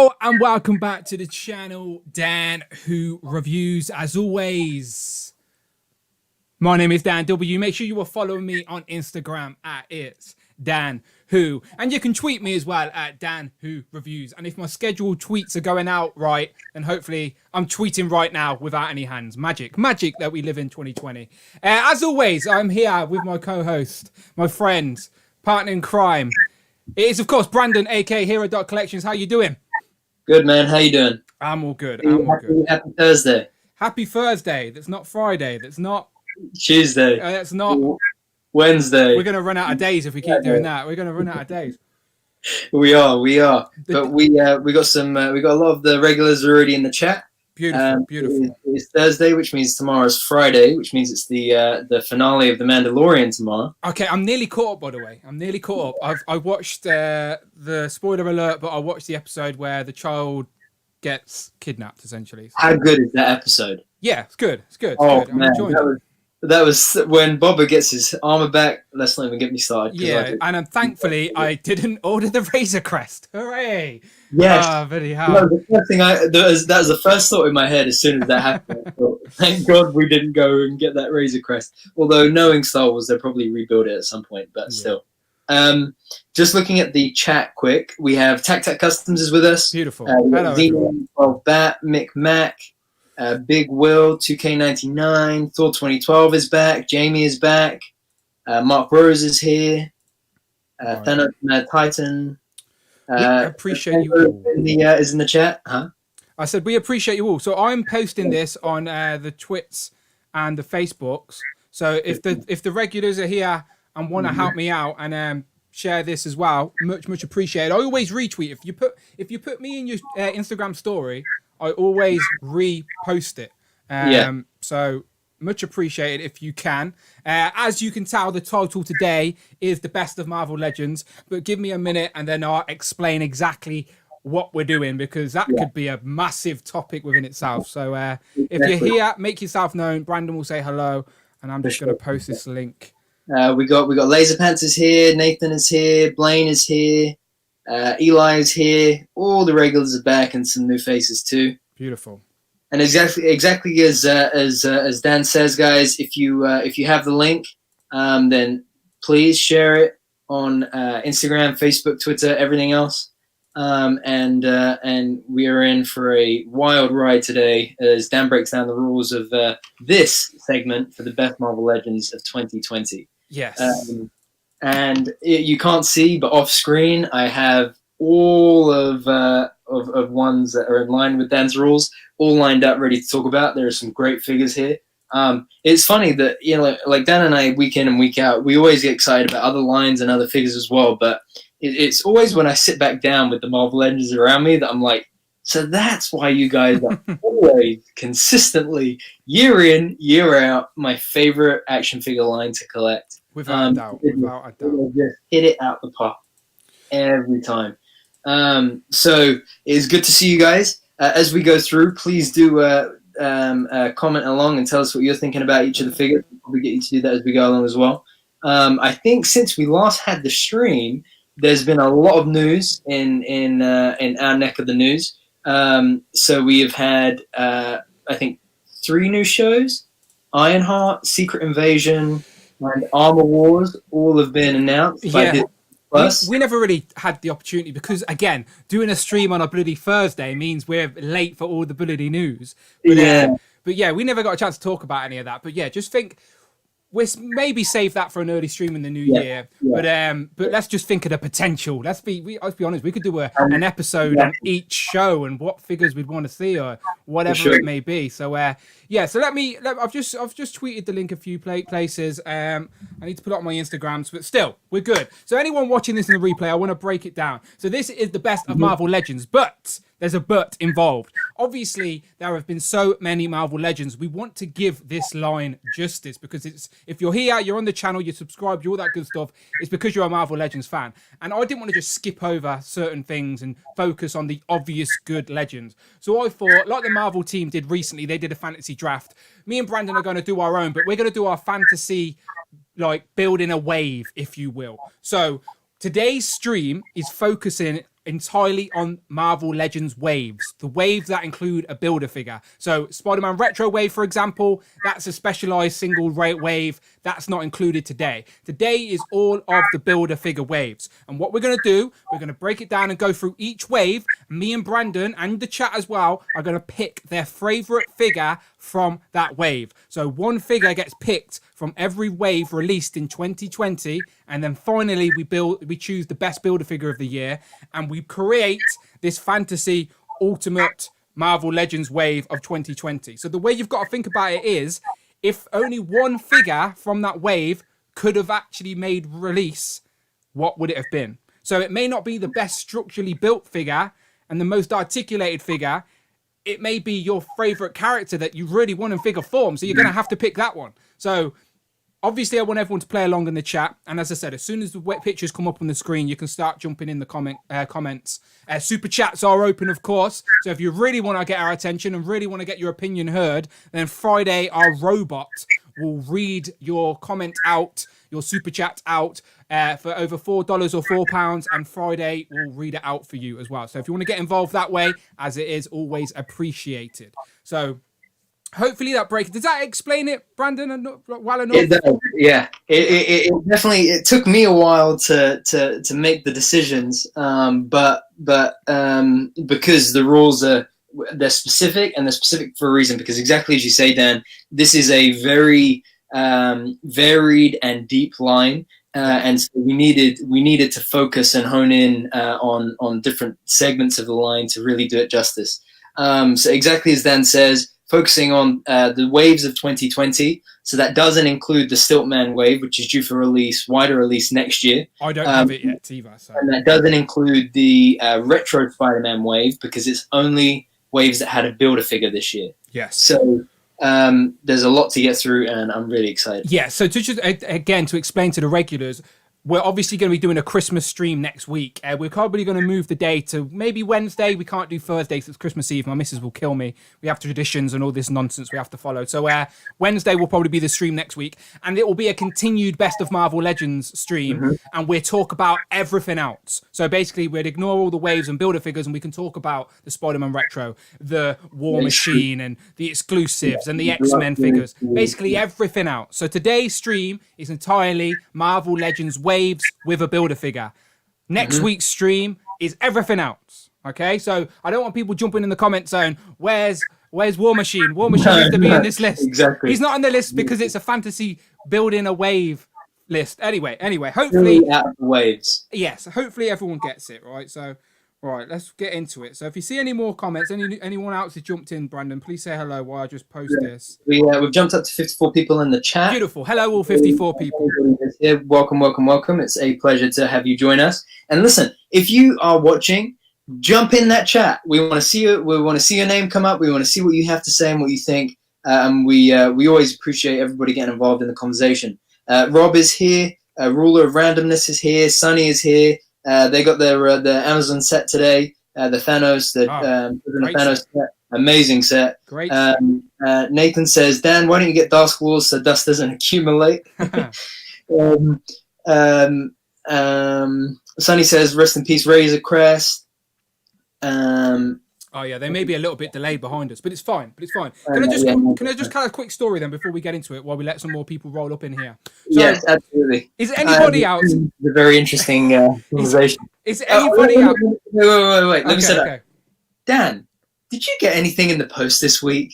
Hello and welcome back to the channel, Dan Who Reviews. As always, my name is Dan W. Make sure you are following me on Instagram at It's Dan Who, and you can tweet me as well at Dan Who Reviews. And if my scheduled tweets are going out right, then hopefully I'm tweeting right now without any hands. Magic that we live in 2020. As always, I'm here with my co-host, my friend, partner in crime. It is, of course, Brandon, aka Hero.Collections. How you doing? Good, man. How you doing? I'm all good. Happy Thursday. Happy Thursday. That's not Friday. That's not Tuesday. That's not Wednesday. We're gonna run out of days if we keep doing that. We're gonna run out of days. We are. But we got a lot of the regulars already in the chat. Beautiful. It's Thursday, which means tomorrow's Friday, which means it's the finale of The Mandalorian tomorrow. Okay, I'm nearly caught up, by the way. I'm nearly caught up. I watched the spoiler alert, but I watched the episode where the child gets kidnapped, essentially. So, how good is that episode? Yeah, it's good. It's good. Oh, I'm man, enjoying it. That was when Boba gets his armor back. Let's not even get me started. Yeah, and thankfully I didn't order the Razor Crest. Hooray! Yes. Oh, bloody hell. No, the first thing that was the first thought in my head as soon as that happened. I thought, thank God we didn't go and get that Razor Crest. Although knowing Star Wars, they'll probably rebuild it at some point, but still. Just looking at the chat quick, we have Tac Customs is with us. Beautiful. Hello, Zeno, Bat, Mick Mac, Big Will, 2K99, Thor 2012 is back, Jamie is back, Mark Rose is here, Thanos Mad Titan. We appreciate you all. Is in the chat, huh? I said we appreciate you all. So I'm posting this on the Twits and the Facebooks. So if the regulars are here and want to help me out and share this as well, much appreciated. I always retweet if you put me in your Instagram story. I always repost it. So much appreciated if you can. As you can tell, the title today is the best of Marvel Legends. But give me a minute and then I'll explain exactly what we're doing, because that could be a massive topic within itself. So if you're here, make yourself known. Brandon will say hello, and I'm just going to post this link. We got Laser Pants is here, Nathan is here, Blaine is here, Eli is here. All the regulars are back and some new faces too. Beautiful. And exactly as Dan says, guys, if you have the link, then please share it on Instagram, Facebook, Twitter, everything else. And we are in for a wild ride today as Dan breaks down the rules of this segment for the best Marvel Legends of 2020. Yes. You can't see, but off screen I have all of ones that are in line with Dan's rules, all lined up, ready to talk about. There are some great figures here. It's funny that, like Dan and I, week in and week out, we always get excited about other lines and other figures as well. But it's always when I sit back down with the Marvel Legends around me that I'm like, so that's why you guys are always consistently, year in, year out, my favorite action figure line to collect. Without a doubt. Just hit it out the park every time. So it's good to see you guys. As we go through, please do comment along and tell us what you're thinking about each of the figures. We'll probably get you to do that as we go along as well. I think since we last had the stream, there's been a lot of news in our neck of the news. So we have had, I think, 3 new shows: Ironheart, Secret Invasion, and Armor Wars. All have been announced by Disney Plus. We never really had the opportunity because, again, doing a stream on a bloody Thursday means we're late for all the bloody news. But yeah, we never got a chance to talk about any of that. But yeah, just think we'll maybe save that for an early stream in the new year. But let's just think of the potential. Let's be honest. We could do an episode on each show and what figures we'd want to see or whatever it may be. So so I've just tweeted the link a few places. I need to put it on my Instagrams, but still, we're good. So anyone watching this in the replay, I want to break it down. So this is the best of Marvel Legends, but there's a but involved. Obviously, there have been so many Marvel Legends. We want to give this line justice because if you're here, you're on the channel, you're subscribed, you're all that good stuff, it's because you're a Marvel Legends fan. And I didn't want to just skip over certain things and focus on the obvious good Legends. So I thought, like the Marvel team did recently, they did a fantasy draft. Me and Brandon are going to do our own, but we're going to do our fantasy, like building a wave, if you will. So today's stream is focusing entirely on Marvel Legends waves, the waves that include a builder figure. So Spider-Man Retro wave, for example, that's a specialized single rate wave. That's not included today. Today is all of the builder figure waves. And what we're going to do, we're going to break it down and go through each wave. Me and Brandon and the chat as well are going to pick their favorite figure from that wave. So one figure gets picked from every wave released in 2020, and then finally we choose the best builder figure of the year, and we create this fantasy ultimate Marvel Legends wave of 2020. So the way you've got to think about it is, if only one figure from that wave could have actually made release, what would it have been? So it may not be the best structurally built figure and the most articulated figure. It may be your favorite character that you really want in figure form. So you're going to have to pick that one. So obviously, I want everyone to play along in the chat. And as I said, as soon as the pictures come up on the screen, you can start jumping in the comments. Super chats are open, of course. So if you really want to get our attention and really want to get your opinion heard, then Friday, our robot will read your comment out, your super chat out for over $4 or £4. And Friday will read it out for you as well. So if you want to get involved that way, as it is always appreciated. So hopefully that break. Does that explain it, Brandon? Well enough? It does. Yeah. It definitely. It took me a while to make the decisions, but because the rules they're specific, and they're specific for a reason. Because exactly as you say, Dan, this is a very varied and deep line, and so we needed to focus and hone in on different segments of the line to really do it justice. So exactly as Dan says, focusing on the waves of 2020. So that doesn't include the Stiltman wave, which is due for wider release next year. I don't have it yet either. So. And that doesn't include the Retro Spider-Man wave, because it's only waves that had a builder figure this year. Yes. So there's a lot to get through, and I'm really excited. Yeah, so to just, again, to explain to the regulars, we're obviously going to be doing a Christmas stream next week. We're probably going to move the day to maybe Wednesday. We can't do Thursday because it's Christmas Eve. My missus will kill me. We have traditions and all this nonsense we have to follow. So Wednesday will probably be the stream next week. And it will be a continued Best of Marvel Legends stream. Mm-hmm. And we'll talk about everything else. So basically, we'd ignore all the waves and builder figures, and we can talk about the Spider-Man Retro, the War Machine, and the exclusives, and the X-Men figures. Basically, everything out. So today's stream is entirely Marvel Legends waves with a builder figure. Next week's stream is everything else. Okay, so I don't want people jumping in the comment zone. Where's War Machine? War Machine needs to be in this list. Exactly. He's not on the list because it's a fantasy building a wave list. Anyway, hopefully out of the waves. Yes, hopefully everyone gets it right. So, right, let's get into it. So, if you see any more comments, anyone else has jumped in, Brandon, please say hello while I just post this. We've jumped up to 54 people in the chat. Beautiful. Hello, all 54 people. Welcome. It's a pleasure to have you join us. And listen, if you are watching, jump in that chat. We want to see you. We want to see your name come up. We want to see what you have to say and what you think. And we always appreciate everybody getting involved in the conversation. Rob is here. Ruler of Randomness is here. Sunny is here. They got their Amazon set today. The Thanos, Thanos set. Amazing set. Great. Nathan says, Dan, why don't you get Dark Wars so dust doesn't accumulate? Sunny says, rest in peace, Razor Crest. Oh yeah, they may be a little bit delayed behind us, but it's fine. Can I just kind of quick story then before we get into it, while we let some more people roll up in here? So, yes, absolutely. Is anybody out? It's a very interesting conversation. Is anybody out? Wait. Let me set up. Dan, did you get anything in the post this week?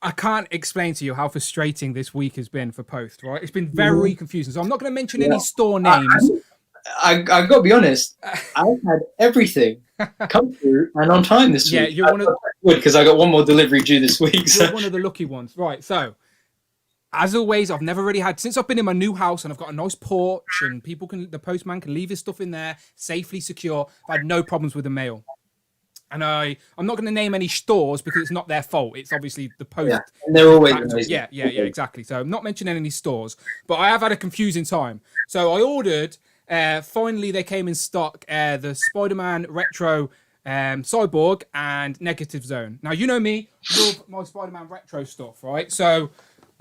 I can't explain to you how frustrating this week has been for post. Right, it's been very confusing. So I'm not going to mention any store names. I got to be honest. I've had everything come through and on time this week. Yeah, you're one of because I got one more delivery due this week. You're one of the lucky ones, right? So, as always, I've never really had, since I've been in my new house and I've got a nice porch and the postman can leave his stuff in there safely, secure. I've had no problems with the mail. And I'm not going to name any stores because it's not their fault. It's obviously the post. Yeah, and they're always yeah, exactly. So I'm not mentioning any stores, but I have had a confusing time. So I ordered. Finally, they came in stock. The Spider-Man Retro Cyborg and Negative Zone. Now you know me, love my Spider-Man Retro stuff, right? So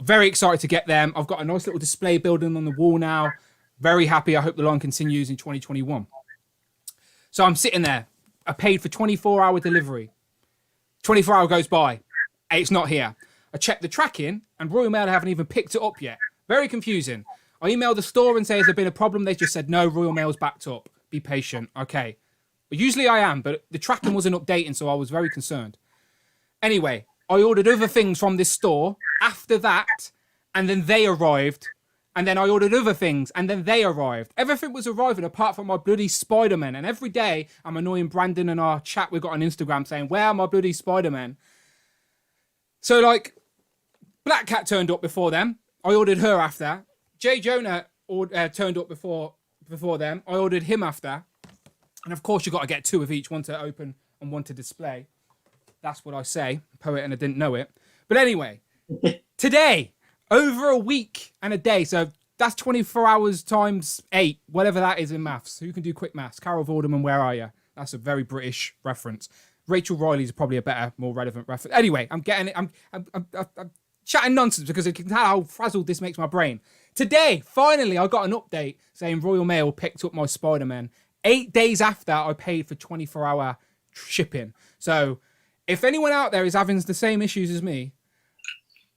very excited to get them. I've got a nice little display building on the wall now. Very happy. I hope the line continues in 2021. So I'm sitting there. I paid for 24-hour delivery. 24 hour goes by. It's not here. I checked the tracking, and Royal Mail haven't even picked it up yet. Very confusing. I emailed the store and say, has there been a problem? They just said, no, Royal Mail's backed up. Be patient. Okay. Well, usually I am, but the tracking wasn't updating, so I was very concerned. Anyway, I ordered other things from this store after that, and then they arrived. And then I ordered other things, and then they arrived. Everything was arriving apart from my bloody Spider-Man. And every day, I'm annoying Brandon in our chat we've got on Instagram saying, where are my bloody Spider-Man? So, like, Black Cat turned up before them. I ordered her after. J. Jonah turned up before them. I ordered him after. And, of course, you've got to get 2 of each, one to open and one to display. That's what I say. Poet, and I didn't know it. But anyway, today... over a week and a day. So that's 24 hours times 8, whatever that is in maths. Who can do quick maths? Carol Vorderman, where are you? That's a very British reference. Rachel Riley's probably a better, more relevant reference. Anyway, I'm getting it. I'm chatting nonsense because I can tell how frazzled this makes my brain. Today, finally, I got an update saying Royal Mail picked up my Spider-Man 8 days after I paid for 24-hour shipping. So if anyone out there is having the same issues as me,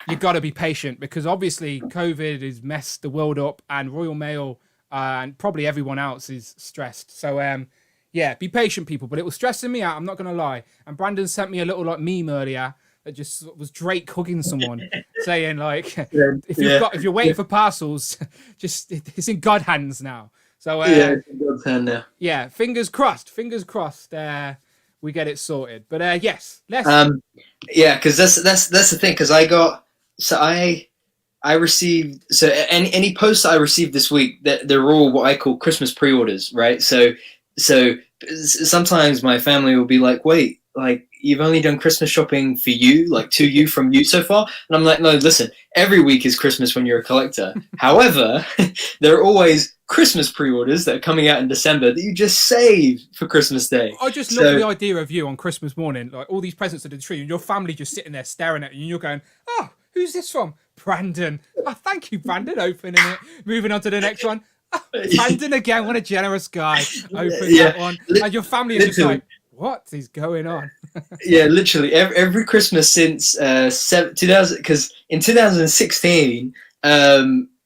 you got to be patient because obviously COVID has messed the world up and Royal Mail and probably everyone else is stressed. So, yeah, be patient, people. But it was stressing me out. I'm not going to lie. And Brandon sent me a little like meme earlier that just was Drake hugging someone saying like, if you're waiting for parcels, just it's in God's hands now. So, it's in God's hand now. Yeah, fingers crossed. We get it sorted. But yes, let's. Yeah, because that's the thing. Because I received any posts that I received this week that they're all what I call Christmas pre-orders, right? So sometimes my family will be like, wait, like you've only done Christmas shopping for you, like to you from you so far, and I'm like, no, listen, every week is Christmas when you're a collector. However, there are always Christmas pre-orders that are coming out in December that you just save for Christmas Day. I just love the idea of you on Christmas morning, like all these presents under the tree, and your family just sitting there staring at you, and you're going, oh, who's this from? Brandon. Oh, thank you, Brandon. Opening it. Moving on to the next one. Oh, Brandon again. What a generous guy. Open that one. And your family is just like, what is going on? Yeah, literally every Christmas since 2000, because in 2016,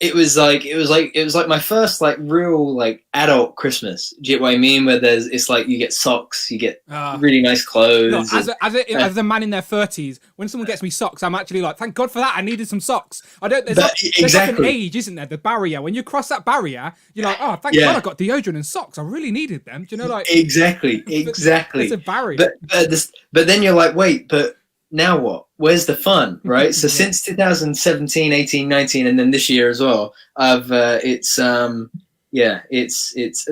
it was like my first like real like adult Christmas. Do you get what I mean? Where it's like you get socks, you get really nice clothes. Look, as a man in their 30s, when someone gets me socks, I'm actually like, thank God for that. I needed some socks. There's like an age, isn't there? The barrier. When you cross that barrier, you're like, oh, thank God I got deodorant and socks. I really needed them. Do you know, like exactly. It's a barrier. But then you're like, wait, but now what? Where's the fun, right? So since 2017, 18, 19, and then this year as well, it's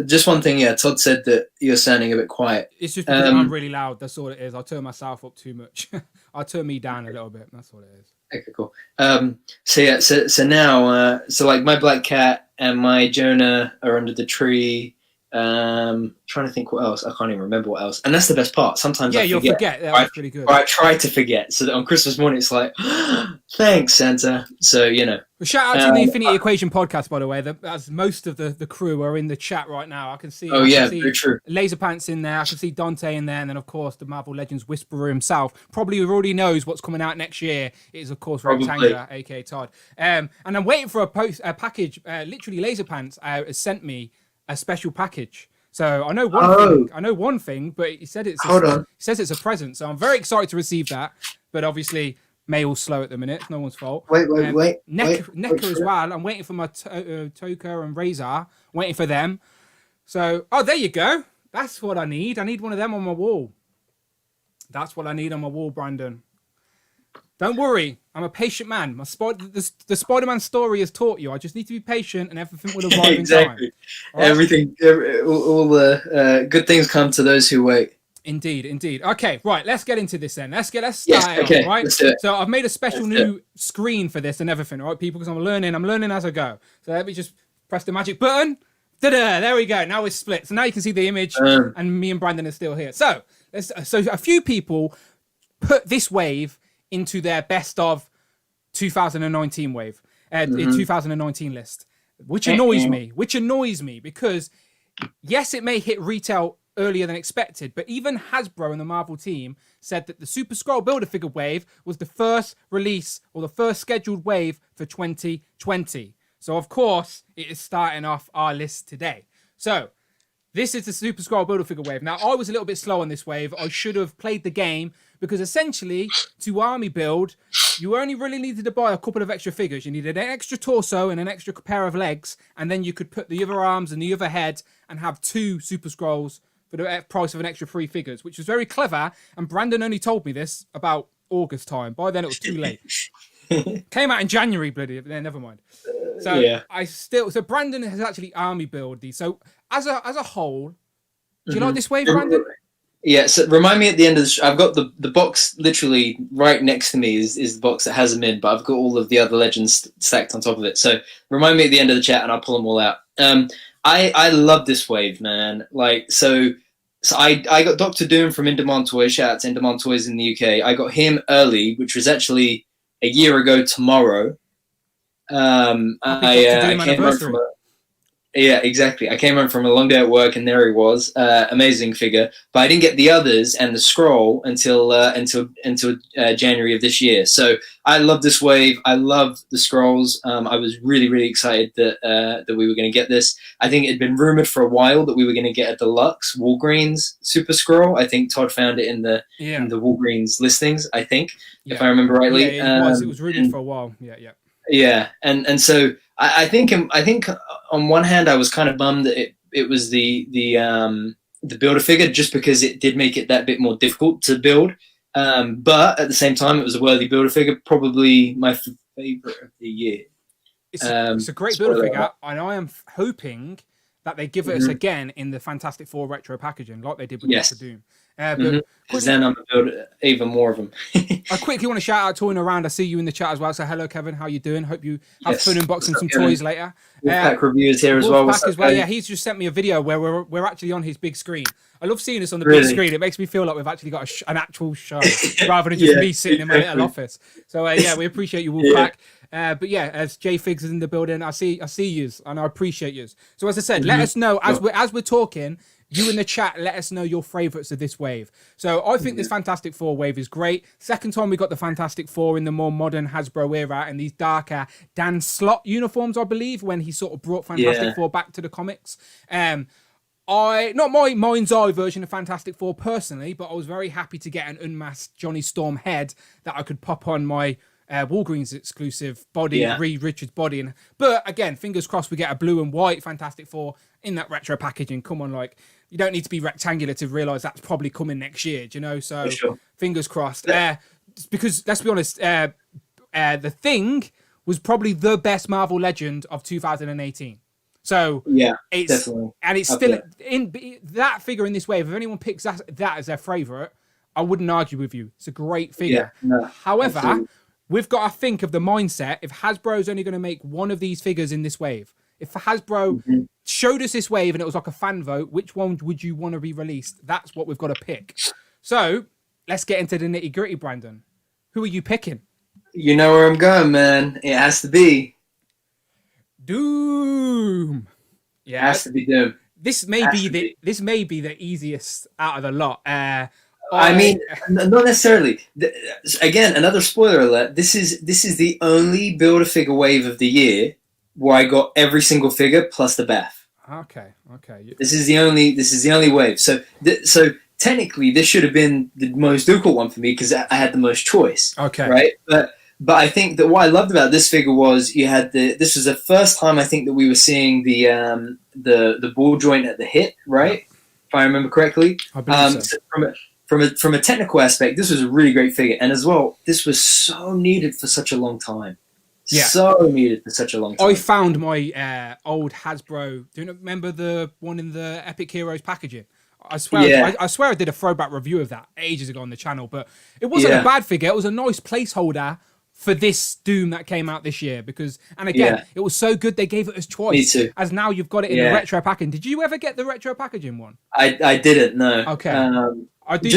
just one thing. Yeah, Todd said that you're sounding a bit quiet. It's just because I'm really loud. That's all it is. I turn myself up too much. I turn me down a little bit. That's what it is. Okay, cool. So now, like my Black Cat and my Jonah are under the tree. Trying to think what else. I can't even remember what else. And that's the best part. Sometimes I forget. Yeah, that's pretty good. Or I try to forget. So that on Christmas morning, it's like, thanks, Santa. So, you know. Well, shout out to the Infinity Equation podcast, by the way. As most of the crew are in the chat right now. I can see. Very true. Laser Pants in there. I can see Dante in there. And then, of course, the Marvel Legends Whisperer himself. Probably already knows what's coming out next year. It is, of course, Rectangular, a.k.a. Todd. And I'm waiting for a package. Literally, Laser Pants has sent me a special package. So I know one thing, but he said he says it's a present. So I'm very excited to receive that. But obviously, mail's slow at the minute. It's no one's fault. Wait. NECA as well. I'm waiting for my Toka and Razor. Waiting for them. So, there you go. That's what I need. I need one of them on my wall. That's what I need on my wall, Brandon. Don't worry, I'm a patient man. The Spider-Man story has taught you. I just need to be patient, and everything will arrive in time. Right? All the good things come to those who wait. Indeed. Okay, right. Let's get into this then. Let's start it. Right. Let's do it. So I've made a special new screen for this and everything, right, people? Because I'm learning as I go. So let me just press the magic button. Ta-da! There we go. Now it's split. So now you can see the image, and me and Brandon are still here. So a few people put this wave into their best of 2019 wave, 2019 list, which annoys me because yes, it may hit retail earlier than expected. But even Hasbro and the Marvel team said that the Super Skrull Build-A-Figure wave was the first release or the first scheduled wave for 2020. So, of course, it is starting off our list today. So, this is the Super Skrull Build-A-Figure wave. Now, I was a little bit slow on this wave. I should have played the game because essentially, to army build, you only really needed to buy a couple of extra figures. You needed an extra torso and an extra pair of legs, and then you could put the other arms and the other head and have 2 Super Skrulls for the price of an extra 3 figures, which was very clever. And Brandon only told me this about August time. By then, it was too late. Came out in January, bloody. Never mind. So yeah. So Brandon has actually army build these. So as a whole, do you like this wave, Brandon? Yeah. So remind me at the end of I've got the box literally right next to me is the box that has them in, but I've got all of the other legends stacked on top of it. So remind me at the end of the chat, and I'll pull them all out. I love this wave, man. Like so I got Doctor Doom from Indemon Toys. Shout out to Indemon Toys in the UK. I got him early, which was actually a year ago tomorrow. I came home from yeah, exactly. I came home from a long day at work, and there he was, amazing figure. But I didn't get the others and the Skrull until January of this year. So I love this wave. I love the Skrulls. I was really excited that we were going to get this. I think it had been rumored for a while that we were going to get a deluxe Walgreens Super Skrull. I think Todd found it in the Walgreens listings. I think, if I remember rightly. Yeah, it was rumored for a while. Yeah, and so I think on one hand I was kind of bummed that it was the Build-A-Figure, just because it did make it that bit more difficult to build. But at the same time, it was a worthy Build-A-Figure, probably my favorite of the year. It's a great Build-A-Figure, and I am hoping that they give it us again in the Fantastic Four retro packaging, like they did with Doctor Doom. Because then I'm going to build even more of them. I quickly want to shout out Toying Around. I see you in the chat as well. So hello, Kevin. How you doing? Hope you have fun unboxing some toys later. Wolfpack Reviews here as well. Wolfpack as well. Yeah, he's just sent me a video where we're actually on his big screen. I love seeing us on the big screen. It makes me feel like we've actually got an actual show rather than just me sitting in my little office. So we appreciate you, Wolfpack. But yeah, as J Figs is in the building, I see yous and I appreciate yous. So as I said, let us know as we're talking. You in the chat, let us know your favourites of this wave. So I think this Fantastic Four wave is great. Second time we got the Fantastic Four in the more modern Hasbro era in these darker Dan Slott uniforms, I believe, when he sort of brought Fantastic Four back to the comics. Not my mind's eye version of Fantastic Four personally, but I was very happy to get an unmasked Johnny Storm head that I could pop on my Walgreens exclusive body, Reed Richards body. But again, fingers crossed we get a blue and white Fantastic Four in that retro packaging. Come on, like, you don't need to be rectangular to realise that's probably coming next year, do you know? So fingers crossed. Because let's be honest, the Thing was probably the best Marvel Legend of 2018. So it's definitely, and it's still in that figure in this wave. If anyone picks that as their favourite, I wouldn't argue with you. It's a great figure. However, we've got to think of the mindset. If Hasbro's only going to make one of these figures in this wave, if Hasbro showed us this wave and it was like a fan vote, which one would you want to be released? That's what we've got to pick. So let's get into the nitty gritty, Brandon. Who are you picking? You know where I'm going, man. It has to be Doom. Yeah, it has to be Doom. This may be the easiest out of the lot. I mean, not necessarily. Again, another spoiler alert. This is the only Build-A-Figure wave of the year where I got every single figure plus the BAF. Okay. This is the only wave. So technically, this should have been the most difficult one for me because I had the most choice. Okay. Right, but I think that what I loved about this figure was you had this was the first time I think that we were seeing the ball joint at the hip, right? If I remember correctly. I believe so. From a technical aspect, this was a really great figure, and as well, this was so needed for such a long time. Yeah. So needed for such a long time. I found my old Hasbro. Do you remember the one in the Epic Heroes packaging? I swear, I swear I did a throwback review of that ages ago on the channel, but it wasn't a bad figure. It was a nice placeholder for this Doom that came out this year it was so good they gave it as choice. Me too. As now you've got it in the retro packaging. Did you ever get the retro packaging one? I didn't, no. Okay. I do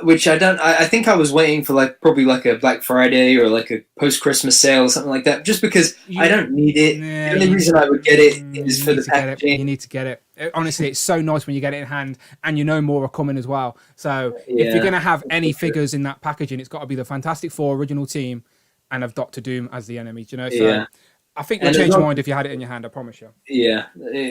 which I don't. I think I was waiting for like probably like a Black Friday or like a post-Christmas sale or something like that, just because I don't need it. The only reason I would get it is for the packaging. You need to get it. Honestly, it's so nice when you get it in hand, and you know more are coming as well. So if you're gonna have any figures in that packaging, it's got to be the Fantastic Four original team, and of Doctor Doom as the enemy. Do you know? So I think you'll change your mind if you had it in your hand. I promise you. Yeah,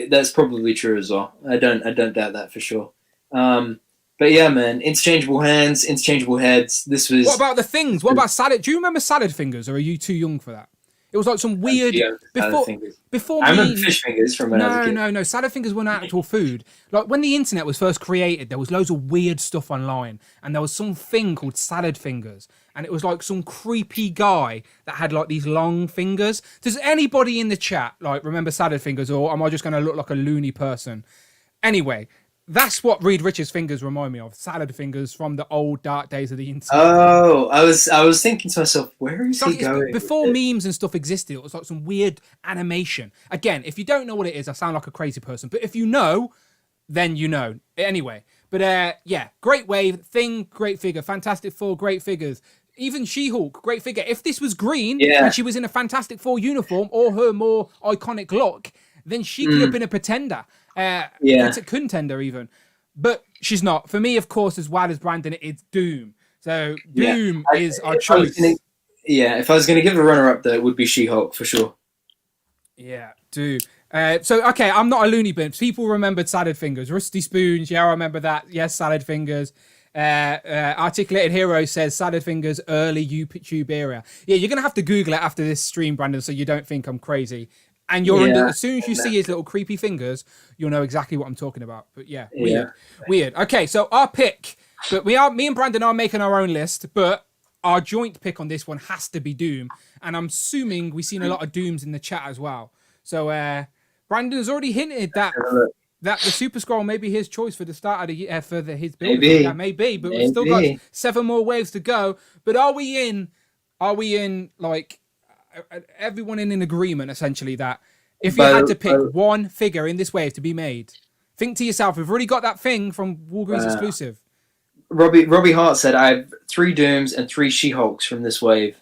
that's probably true as well. I don't doubt that for sure. But yeah, man, interchangeable hands, interchangeable heads. This was. What about the things? What about salad? Do you remember salad fingers, or are you too young for that? It was like some weird before. I remember fish fingers from when I was a kid. No. Salad fingers weren't actual food. Like when the internet was first created, there was loads of weird stuff online, and there was some thing called salad fingers, and it was like some creepy guy that had like these long fingers. Does anybody in the chat like remember salad fingers, or am I just going to look like a loony person? Anyway. That's what Reed Richards' fingers remind me of. Salad fingers from the old dark days of the internet. Oh, I was thinking to myself, where is he going? Before memes and stuff existed, it was like some weird animation. Again, if you don't know what it is, I sound like a crazy person. But if you know, then you know. Anyway, but yeah, great wave, Thing, great figure. Fantastic Four, great figures. Even She-Hulk, great figure. If this was green and she was in a Fantastic Four uniform or her more iconic look, then she could have been a pretender. It's a contender even, but she's not. For me, of course, as well as Brandon, it's Doom. So Doom is our choice. If I was going to give a runner-up, though, it would be She-Hulk for sure. Yeah, Doom. Okay, I'm not a loony bin. People remembered salad fingers, rusty spoons. Yeah, I remember that. Yes, salad fingers. Articulated Hero says salad fingers early YouTube era. Yeah, you're gonna have to Google it after this stream, Brandon, so you don't think I'm crazy. And as soon as you see his little creepy fingers, you'll know exactly what I'm talking about. But weird. Okay, so our pick, but me and Brandon are making our own list, but our joint pick on this one has to be Doom. And I'm assuming we've seen a lot of Dooms in the chat as well. So Brandon has already hinted that the Super Skrull may be his choice for the start of the year for his build. Maybe, but we've still got 7 more waves to go. But are we in like everyone in agreement essentially that if you had to pick one figure in this wave to be made, think to yourself, we've already got that thing from Walgreens exclusive. Robbie Hart said I have 3 Dooms and 3 She-Hulks from this wave.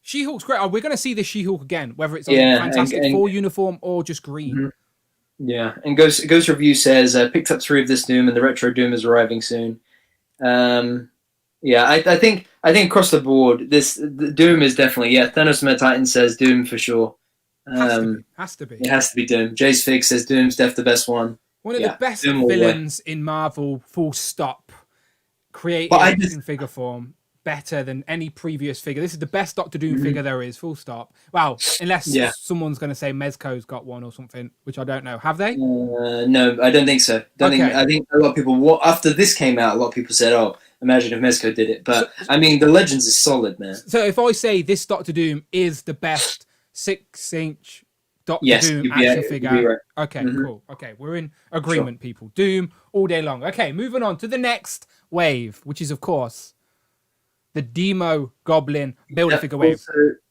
She-Hulk's great. We're going to see this She-Hulk again, whether it's on Fantastic Four uniform or just green. Mm-hmm. Yeah, and Ghost Review says picked up 3 of this Doom and the Retro Doom is arriving soon. I think across the board, the Doom is definitely Thanos Meta Titan says Doom for sure. Has to be. It has to be Doom. Jace Fig says Doom's the best one. One of the best villains in Marvel. Full stop. Created in figure form better than any previous figure. This is the best Doctor Doom figure there is. Full stop. Well, unless someone's going to say Mezco's got one or something, which I don't know. Have they? No, I don't think so. I think a lot of people after this came out, a lot of people said, "Oh, imagine if Mezco did it." But I mean, the Legends is solid, man. So if I say this Doctor Doom is the best 6-inch Doctor Doom action figure, right. Okay, cool. Okay, we're in agreement, people. Doom all day long. Okay, moving on to the next wave, which is of course the Demogoblin Build-A-Figure wave.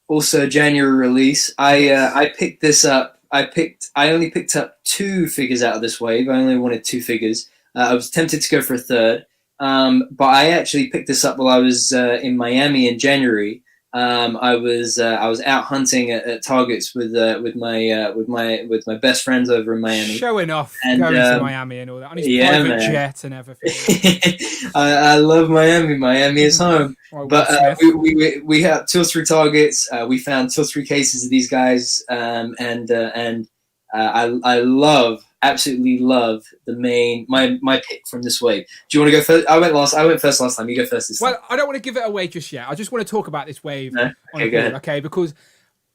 Also January release. I picked this up. I only picked up 2 figures out of this wave. I only wanted 2 figures. I was tempted to go for a third. But I actually picked this up while I was in Miami in January. I was out hunting at Targets with my best friends over in Miami. Showing off, going to Miami and all that on his private jet and everything. I love Miami. Miami is home. But we had 2 or 3 targets. We found 2 or 3 cases of these guys, and I absolutely love my pick from this wave. Do you want to go first? I went first last time. You go first this time. Well, I don't want to give it away just yet. I just want to talk about this wave. No? Okay, go ahead. Okay, because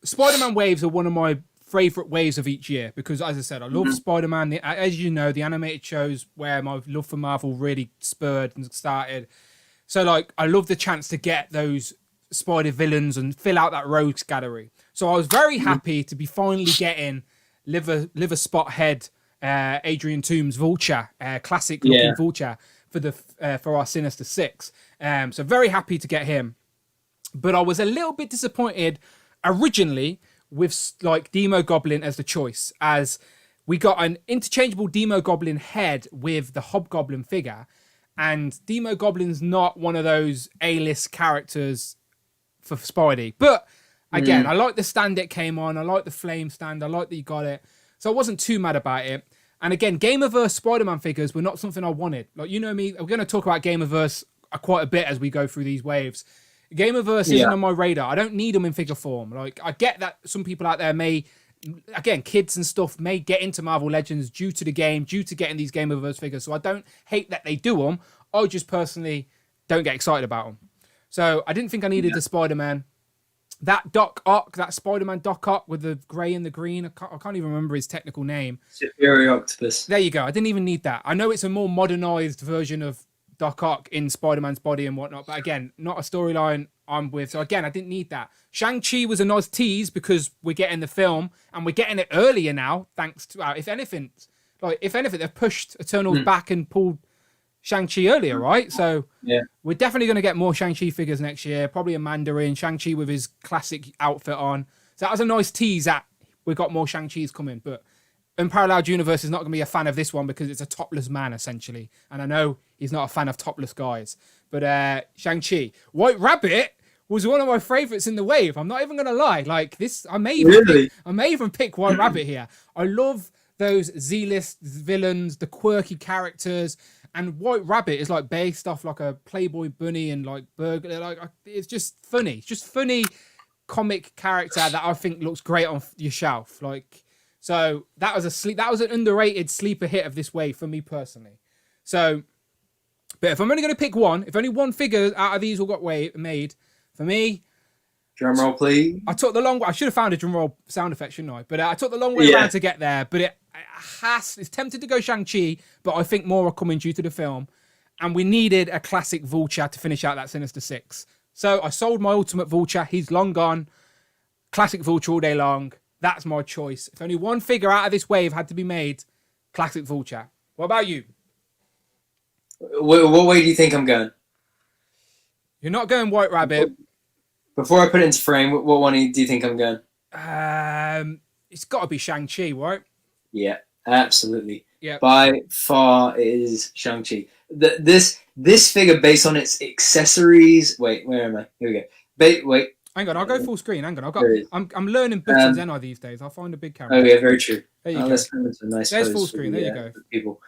Spider-Man waves are one of my favorite waves of each year because, as I said, I love Spider-Man. As you know, the animated shows where my love for Marvel really spurred and started. So, like, I love the chance to get those Spider villains and fill out that rogues gallery. So I was very happy to be finally getting liver spot head Adrian Toomes Vulture, classic looking Vulture for our Sinister Six. So very happy to get him. But I was a little bit disappointed originally with like Demogoblin as the choice, as we got an interchangeable Demogoblin head with the Hobgoblin figure. And Demogoblin's not one of those A-list characters for Spidey. But again, I like the stand it came on. I like the flame stand. I like that you got it. So I wasn't too mad about it. And again, Gamerverse Spider-Man figures were not something I wanted. Like, you know me, we're going to talk about Gamerverse quite a bit as we go through these waves. Gamerverse isn't on my radar. I don't need them in figure form. Like, I get that some people out there may, again, kids and stuff may get into Marvel Legends due to the game, due to getting these Gamerverse figures. So I don't hate that they do them. I just personally don't get excited about them. So I didn't think I needed the Spider-Man. That Doc Ock, that Spider-Man Doc Ock with the grey and the green, I can't even remember his technical name. Superior Octopus. There you go. I didn't even need that. I know it's a more modernized version of Doc Ock in Spider-Man's body and whatnot, but again, not a storyline I'm with. So again, I didn't need that. Shang-Chi was a nice tease because we're getting the film and we're getting it earlier now, thanks to, if anything, they've pushed Eternals back and pulled Shang-Chi earlier, right? So we're definitely going to get more Shang-Chi figures next year. Probably a Mandarin, Shang-Chi with his classic outfit on. So that was a nice tease that we got more Shang-Chis coming. But Unparalleled Universe is not going to be a fan of this one because it's a topless man, essentially. And I know he's not a fan of topless guys. But Shang-Chi. White Rabbit was one of my favourites in the wave. I'm not even going to lie. Like this, I may even pick White Rabbit here. I love those Z-list villains, the quirky characters. And White Rabbit is like based off like a Playboy bunny and like burglar. Like it's just funny. It's just funny comic character that I think looks great on your shelf. Like, so that was an underrated sleeper hit of this wave for me personally. So, but if I'm only going to pick one, if only one figure out of these all got made, for me, drum roll, please. I took the long way. I should have found a drum roll sound effect, shouldn't I? But I took the long way around to get there. But it's tempted to go Shang-Chi, but I think more are coming due to the film. And we needed a classic Vulture to finish out that Sinister Six. So I sold my ultimate Vulture. He's long gone. Classic Vulture all day long. That's my choice. If only one figure out of this wave had to be made, classic Vulture. What about you? What way do you think I'm going? You're not going White Rabbit. Before I put it into frame, what one do you think I'm going? It's got to be Shang-Chi, right? Yeah, absolutely. Yeah. By far, it is Shang-Chi. This figure, based on its accessories. Wait, where am I? Here we go. Wait. Hang on, I'll go full screen. Hang on, I'm learning buttons these days. I'll find a big camera. Oh yeah, very true. There you go. Let's put into a nice There's pose full screen. There you go. People.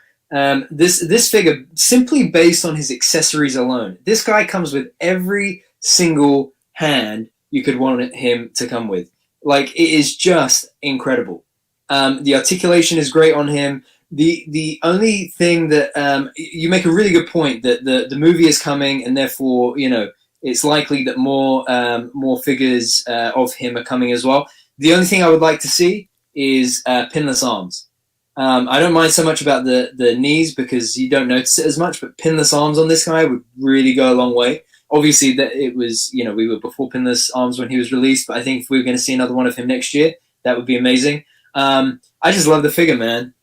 This figure, simply based on his accessories alone, this guy comes with every single hand you could want him to come with. Like, it is just incredible. The articulation is great on him. The only thing that you make a really good point that the movie is coming, and therefore it's likely that more figures of him are coming as well. The only thing I would like to see is pinless arms. I don't mind so much about the knees because you don't notice it as much, but pinless arms on this guy would really go a long way. Obviously, that it was, we were before pinless arms when he was released, but I think if we were going to see another one of him next year, that would be amazing. I just love the figure, man.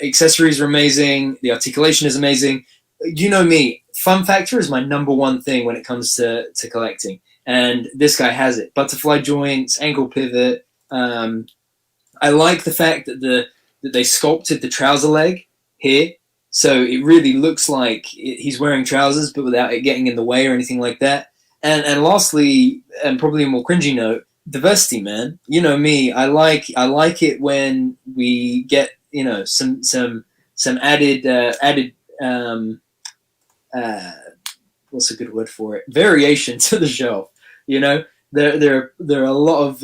Accessories are amazing. The articulation is amazing. You know me, fun factor is my number one thing when it comes to collecting. And this guy has it. Butterfly joints, ankle pivot. I like the fact that they sculpted the trouser leg here. So it really looks like he's wearing trousers, but without it getting in the way or anything like that. And lastly, and probably a more cringy note, diversity, man. You know me, I like it when we get some added what's a good word for it? Variation to the shelf. There are a lot of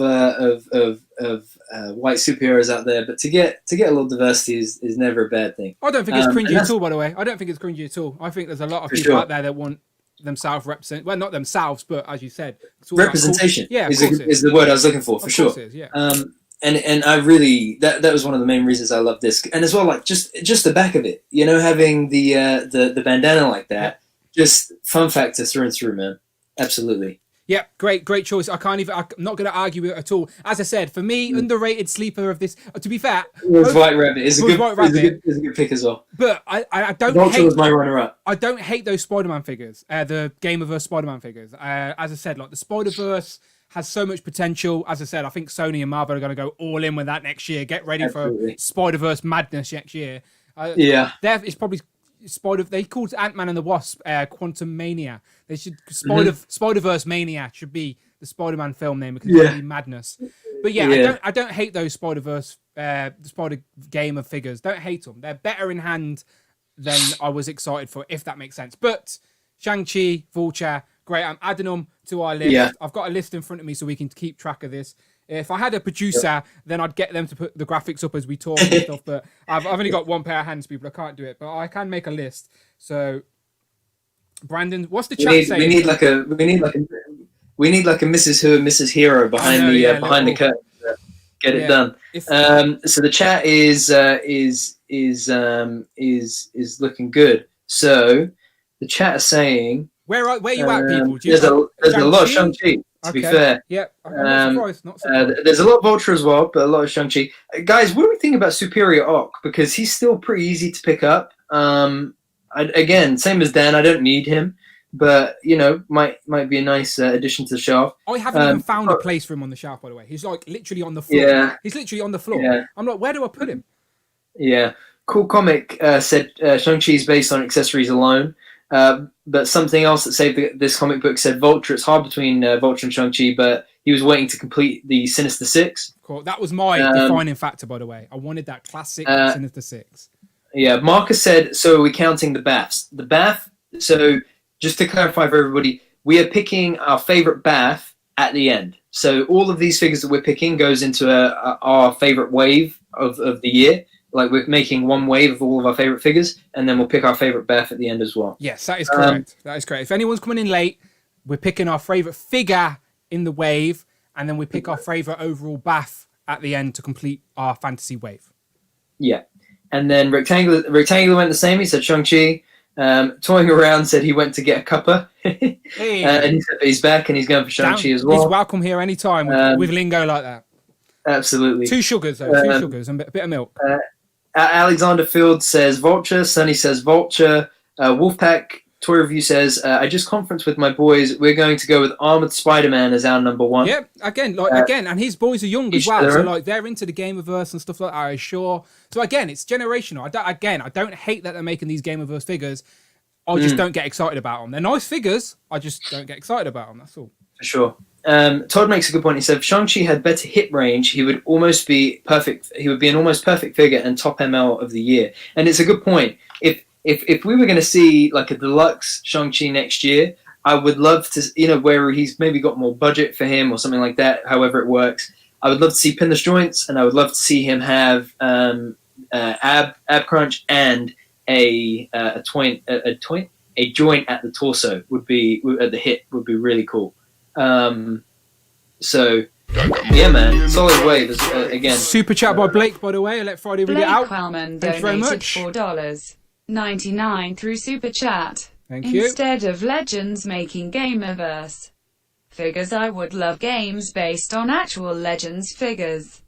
white superheroes out there, but to get a little diversity is never a bad thing. I don't think it's cringy at all, by the way. I don't think it's cringy at all. I think there's a lot of people out there that want themselves represent. Well, not themselves, but as you said, representation. Yeah, is the word I was looking for sure. Is, yeah. And I really that was one of the main reasons I love this, and as well, like just the back of it, having the bandana like that, just fun factor through and through, man. Absolutely. Yeah, great choice. I'm not going to argue with it at all. As I said, for me, underrated sleeper of this. To be fair, it was White Rabbit. It's a good pick as well. But I don't. Vulture was my runner-up. I don't hate those Spider-Man figures. The Gamerverse Spider-Man figures. As I said, like the Spider-Verse has so much potential. As I said, I think Sony and Marvel are going to go all in with that next year. Get ready for Spider-Verse madness next year. It's probably They called Ant-Man and the Wasp Quantum Mania. They should Spider-Verse Mania should be the Spider-Man film name because it's really madness. But I don't hate those Spider-Verse, the Spider game of figures. Don't hate them. They're better in hand than I was excited for, if that makes sense. But Shang-Chi, Vulture, great. I'm adding them to our list. Yeah. I've got a list in front of me so we can keep track of this. If I had a producer, then I'd get them to put the graphics up as we talk and stuff. But I've only got one pair of hands, people. I can't do it. But I can make a list. So, Brandon, what's the chat saying? We need like a Mrs. Who and Mrs. Hero behind the curtain. Get it done. So the chat is looking good. So the chat is saying, where you at, people? There's a lot of Shang-Chi. To be fair, not surprised. There's a lot of Vulture as well, but a lot of Shang-Chi. Guys, what do we think about Superior Ock? Because he's still pretty easy to pick up. Again, same as Dan, I don't need him, but might be a nice addition to the shelf. I haven't even found a place for him on the shelf, by the way. He's like literally on the floor. Yeah. He's literally on the floor. Yeah. I'm like, where do I put him? Yeah. Cool Comic said Shang-Chi is based on accessories alone. But something else that saved this comic book said Vulture. It's hard between Vulture and Shang-Chi, but he was waiting to complete the Sinister Six. Cool. That was my defining factor, by the way. I wanted that classic Sinister Six. Yeah, Marcus said, so are we counting the BAFs? The BAF, so just to clarify for everybody, we are picking our favorite BAF at the end. So all of these figures that we're picking goes into our favorite wave of the year. Like we're making one wave of all of our favorite figures, and then we'll pick our favorite BAF at the end as well. Yes, that is correct. That is correct. If anyone's coming in late, we're picking our favorite figure in the wave, and then we pick our favorite overall BAF at the end to complete our fantasy wave. Yeah. And then Rectangular went the same. He said Shang-Chi. Toying Around said he went to get a cuppa. Hey. And he said he's back and he's going for Shang-Chi as well. He's welcome here anytime with lingo like that. Absolutely. 2 sugars, though. 2 sugars and a bit of milk. Alexander Field says Vulture. Sunny says Vulture. Wolfpack Toy Review says, I just conferenced with my boys. We're going to go with Armored Spider-Man as our number 1. Yep, again, and his boys are young as well. So, they're into the Gamerverse and stuff like that, I'm sure. So, again, it's generational. I don't hate that they're making these Gamerverse figures. I just don't get excited about them. They're nice figures. I just don't get excited about them. That's all. For sure. Todd makes a good point. He said if Shang-Chi had better hit range, he would almost be perfect. He would be an almost perfect figure and top ML of the year. And it's a good point. If we were going to see like a deluxe Shang-Chi next year, I would love to, where he's maybe got more budget for him or something like that. However it works, I would love to see pinless joints, and I would love to see him have ab crunch and a joint at the torso at the hip would be really cool. So yeah, man, solid wave again. Super chat by Blake, by the way. I let Friday read it out. Qualman Thank you very much. $4.99 through super chat. Thank you. Instead of Legends making Gamerverse figures, I would love games based on actual Legends figures.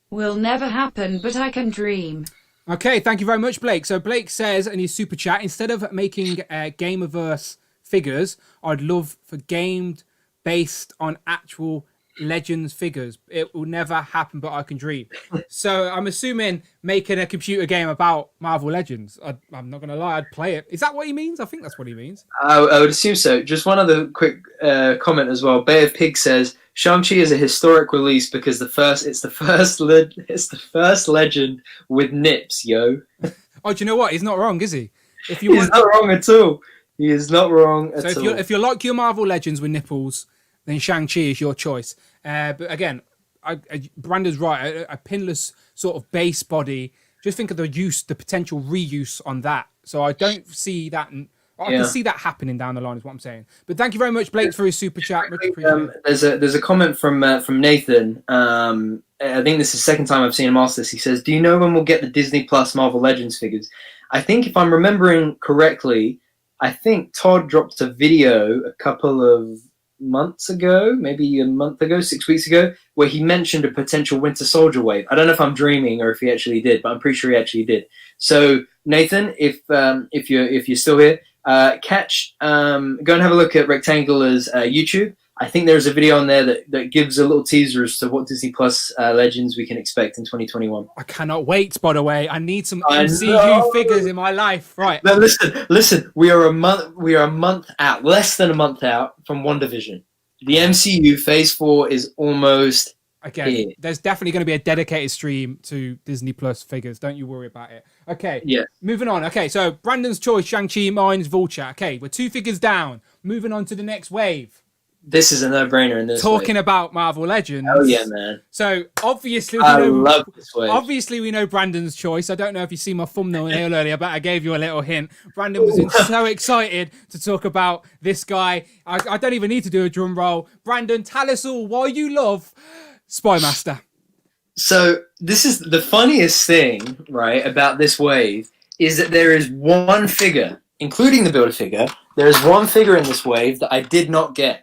Will never happen, but I can dream. Okay, thank you very much, Blake. So Blake says in his super chat, instead of making Gamerverse figures, I'd love for gamed based on actual Legends figures. It will never happen, but I can dream. So I'm assuming making a computer game about Marvel Legends. I'm not going to lie, I'd play it. Is that what he means? I think that's what he means. I would assume so. Just one other quick comment as well. Bay of Pig says Shang-Chi is a historic release because it's the first Legend with nips, yo. Oh, do you know what? He's not wrong, is he? He's not wrong at all. He is not wrong at all. So if you like your Marvel Legends with nipples, then Shang-Chi is your choice. But again, Brandon's right. A pinless sort of base body. Just think of the potential reuse on that. So I don't see that. I can see that happening down the line, is what I'm saying. But thank you very much, Blake, for his super chat. Much appreciated. There's a comment from Nathan. I think this is the second time I've seen him ask this. He says, "Do you know when we'll get the Disney Plus Marvel Legends figures?" I think if I'm remembering correctly, I think Todd dropped a video a couple of months ago, maybe a month ago, 6 weeks ago, where he mentioned a potential Winter Soldier wave. I don't know if I'm dreaming or if he actually did, but I'm pretty sure he actually did. So Nathan, if you're still here, go and have a look at Rectangular's YouTube. I think there's a video on there that gives a little teaser as to what Disney Plus Legends we can expect in 2021. I cannot wait, by the way. I need some I MCU know. figures in my life. Right. Now listen. We are a month out, less than a month out from WandaVision. The MCU Phase 4 is almost Again, here. there's definitely going to be a dedicated stream to Disney Plus figures. Don't you worry about it. Okay. Yeah. Moving on. Okay, so Brandon's choice, Shang-Chi, mine's Vulture. Okay, we're 2 figures down. Moving on to the next wave. This is a no-brainer in this Talking wave. about Marvel Legends. Oh yeah, man. So obviously, I love this wave. Obviously, we know Brandon's choice. I don't know if you see my thumbnail earlier, but I gave you a little hint. Brandon was so excited to talk about this guy. I don't even need to do a drum roll. Brandon, tell us all why you love Spy Master. So this is the funniest thing, right, about this wave is that there is one figure, including the Build-A-Figure, there is one figure in this wave that I did not get,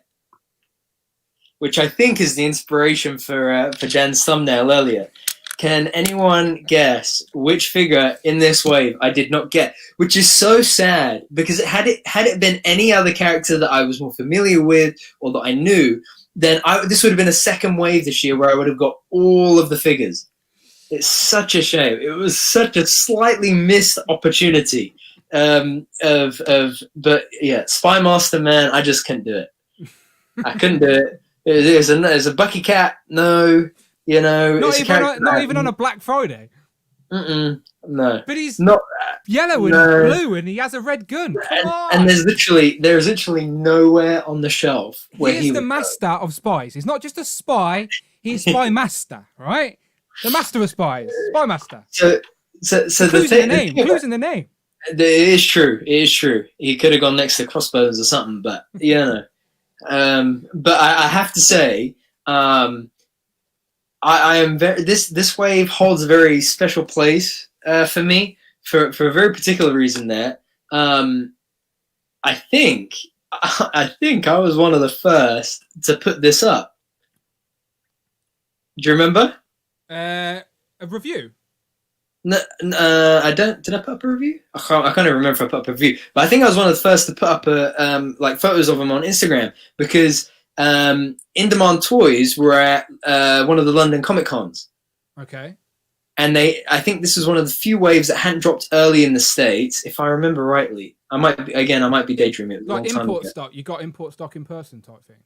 which I think is the inspiration for Dan's thumbnail earlier. Can anyone guess which figure in this wave I did not get? Which is so sad, because had it been any other character that I was more familiar with or that I knew, then this would have been a second wave this year where I would have got all of the figures. It's such a shame. It was such a slightly missed opportunity. But yeah, Spy Master, man, I just couldn't do it. I couldn't do it. There's a Bucky Cat, no, you know. Not even on a Black Friday. No. But he's not yellow and blue, and he has a red gun. Come on. And there's literally nowhere on the shelf where he's the master of spies. He's not just a spy; he's Spy Master, right? The master of spies, Spy Master. So clues in the name. Clues in the name. It is true. It is true. He could have gone next to Crossbones or something, but you know. But I have to say, I am very. This wave holds a very special place for me for a very particular reason. There, I think I was one of the first to put this up. Do you remember? A review. No, I don't. Did I put up a review? I can't even remember if I put up a review. But I think I was one of the first to put up like photos of him on Instagram because In Demand Toys were at one of the London Comic Cons. Okay. And I think this was one of the few waves that hadn't dropped early in the States, if I remember rightly. I might be daydreaming. Like import stock. You got import stock in person type thing.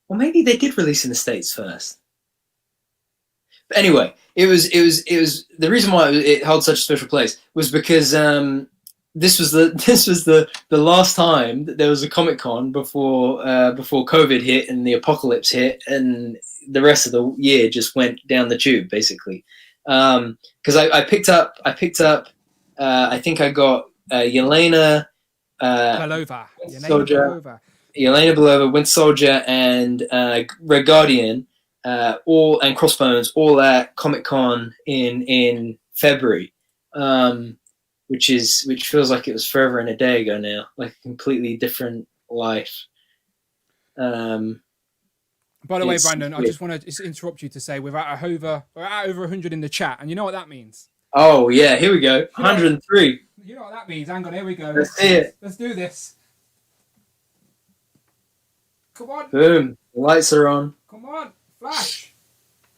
Well, maybe they did release in the States first. But anyway, it was the reason why it held such a special place was because this was the last time that there was a Comic-Con before COVID hit and the apocalypse hit and the rest of the year just went down the tube basically. Because I picked up I think I got Yelena Belova. Yelena Belova, Winter Soldier, and Red Guardian, and Crossbones, all at Comic-Con in February, which feels like it was forever and a day ago now, like a completely different life. By the way, Brandon, I just want to interrupt you to say we're at over 100 in the chat, and you know what that means? Oh yeah, here we go, 103. You know what that means? Hang on, here we go. Let's see it. Let's do this. Come on. Boom. The lights are on. Come on. Flash.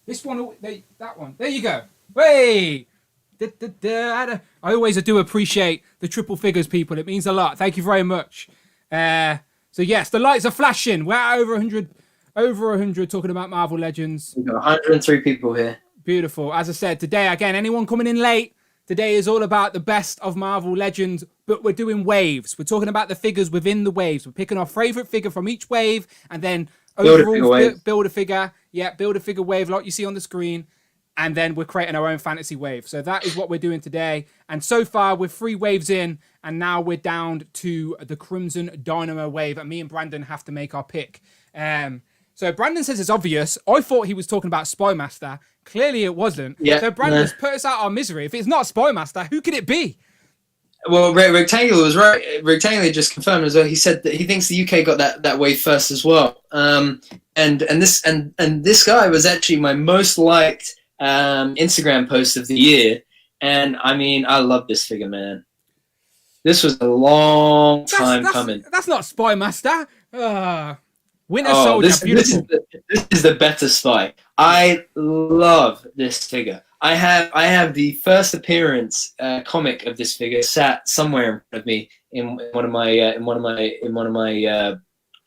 This one. That one. There you go. Hey. I always do appreciate the triple figures, people. It means a lot. Thank you very much. So yes, the lights are flashing. We're at over 100 talking about Marvel Legends. We've got 103 people here. Beautiful. As I said, today, again, anyone coming in late, today is all about the best of Marvel Legends, but we're doing waves. We're talking about the figures within the waves. We're picking our favorite figure from each wave and then overall build a figure. Yeah, build a figure wave like you see on the screen. And then we're creating our own fantasy wave. So that is what we're doing today. And so far, we're 3 waves in, and now we're down to the Crimson Dynamo wave. And me and Brandon have to make our pick. So Brandon says it's obvious. I thought he was talking about Spy Master. Clearly it wasn't. Yeah, so Brandon's put us out our misery. If it's not Spy Master, who could it be? Well, Rectangular was right. Rectangular just confirmed as well. He said that he thinks the UK got that wave first as well. And this guy was actually my most liked Instagram post of the year. And I mean, I love this figure, man. This was a long time coming. That's not Spy Master. Winter Soldier, beautiful. This is the better Spy. I love this figure. I have the first appearance comic of this figure sat somewhere in front of me in one of my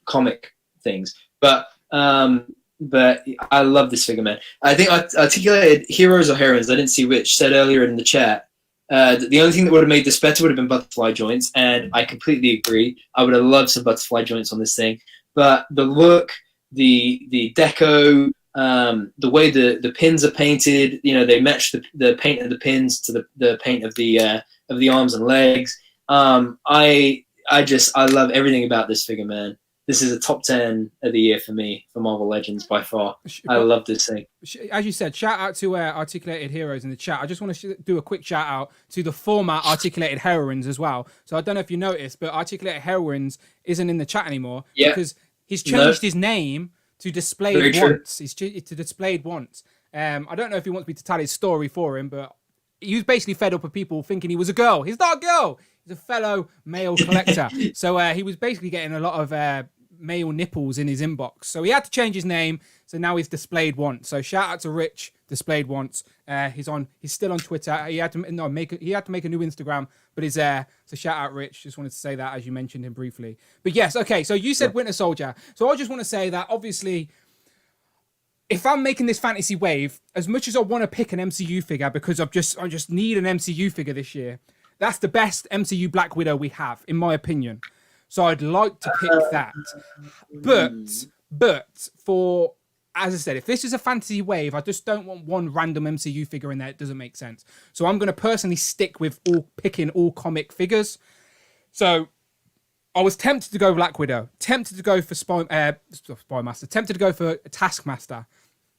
comic things. But I love this figure, man. I think Articulated Heroes or Heroines, I didn't see which, said earlier in the chat, the only thing that would have made this better would have been butterfly joints, and I completely agree. I would have loved some butterfly joints on this thing. But the look, the deco, the way the pins are painted, they match the paint of the pins to the paint of the arms and legs. I love everything about this figure, man. This is a top 10 of the year for me, for Marvel Legends, by far. I love this thing. As you said, shout out to Articulated Heroes in the chat. I just want to do a quick shout out to the former Articulated Heroines as well. So I don't know if you noticed, but Articulated Heroines isn't in the chat anymore because he's changed his name to Displayed Once. He's to Displayed Once. I don't know if he wants me to tell his story for him, but he was basically fed up with people thinking he was a girl. He's not a girl. He's a fellow male collector. So he was basically getting a lot of male nipples in his inbox. So he had to change his name. So now he's Displayed Once. So shout out to Rich, Displayed Once. He's still on Twitter. He had to make a new Instagram, but he's there. So shout out Rich. Just wanted to say that as you mentioned him briefly. But yes, okay. So you said Winter Soldier. So I just want to say that obviously, if I'm making this fantasy wave, as much as I want to pick an MCU figure because I just need an MCU figure this year, that's the best MCU Black Widow we have, in my opinion. So I'd like to pick that. But for, as I said, if this is a fantasy wave, I just don't want one random MCU figure in there. It doesn't make sense. So I'm going to personally stick with picking all comic figures. So I was tempted to go Black Widow, tempted to go for Spy Master, tempted to go for Taskmaster,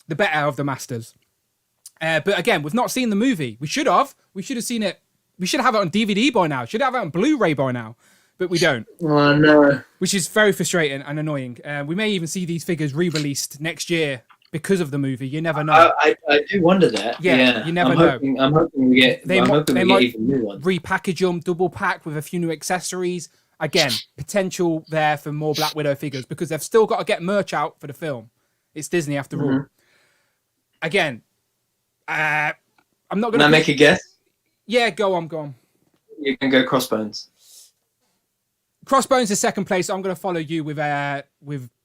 the better of the masters. But again, we've not seen the movie. We should have. We should have seen it. We should have it on DVD by now. Should have it on Blu-ray by now. But we don't. Oh, no. Which is very frustrating and annoying. We may even see these figures re-released next year because of the movie. You never know. I do wonder that. Yeah, you never know. I'm hoping we get even new ones. Repackage them, double pack with a few new accessories. Again, potential there for more Black Widow figures because they've still got to get merch out for the film. It's Disney after all. Again, I'm not going to... Can I make a guess? Yeah, go on. You can go Crossbones. Crossbones is second place. So I'm going to follow you with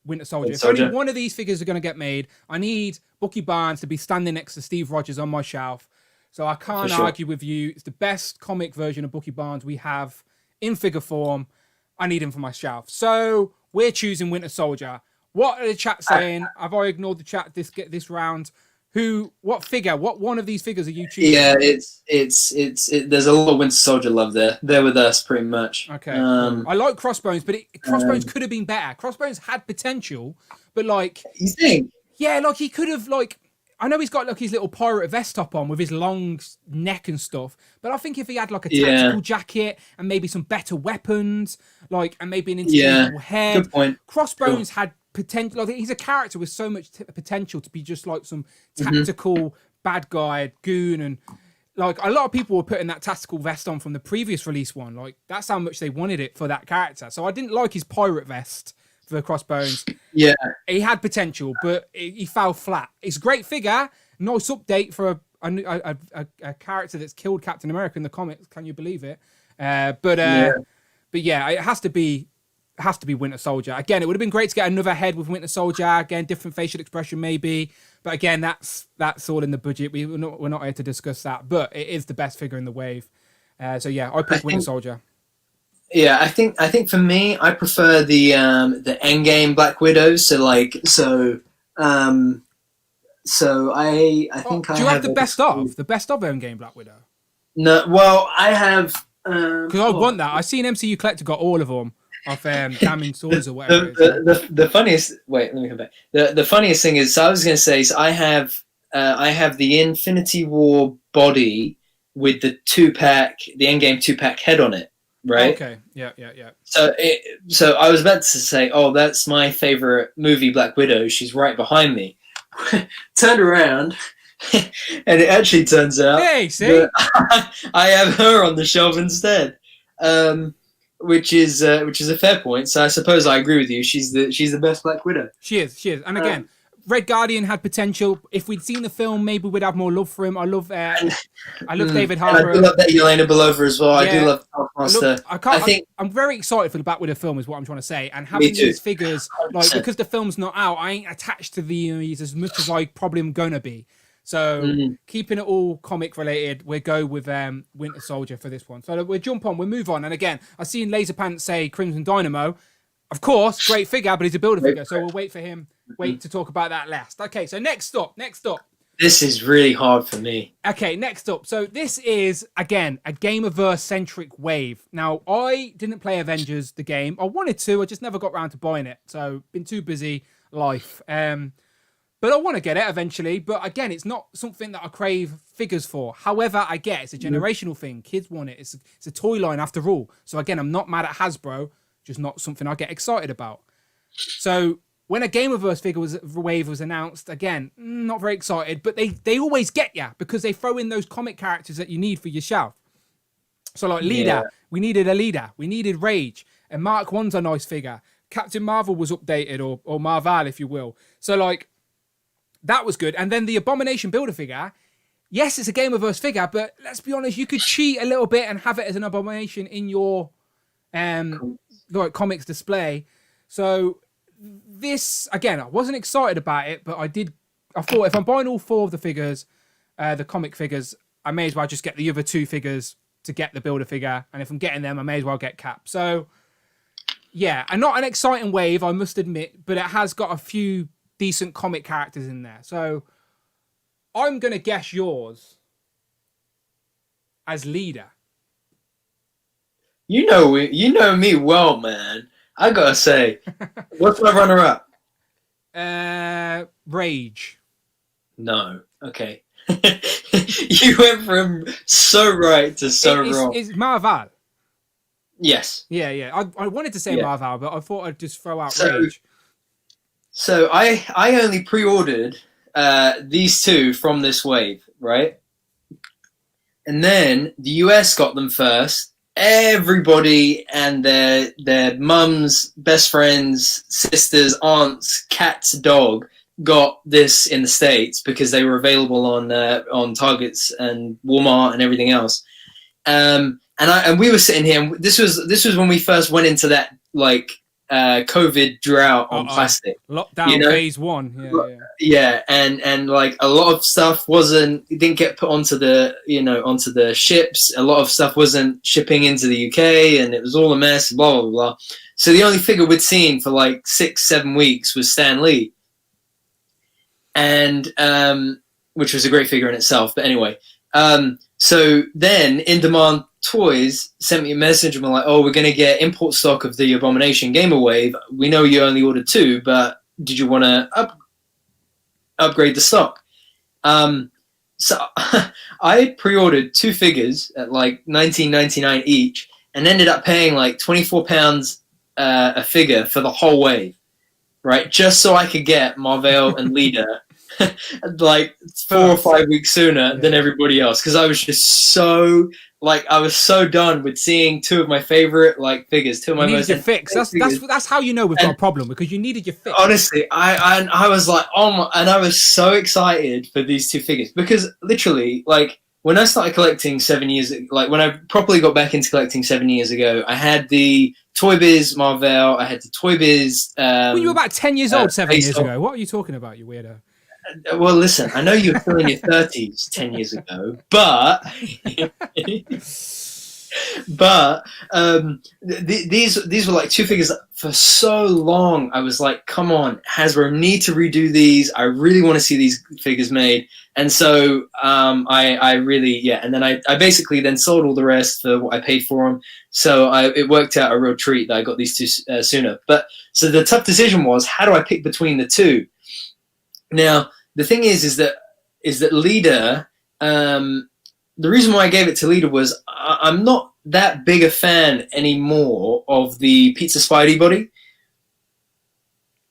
Winter Soldier. If only one of these figures are going to get made, I need Bucky Barnes to be standing next to Steve Rogers on my shelf. So I can't argue with you. It's the best comic version of Bucky Barnes we have in figure form. I need him for my shelf. So we're choosing Winter Soldier. What are the chat saying? Have I ignored the chat this round? What figure? What one of these figures are you choosing? Yeah, there's a lot of Winter Soldier love there. They're with us pretty much. Okay. I like Crossbones, but Crossbones could have been better. Crossbones had potential, but like... You think? Yeah, like he could have like... I know he's got like his little pirate vest top on with his long neck and stuff, but I think if he had like a tactical jacket and maybe some better weapons, like, and maybe an interchangeable head... Good point. Crossbones had potential. Like, he's a character with so much potential to be just like some tactical bad guy goon, and like a lot of people were putting that tactical vest on from the previous release one. Like that's how much they wanted it for that character. So I didn't like his pirate vest for Crossbones. Yeah, he had potential, but he fell flat. It's a great figure. Nice update for a character that's killed Captain America in the comics. Can you believe it? But yeah, it has to be Winter Soldier. Again, it would have been great to get another head with Winter Soldier. Again, different facial expression maybe. But again, that's all in the budget. We're not here to discuss that. But it is the best figure in the wave. So yeah, I pick Winter Soldier. Yeah, I think for me, I prefer the Endgame Black Widow. So I think do you have the best of Endgame Black Widow? No, well, I have because I want that. I seen MCU Collector got all of them. Of Damning Swords or whatever. The funniest. Wait, let me come back. The funniest thing is, so I was going to say, so I have the Infinity War body with the Endgame 2-pack head on it, right? Okay. Yeah. So I was about to say, oh, that's my favorite movie, Black Widow. She's right behind me. Turned around, and it actually turns out hey, see, that I have her on the shelf instead. which is a fair point. So I suppose I agree with you. She's the best Black Widow. She is. And again, Red Guardian had potential. If we'd seen the film, maybe we'd have more love for him. I love David Harbour. I do love that Yelena Belova as well. Yeah. I do love Taskmaster. I'm very excited for the Black Widow film, is what I'm trying to say. And having these figures, like, because the film's not out, I ain't attached to these as much as I probably am gonna be. So keeping it all comic related, we'll go with Winter Soldier for this one. So we'll jump on, we'll move on. And again, I seen Laser Pants say Crimson Dynamo. Of course, great figure, but he's a builder figure. So we'll wait for him. Wait to talk about that last. Okay, so next up. This is really hard for me. Okay, next up. So this is, again, a Gamerverse-centric wave. Now, I didn't play Avengers, the game. I wanted to, I just never got around to buying it. So, been too busy, life. But I want to get it eventually. But again, it's not something that I crave figures for. However, I get it's a generational thing. Kids want it. It's a toy line after all. So again, I'm not mad at Hasbro. Just not something I get excited about. So when a Gamerverse figure wave was announced, again, not very excited. But they always get you because they throw in those comic characters that you need for your shelf. So like Leader, we needed a Leader. We needed Rage. And Mark 1's a nice figure. Captain Marvel was updated, or Marvel, if you will. So like, that was good. And then the Abomination builder figure, yes, it's a Gamerverse figure, but let's be honest, you could cheat a little bit and have it as an Abomination in your like comics display. So this, again, I wasn't excited about it, but I thought if I'm buying all 4 of the figures, the comic figures, I may as well just get the other 2 figures to get the builder figure. And if I'm getting them, I may as well get Cap. So yeah, and not an exciting wave, I must admit, but it has got a few decent comic characters in there. So I'm going to guess yours as Leader. You know me well, man. I gotta say, what's my runner-up? Rage. No. Okay. You went from so right to so wrong. It's Marvel. Yes. Yeah. I wanted to say Marvel, but I thought I'd just throw out Rage. So I only pre-ordered these 2 from this wave, right? And then the US got them first. Everybody and their mums, best friends, sisters, aunts, cats, dog got this in the States because they were available on Targets and Walmart and everything else. And we were sitting here. And this was when we first went into that like COVID drought on plastic. Lockdown phase 1. Yeah, and like a lot of stuff didn't get put onto the ships. A lot of stuff wasn't shipping into the UK, and it was all a mess. Blah blah blah. So the only figure we'd seen for like 6-7 weeks was Stan Lee, and which was a great figure in itself. But anyway, so then In Demand Toys sent me a message and were like, "Oh, we're going to get import stock of the Abomination Gamer Wave. We know you only ordered 2, but did you want to upgrade the stock?" So I pre-ordered 2 figures at like $19.99 each, and ended up paying like £24 a figure for the whole wave, right? Just so I could get Marvel and Leader like 4 or 5 weeks sooner than everybody else, because I was just so I was so done with seeing 2 of my favorite figures. 2 of my most your fix. That's how you know we've got a problem, because you needed your fix. Honestly, I was like, oh my, and I was so excited for these 2 figures, because literally, when I started collecting 7 years, when I properly got back into collecting 7 years ago, I had the Toy Biz Marvel, I had the Toy Biz. Well, you were about 10 yeyears old 7 years ago. What are you talking about, you weirdo? Well, listen, I know you were still in your 30s 10 years ago, but these were like 2 figures that for so long. I was like, come on, Hasbro, need to redo these. I really want to see these figures made. And so I really, and then I basically then sold all the rest for what I paid for them. So it worked out a real treat that I got these 2 sooner. But so the tough decision was, how do I pick between the 2? Now, the thing is that Leader, the reason why I gave it to Leader was I'm not that big a fan anymore of the Pizza Spidey body.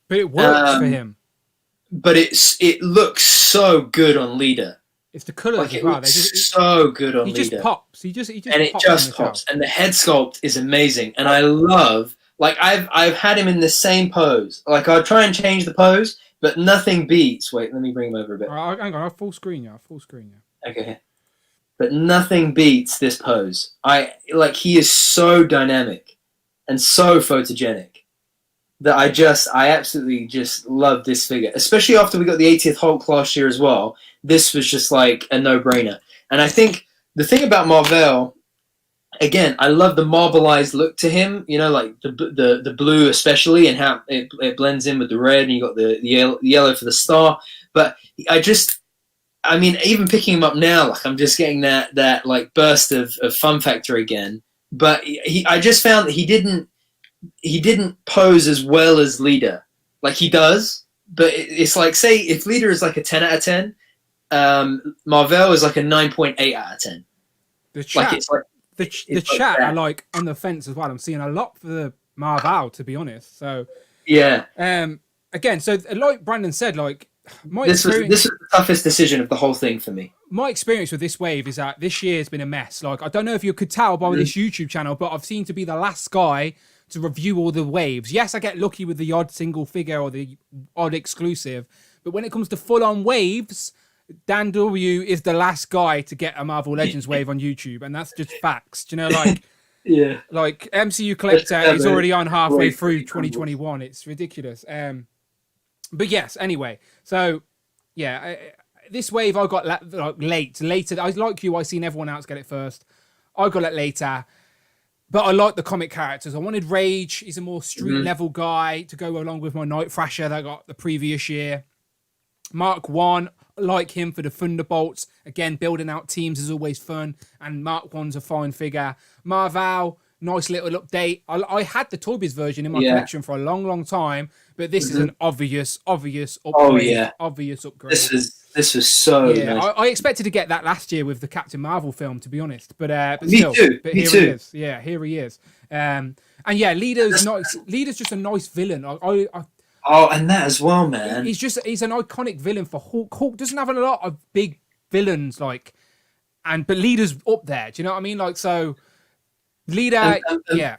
But it works for him. But it looks so good on Leader. It's the colours Like as it well. looks so good on He Leader. just pops. He just and it pops just on the pops. shelf. And the head sculpt is amazing. And I love, like, I've had him in the same pose. Like, I'll try and change the pose, but nothing beats. Wait, let me bring him over a bit. All right, hang on, I'll full screen you. Okay. But nothing beats this pose. He is so dynamic and so photogenic that I absolutely just love this figure. Especially after we got the 80th Hulk last year as well. This was just like a no-brainer. And I think the thing about Marvel, again, I love the marbleized look to him. You know, like the blue especially, and how it blends in with the red, and you got the yellow for the star. But I mean, even picking him up now, like I'm just getting that like burst of fun factor again. But I just found that he didn't pose as well as Leader. Like he does, but it's like, say if Leader is like a 10 out of 10, Marvel is like a 9.8 out of 10. The chat, the chat like are like on the fence as well. I'm seeing a lot for the Marvel, to be honest. So yeah. Again, so like Brandon said, like this was the toughest decision of the whole thing for me. My experience with this wave is that this year has been a mess. Like I don't know if you could tell by this YouTube channel, but I've seemed to be the last guy to review all the waves. Yes, I get lucky with the odd single figure or the odd exclusive, but when it comes to full-on waves, Dan W is the last guy to get a Marvel Legends wave on YouTube, and that's just facts. Do you know, like, yeah, like MCU Collector is already on halfway through 2021. It's ridiculous. But yes, anyway, so yeah, this wave I got later. I like you. I seen everyone else get it first. I got it later. But I like the comic characters. I wanted Rage. He's a more street level guy to go along with my Night Thrasher that I got the previous year. Mark 1, I like him for the Thunderbolts. Again, building out teams is always fun. And Mark 1's a fine figure. Marvel, nice little update. I had the Toy Biz version in my collection for a long, long time. But this is an obvious upgrade. Oh, yeah. Obvious upgrade. This was so nice. I expected to get that last year with the Captain Marvel film, to be honest. But Me still, too. But Me here too. he is. Yeah, here he is. And yeah, Leader's nice. Leader's just a nice villain. And that as well, man. He's an iconic villain for Hulk. Hulk doesn't have a lot of big villains but Leader's up there. Do you know what I mean? Like, so Leader, yeah.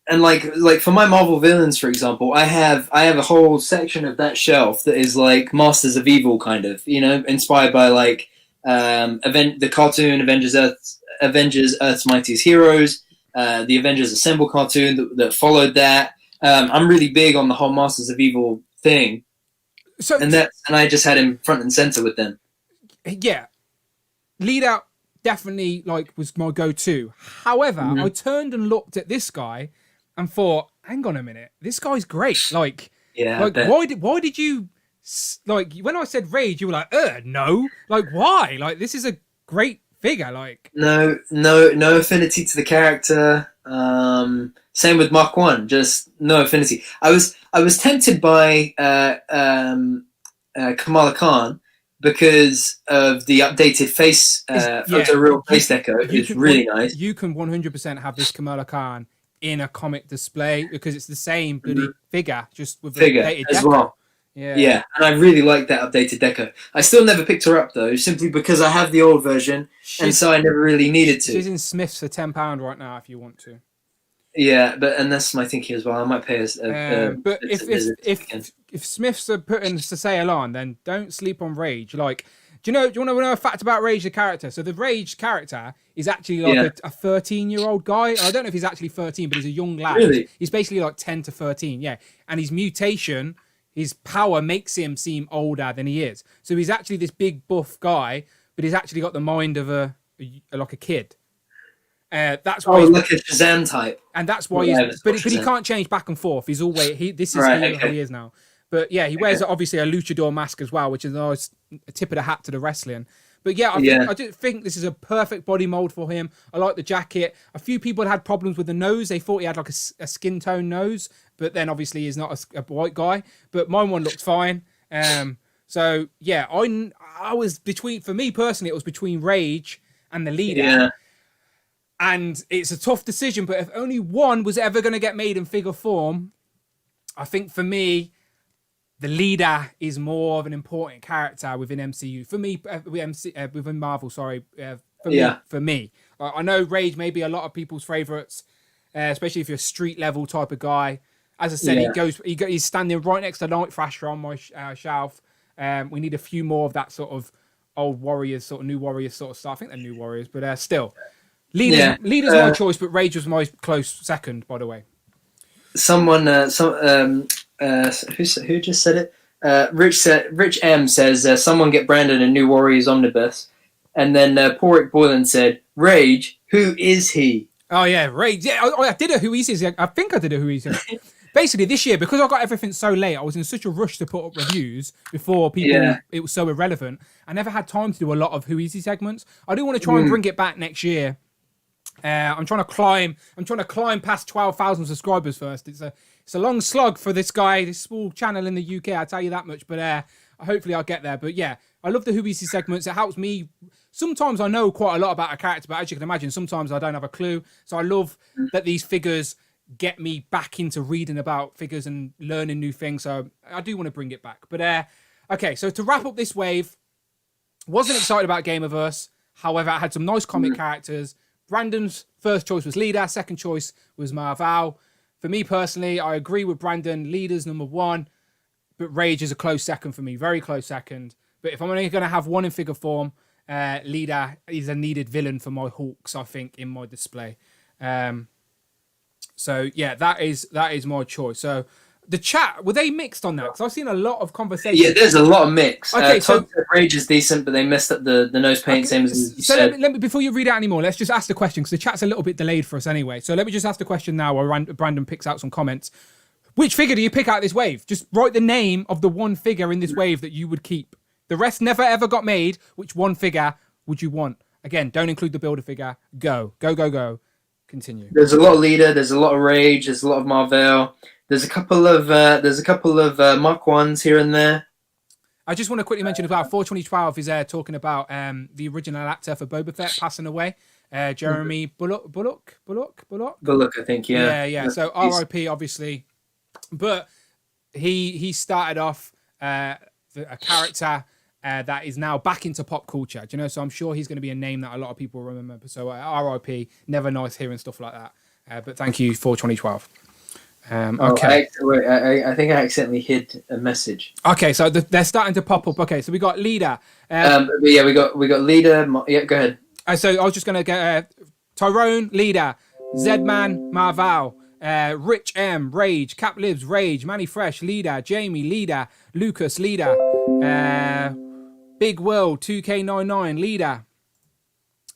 And like for my Marvel villains, for example, I have a whole section of that shelf that is like Masters of Evil, kind of, you know, inspired by like the cartoon Avengers Earth's Mightiest Heroes, the Avengers Assemble cartoon that followed that. I'm really big on the whole Masters of Evil thing, and I just had him front and center with them. Yeah, Leader definitely was my go-to. However, I turned and looked at this guy and thought, hang on a minute, this guy's great. Why did you when I said Rage, you were like, no, why? This is a great figure. No affinity to the character. Same with Mark 1, just no affinity. I was tempted by Kamala Khan because of the updated face photo real face deco. It's really nice. You can 100% have this Kamala Khan in a comic display because it's the same bloody figure, just with the updated as deco. well. Yeah, and I really like that updated deco. I still never picked her up though, simply because I have the old version, and so I never really needed to. She's in Smith's for £10 right now if you want to. Yeah, and that's my thinking as well. I might pay but if Smiths are putting the sale on, then don't sleep on Rage. Do you want to know a fact about Rage the character? So the Rage character is actually a 13-year-old guy. I don't know if he's actually 13, but he's a young lad. Really? He's basically 10 to 13, yeah. And his mutation, his power makes him seem older than he is. So he's actually this big buff guy, but he's actually got the mind of a kid. That's why like a Shazam type, and that's why but he can't change back and forth. He's always this is who he is now. But yeah, he wears obviously a luchador mask as well, which is a nice tip of the hat to the wrestling. But yeah, I just think this is a perfect body mold for him. I like the jacket. A few people had problems with the nose. They thought he had a skin tone nose, but then obviously he's not a white guy. But my one looked fine. So yeah, I was for me personally, it was between Rage and the Leader. Yeah. And it's a tough decision, but if only one was ever going to get made in figure form, I think for me, the leader is more of an important character within MCU for me. Within Marvel, sorry. For me, I know Rage may be a lot of people's favorites, especially if you're a street level type of guy. As I said, he's standing right next to Night Thrasher on my shelf. We need a few more of that sort of old Warriors, sort of new Warriors sort of stuff. I think they're new Warriors, but still, leader's my choice, but Rage was my close second, by the way. Someone, who just said it? Rich M says, someone get Brandon a new Warriors omnibus. And then Porrick Boylan said, Rage, who is he? Oh, yeah, Rage. Yeah, I did a who is he. I think I did a who is he. Basically, this year, because I got everything so late, I was in such a rush to put up reviews before people, it was so irrelevant. I never had time to do a lot of who is he segments. I do want to try and bring it back next year. I'm trying to climb past 12,000 subscribers first. It's a long slog for this guy, this small channel in the UK, I'll tell you that much. But hopefully I'll get there. But yeah, I love the who is he segments. It helps me. Sometimes I know quite a lot about a character, but as you can imagine, sometimes I don't have a clue. So I love that these figures get me back into reading about figures and learning new things. So I do want to bring it back. But okay, so to wrap up this wave, wasn't excited about Gameverse. However, I had some nice comic characters. Brandon's first choice was Leader. Second choice was Marvel. For me personally, I agree with Brandon. Leader's number one, but Rage is a close second for me. Very close second. But if I'm only going to have one in figure form, Leader is a needed villain for my Hawks, I think, in my display. So yeah, that is my choice. So the chat, were they mixed on that? Because I've seen a lot of conversations. Yeah, there's a lot of mix. Okay, so Rage is decent, but they messed up the nose paint, same as you said. Let me, before you read out anymore, let's just ask the question, because the chat's a little bit delayed for us anyway. So let me just ask the question now while Brandon picks out some comments. Which figure do you pick out of this wave? Just write the name of the one figure in this wave that you would keep. The rest never ever got made. Which one figure would you want? Again, don't include the builder figure. Go. Continue. There's a lot of Leader. There's a lot of Rage. There's a lot of Marvel. There's a couple of Mark 1s here and there. I just want to quickly mention about 42012 is talking about the original actor for Boba Fett passing away, Jeremy Bullock, I think, yeah. Yeah. So R.I.P. obviously, but he started off a character that is now back into pop culture. Do you know? So I'm sure he's going to be a name that a lot of people remember. So R.I.P. Never nice hearing stuff like that. But thank you for 2012. Okay. I think I accidentally hid a message. Okay, so they're starting to pop up. Okay, so we got Leader. We got Leader. Yeah, go ahead. So I was just gonna get Tyrone, Leader, Zedman, Marval, Rich M, Rage, Cap Libs, Rage, Manny Fresh, Leader, Jamie, Leader, Lucas, Leader, Big World, 2K99, Leader.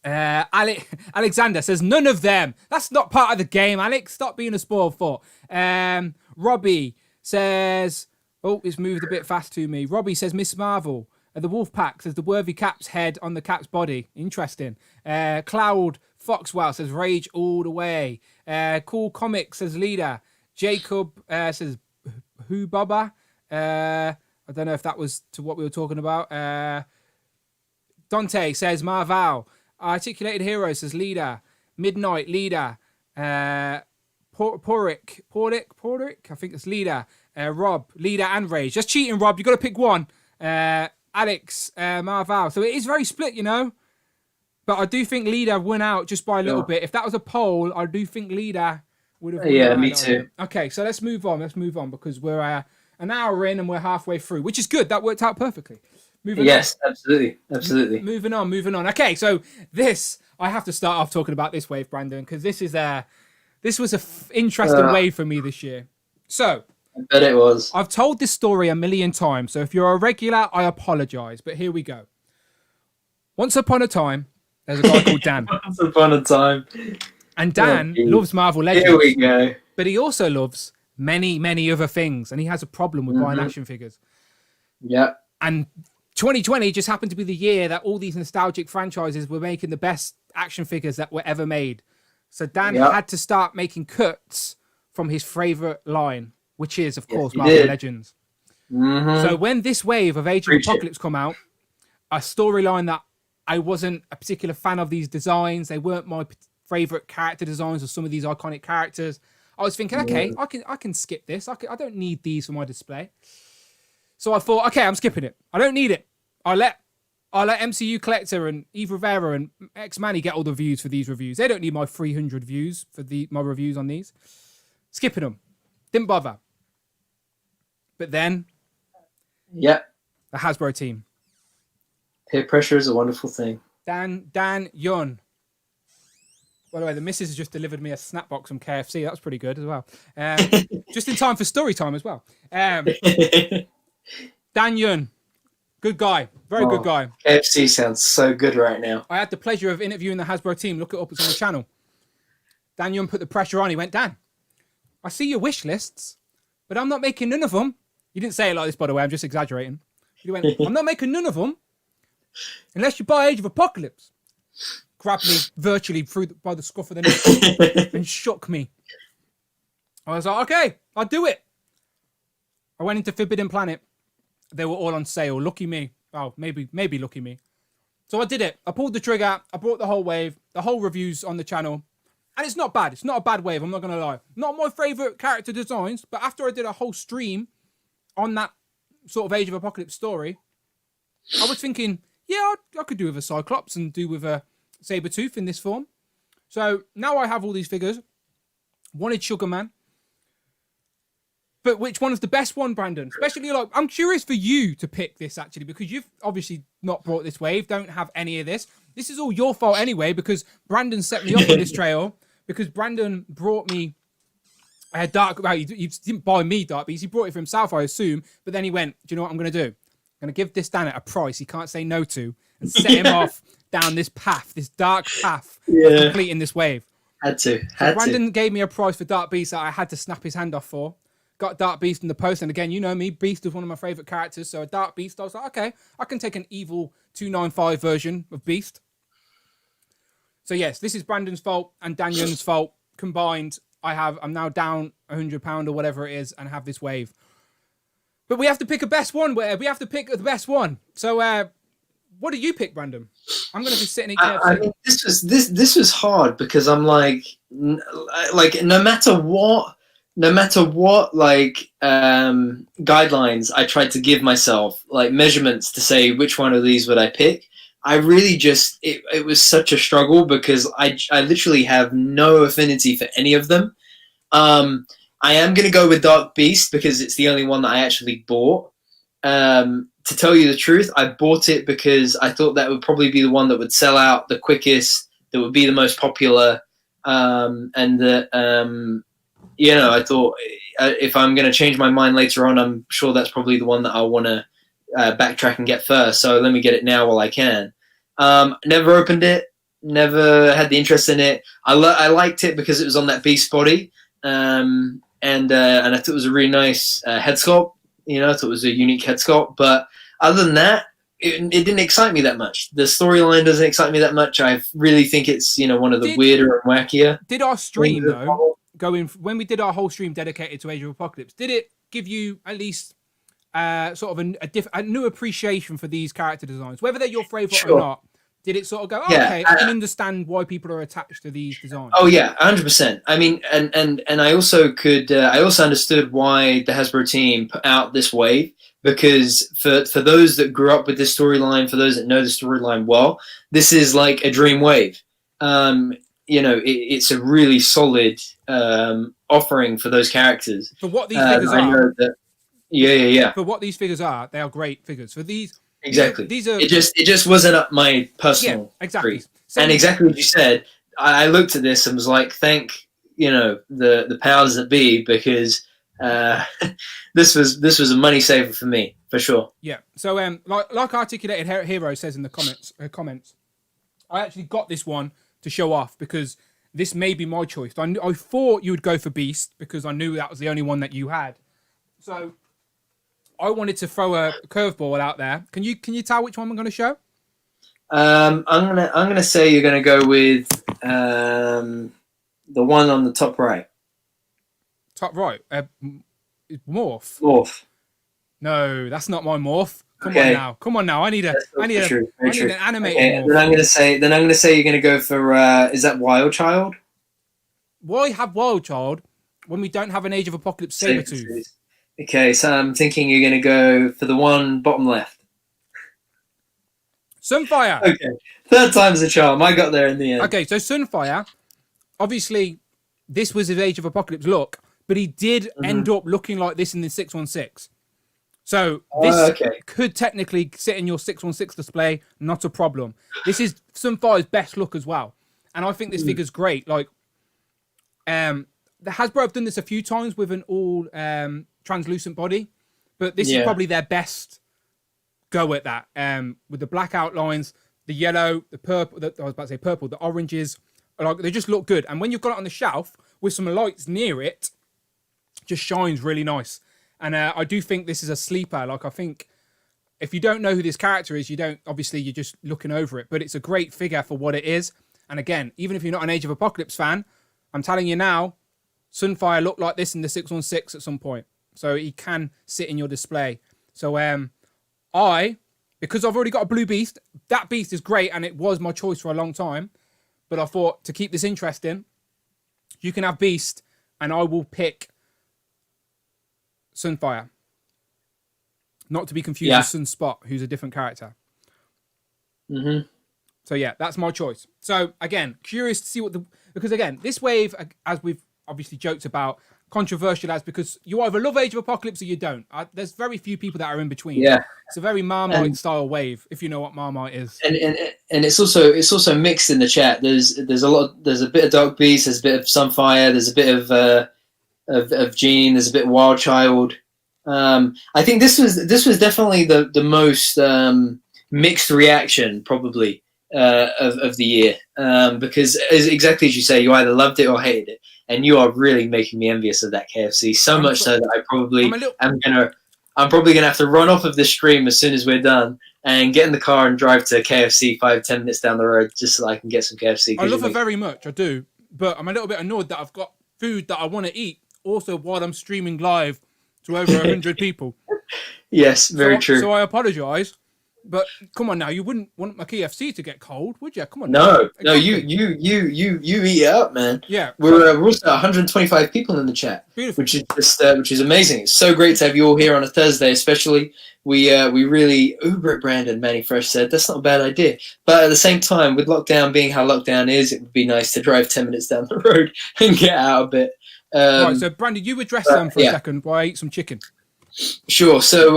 Alexander says none of them. That's not part of the game, Alex. Stop being a spoiled for. Robbie says, oh, it's moved a bit fast to me. Robbie says Miss Marvel. The Wolfpack says the worthy Cap's head on the Cap's body. Interesting. Cloud Foxwell says Rage all the way. Cool Comics says Leader. Jacob says Who Baba. I don't know if that was to what we were talking about. Dante says Marval. Articulated Hero says Leader. Midnight, Leader. Porrick, I think it's Leader. Rob, Leader and Rage. Just cheating, Rob. You got to pick one. Alex, Marval. So it is very split, you know. But I do think Leader won out just by a little bit. If that was a poll, I do think Leader would have won. Yeah, me too. Okay, so let's move on. Because we're an hour in and we're halfway through, which is good. That worked out perfectly. Yes, absolutely. Moving on. Okay, so I have to start off talking about this wave, Brandon, because this was an interesting wave for me this year. So I bet it was. I've told this story a million times, so if you're a regular, I apologize. But here we go. Once upon a time, there's a guy called Dan. Once upon a time. And Dan loves Marvel Legends. Here we go. But he also loves many, many other things, and he has a problem with buying action figures. Yeah. And 2020 just happened to be the year that all these nostalgic franchises were making the best action figures that were ever made. So Dan had to start making cuts from his favorite line, which is, of course, Marvel Legends. So when this wave of Age of Apocalypse come out, a storyline that I wasn't a particular fan of these designs, they weren't my favorite character designs of some of these iconic characters. I was thinking, okay, I can skip this. I don't need these for my display. So I thought, okay, I'm skipping it. I don't need it. I let MCU Collector and Eve Rivera and X Manny get all the views for these reviews. They don't need my 300 views for my reviews on these. Skipping them. Didn't bother. But then, Yep. the Hasbro team. Peer pressure is a wonderful thing. Dan Yun. By the way, the missus has just delivered me a snack box from KFC. That's pretty good as well. Just in time for story time as well. Dan Yun. Good guy. Very good guy. KFC sounds so good right now. I had the pleasure of interviewing the Hasbro team. Look it up. It's on the channel. Dan Young put the pressure on. He went, Dan, I see your wish lists, but I'm not making none of them. He didn't say it like this, by the way. I'm just exaggerating. He went, I'm not making none of them unless you buy Age of Apocalypse. Grabbed me virtually by the scruff of the neck and shook me. I was like, okay, I'll do it. I went into Forbidden Planet. They were all on sale. Lucky me. Oh, maybe lucky me. So I did it. I pulled the trigger. I brought the whole wave. The whole review's on the channel. And it's not bad. It's not a bad wave. I'm not going to lie. Not my favourite character designs. But after I did a whole stream on that sort of Age of Apocalypse story, I was thinking, yeah, I could do with a Cyclops and do with a Sabretooth in this form. So now I have all these figures. Wanted Sugar Man. But which one is the best one, Brandon? Especially, like, I'm curious for you to pick this, actually, because you've obviously not brought this wave, don't have any of this. This is all your fault anyway, because Brandon set me up on this trail, because Brandon brought me a Dark... Well, he didn't buy me Dark Beast, he brought it for himself, I assume, but then he went, do you know what I'm going to do? I'm going to give this Dan at a price he can't say no to, and set him off down this path, this dark path of completing this wave. Had to. Brandon gave me a price for Dark Beast that I had to snap his hand off for. Got Dark Beast in the post, and again, you know me, Beast is one of my favourite characters, so a Dark Beast, I was like, okay, I can take an evil 295 version of Beast. So yes, this is Brandon's fault and Daniel's fault combined. I'm now down £100 or whatever it is, and have this wave. But we have to pick a best one, we have to pick the best one. So what do you pick, Brandon? I'm going to be sitting in KFC. I mean, this was hard, because I'm like no matter what like guidelines I tried to give myself, like measurements to say which one of these would I pick, I really just it was such a struggle, because I literally have no affinity for any of them. I am going to go with Dark Beast because it's the only one that I actually bought. To tell you the truth, I bought it because I thought that would probably be the one that would sell out the quickest, that would be the most popular, and that I thought if I'm going to change my mind later on, I'm sure that's probably the one that I want to backtrack and get first. So let me get it now while I can. Never opened it, never had the interest in it. I liked it because it was on that beast body, and I thought it was a really nice head sculpt. I thought it was a unique head sculpt. But other than that, it didn't excite me that much. The storyline doesn't excite me that much. I really think it's one of the weirder and wackier. Did our stream though? When we did our whole stream dedicated to Age of Apocalypse, did it give you at least sort of a new appreciation for these character designs, whether they're your favorite or not? Did it sort of go, okay, I can understand why people are attached to these designs? Oh yeah, 100%. I mean, and I also could, I also understood why the Hasbro team put out this wave, because for those that grew up with this storyline, for those that know the storyline well, this is like a dream wave. It's a really solid offering for those characters. For what these figures are. Yeah. For what these figures are, they are great figures. For these. Exactly. These are. It just wasn't up my personal. Yeah, exactly. And exactly what you said. I looked at this and was like, thank the powers that be, because this was a money saver for me for sure. Yeah. So like Articulated Hero says in the comments, I actually got this one to show off because this may be my choice. I thought you would go for Beast because I knew that was the only one that you had. So I wanted to throw a curveball out there. Can you tell which one I'm going to show? I'm gonna say you're gonna go with the one on the top right. Top right, morph. Morph. No, that's not my morph. Come on now. I need an animated morph. Then I'm gonna say you're gonna go for is that Wild Child? Why have Wild Child when we don't have an Age of Apocalypse Sabretooth? Okay, so I'm thinking you're going to go for the one bottom left. Sunfire. Okay, third time's the charm. I got there in the end. Okay, so Sunfire, obviously, this was his Age of Apocalypse look, but he did end up looking like this in the 616. So this could technically sit in your 616 display, not a problem. This is Sunfire's best look as well, and I think this figure's great. Like, the Hasbro have done this a few times with an all translucent body, but this is probably their best go at that. With the black outlines, the yellow, the purple. I was about to say purple. The oranges, like they just look good. And when you've got it on the shelf with some lights near it, just shines really nice. And I do think this is a sleeper. Like, I think if you don't know who this character is, you're just looking over it. But it's a great figure for what it is. And again, even if you're not an Age of Apocalypse fan, I'm telling you now, Sunfire looked like this in the 616 at some point. So he can sit in your display. So because I've already got a blue beast, that beast is great and it was my choice for a long time. But I thought, to keep this interesting, you can have beast and I will pick Sunfire. Not to be confused with Sunspot, who's a different character. So yeah, that's my choice. So again, curious to see because again, this wave, as we've obviously joked about, controversial as because you either love Age of Apocalypse or you don't. There's very few people that are in between. Yeah, it's a very Marmite style wave, if you know what Marmite is. And it's also mixed in the chat. There's a bit of Dark Beast, there's a bit of Sunfire, there's a bit of Jean, there's a bit of Wild Child. I think this was definitely the most mixed reaction probably of the year, because exactly as you say, you either loved it or hated it. And you are really making me envious of that KFC. So much so that I'm probably gonna have to run off of this stream as soon as we're done and get in the car and drive to KFC 5-10 minutes down the road just so I can get some KFC. I love it very much, I do, but I'm a little bit annoyed that I've got food that I want to eat also while I'm streaming live to over 100 people. Yes, very true. So I apologise. But come on now, you wouldn't want my KFC to get cold, would you? Come on. No, you eat it up, man. Yeah, we're also 125 people in the chat, beautiful. which is amazing. It's so great to have you all here on a Thursday, especially. We really Uber it, Brandon. Manny Fresh said that's not a bad idea, but at the same time, with lockdown being how lockdown is, it would be nice to drive 10 minutes down the road and get out a bit. Right, so Brandon, you address them for a second while I eat some chicken. Sure. So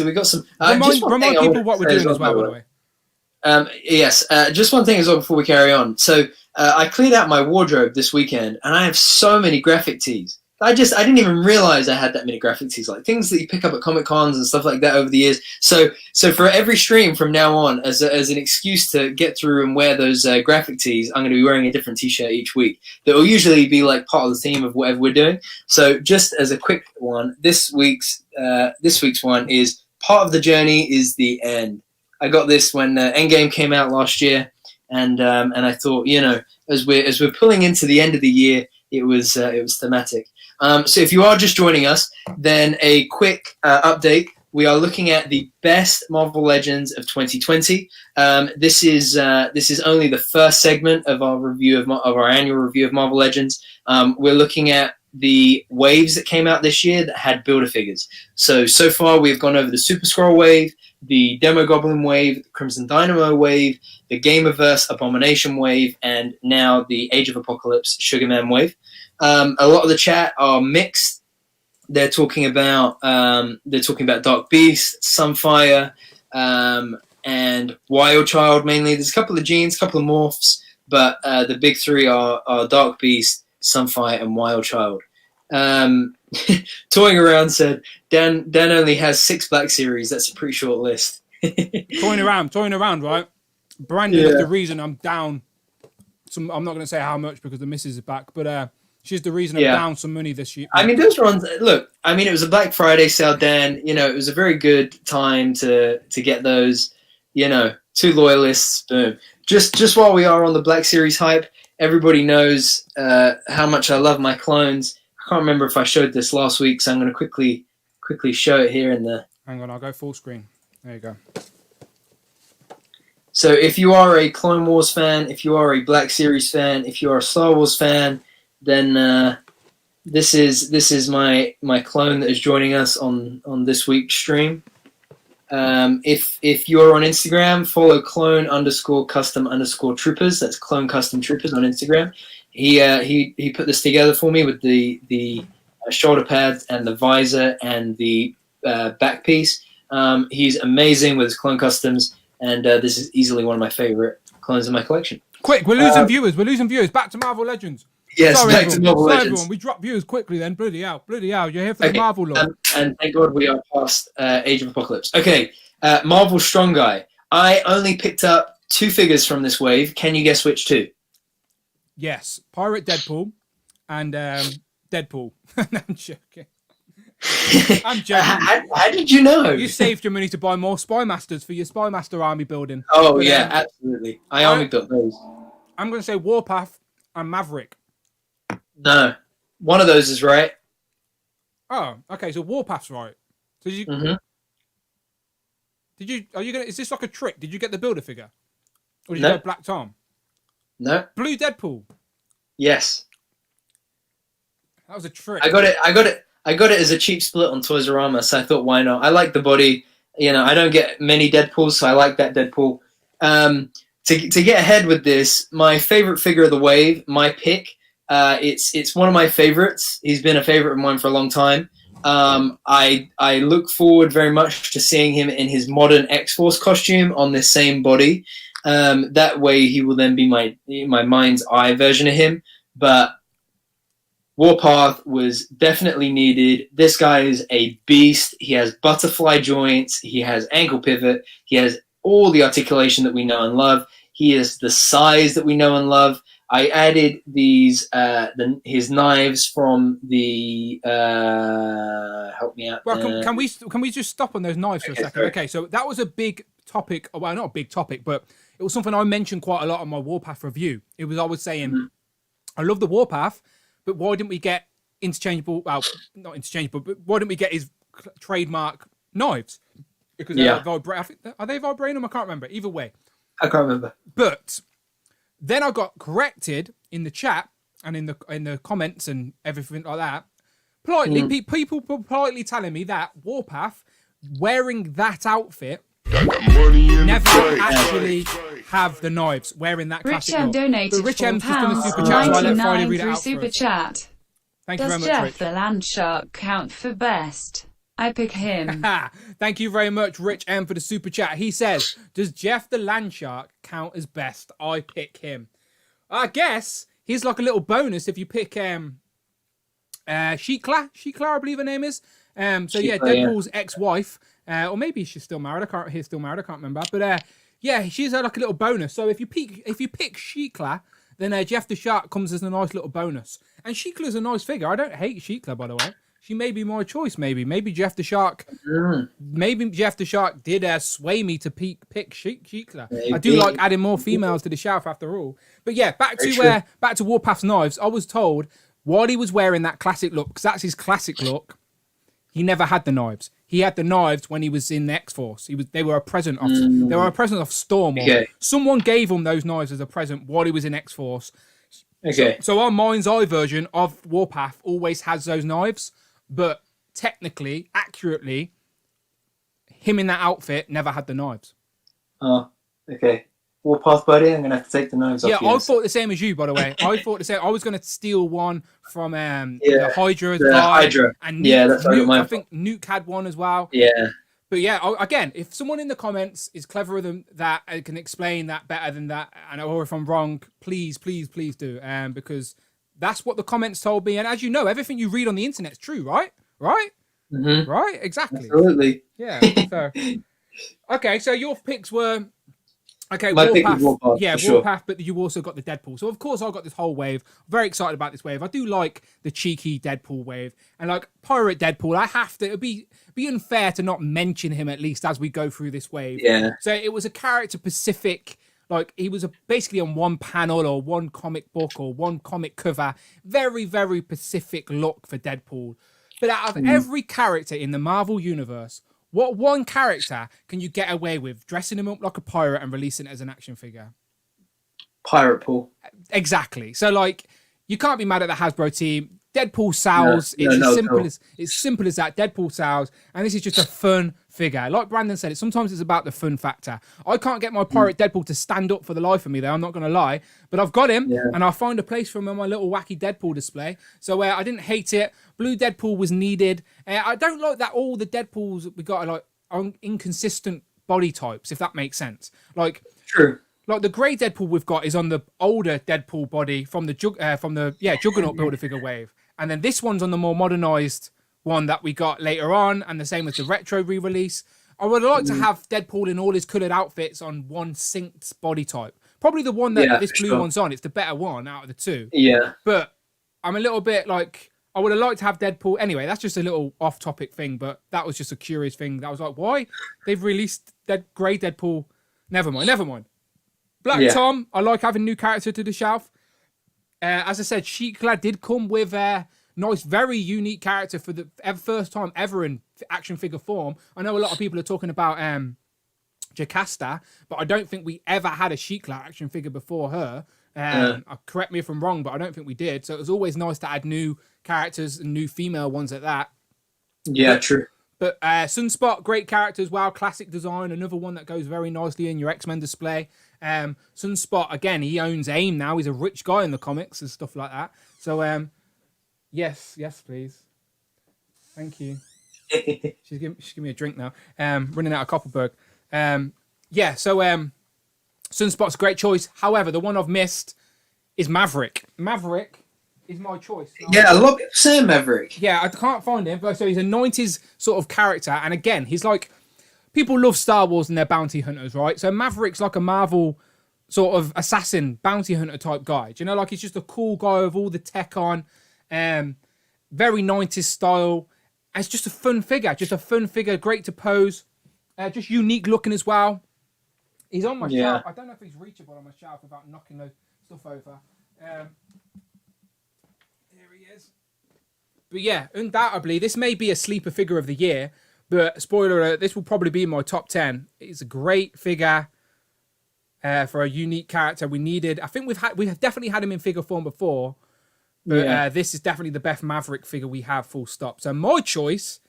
we got some. Remind people what we're doing as well, by the way. Yes. Just one thing as well before we carry on. So I cleared out my wardrobe this weekend, and I have so many graphic tees. I didn't even realize I had that many graphic tees, like things that you pick up at Comic Cons and stuff like that over the years. So for every stream from now on, as an excuse to get through and wear those graphic tees, I'm going to be wearing a different T-shirt each week. That will usually be like part of the theme of whatever we're doing. So just as a quick one, this week's one is part of the journey is the end. I got this when Endgame came out last year, and I thought, as we're pulling into the end of the year, it was thematic. So if you are just joining us, then a quick update. We are looking at the best Marvel Legends of 2020. This is only the first segment of our review of our annual review of Marvel Legends. We're looking at the waves that came out this year that had Build-A-Figures. So far we've gone over the Super Skrull wave, the Demogoblin wave, the Crimson Dynamo wave, the Gamerverse Abomination wave, and now the Age of Apocalypse Sugarman wave. A lot of the chat are mixed. They're talking about Dark Beast, Sunfire, and Wild Child mainly. There's a couple of Genes, a couple of Morphs, but the big three are Dark Beast, Sunfire, and Wild Child. Toying Around said Dan only has 6 Black Series. That's a pretty short list. Toying around, right? Brandon is the reason I'm down. I'm not going to say how much because the missus is back, but she's the reason I'm down some money this year. I mean, those runs. Look, I mean, it was a Black Friday sale, Dan. It was a very good time to get those. 2 loyalists. Boom. Just while we are on the Black Series hype, everybody knows how much I love my clones. I can't remember if I showed this last week, so I'm going to quickly show it here in the. Hang on, I'll go full screen. There you go. So if you are a Clone Wars fan, if you are a Black Series fan, if you are a Star Wars fan, then This is my clone that is joining us on this week's stream. If you're on Instagram, follow clone_custom_troopers. That's clone custom troopers on Instagram. He put this together for me with the shoulder pads and the visor and the back piece. He's amazing with his clone customs, and this is easily one of my favorite clones in my collection. Quick, we're losing viewers. We're losing viewers. Back to Marvel Legends. Yes, Sorry, back to Marvel Legends. Everyone, we dropped viewers quickly then. Bloody hell. You're here for the Marvel lore. And thank God we are past Age of Apocalypse. Okay, Marvel Strong Guy. I only picked up 2 figures from this wave. Can you guess which 2? Yes, Pirate Deadpool and Deadpool. No, I'm joking. I'm joking. How did you know? You saved your money to buy more Spy Masters for your Spy Master army building. Oh, but, yeah, absolutely. I only built those. I'm going to say Warpath and Maverick. No. One of those is right. Oh, okay. So Warpath's right. So did you? Mm-hmm. Did you? Are you gonna? Is this like a trick? Did you get the Builder figure, or did No. you go Black Tom? No. Blue Deadpool. Yes. That was a trick. I got it as a cheap split on Toys R Us, so I thought, why not? I like the body. You know, I don't get many Deadpools, so I like that Deadpool. To get ahead with this, my favorite figure of the wave, my pick. It's one of my favorites. He's been a favorite of mine for a long time. I look forward very much to seeing him in his modern X-Force costume on this same body. That way he will then be my mind's eye version of him. But Warpath was definitely needed. This guy is a beast. He has butterfly joints. He has ankle pivot. He has all the articulation that we know and love. He is the size that we know and love. I added these his knives from the help me out. Well, can we just stop on those knives for a second? Sorry. Okay, so that was a big topic. Well, not a big topic, but it was something I mentioned quite a lot on my Warpath review. It was I was saying, I love the Warpath, but why didn't we get interchangeable? Well, not interchangeable, but why didn't we get his trademark knives? Because they're are they vibranium? I can't remember. Either way, I can't remember. But then I got corrected in the chat and in the comments and everything like that. Politely, people were politely telling me that Warpath wearing that outfit never actually have the knives wearing that Rich classic M look. donated But Rich M's just done a £4 super chat, so I let Friday 99 read it through out for super us. chat. Thank you very Does much, Jeff Rich. the Landshark count for best? I pick him. Thank you very much, Rich M, for the super chat. He says, "Does Jeff the Landshark count as best? I pick him." I guess he's like a little bonus if you pick Sheikla, I believe her name is. So yeah, Deadpool's ex-wife, or maybe she's still married. He's still married. I can't remember. But yeah, she's like a little bonus. So if you pick Sheikla, then Jeff the Shark comes as a nice little bonus. And Sheikla's a nice figure. I don't hate Sheikla, by the way. She may be my choice. Maybe Jeff the Shark. Maybe Jeff the Shark did sway me to pick Sheikla. I do like adding more females to the shelf after all. But yeah, back to Warpath's knives. I was told while he was wearing that classic look, because that's his classic look, he never had the knives. He had the knives when he was in the X-Force. They were a present of Storm. Okay. Someone gave him those knives as a present while he was in X-Force. Okay. So our mind's eye version of Warpath always has those knives, but technically, accurately, him in that outfit never had the knives. Oh, okay. Warpath, buddy. I'm gonna have to take the knives off. Yeah, I thought the same as you, by the way. I thought the same. I was going to steal one from the Hydra. Hydra. And Nuke, that's what I think Nuke had one as well. Yeah. But yeah, again, if someone in the comments is cleverer than that and can explain that better than that, or if I'm wrong, please do. Because that's what the comments told me. And as you know, everything you read on the internet is true, right? Right? Mm-hmm. Right? Exactly. Absolutely. Yeah. So, okay, so your picks were... Okay, My pick was Warpath, yeah, for Warpath, but you also got the Deadpool. So, of course, I got this whole wave. Very excited about this wave. I do like the cheeky Deadpool wave. And, like, Pirate Deadpool, I have to... It'd be unfair to not mention him, at least, as we go through this wave. Yeah. So, it was a character-specific... Like, he was basically on one panel or one comic book or one comic cover. Very, very specific look for Deadpool. But out of every character in the Marvel Universe... What one character can you get away with dressing him up like a pirate and releasing it as an action figure? Pirate Pool. Exactly. So, like, you can't be mad at the Hasbro team. Deadpool sells. No, It's no, as simple no. as that. Deadpool sells, and this is just a fun figure. Like Brandon said, sometimes it's about the fun factor. I can't get my pirate Deadpool to stand up for the life of me, though. I'm not going to lie, but I've got him, and I'll find a place for him on my little wacky Deadpool display. So I didn't hate it. Blue Deadpool was needed. I don't like that all the Deadpools we got are like inconsistent body types, if that makes sense. Like True. Like the grey Deadpool we've got is on the older Deadpool body from the Juggernaut Build-A-Figure wave, and then this one's on the more modernised one that we got later on, and the same as the retro re-release. I would like to have Deadpool in all his coloured outfits on one synced body type. Probably the one that this blue one's on. It's the better one out of the two. Yeah. But I'm a little bit like, I would have liked to have Deadpool. Anyway, that's just a little off-topic thing, but that was just a curious thing. That was like, why they've released grey Deadpool? Never mind. Black Tom, I like having new character to the shelf. As I said, Sheikla did come with a nice, very unique character for the first time ever in action figure form. I know a lot of people are talking about Jocasta, but I don't think we ever had a Sheikla action figure before her. Correct me if I'm wrong, but I don't think we did. So it was always nice to add new characters and new female ones at that. Yeah, true. But Sunspot, great character as well. Classic design, another one that goes very nicely in your X-Men display. Sunspot, again, he owns AIM now. He's a rich guy in the comics and stuff like that. So, yes, please. Thank you. She's giving me a drink now. Running out of Copperberg. Sunspot's a great choice. However, the one I've missed is Maverick. Maverick is my choice. Yeah, a lot of people say Maverick. Yeah, I can't find him. So he's a 90s sort of character. And again, he's like, people love Star Wars and their bounty hunters, right? So Maverick's like a Marvel sort of assassin, bounty hunter type guy. Do you know, like he's just a cool guy with all the tech on. Very 90s style. And it's just a fun figure. Great to pose. Just unique looking as well. He's on my shelf. I don't know if he's reachable on my shelf without knocking the stuff over. Here he is. But yeah, undoubtedly, this may be a sleeper figure of the year. But spoiler alert, this will probably be in my top 10. It's a great figure for a unique character we needed. I think we have definitely had him in figure form before. But this is definitely the best Maverick figure we have, full stop. So my choice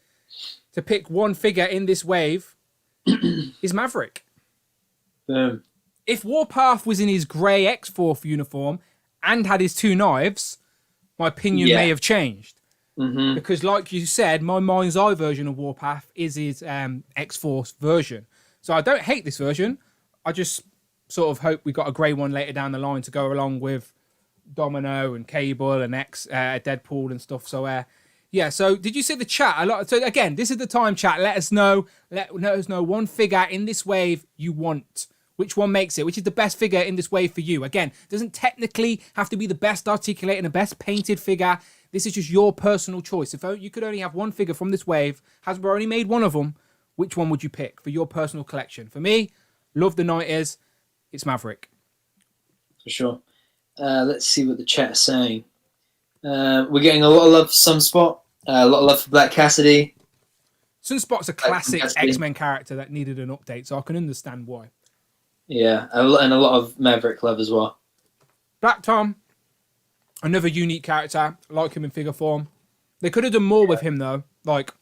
to pick one figure in this wave is Maverick. If Warpath was in his grey X-Force uniform and had his two knives, my opinion may have changed. Because like you said, my mind's eye version of Warpath is his X-Force version. So I don't hate this version. I just sort of hope we got a grey one later down the line to go along with Domino and Cable and Deadpool and stuff. So so did you see the chat? So again, this is the time, chat. Let us know. Let us know one figure in this wave you want. Which one makes it? Which is the best figure in this wave for you? Again, doesn't technically have to be the best articulated and the best painted figure. This is just your personal choice. If you could only have one figure from this wave, Hasbro only made one of them, which one would you pick for your personal collection? For me, love the 90s. It's Maverick. For sure. Let's see what the chat is saying. We're getting a lot of love for Sunspot. A lot of love for Black Cassidy. Sunspot's a classic X-Men character that needed an update, so I can understand why. Yeah, and a lot of Maverick love as well. Black Tom, another unique character. I like him in figure form. They could have done more with him, though. Like,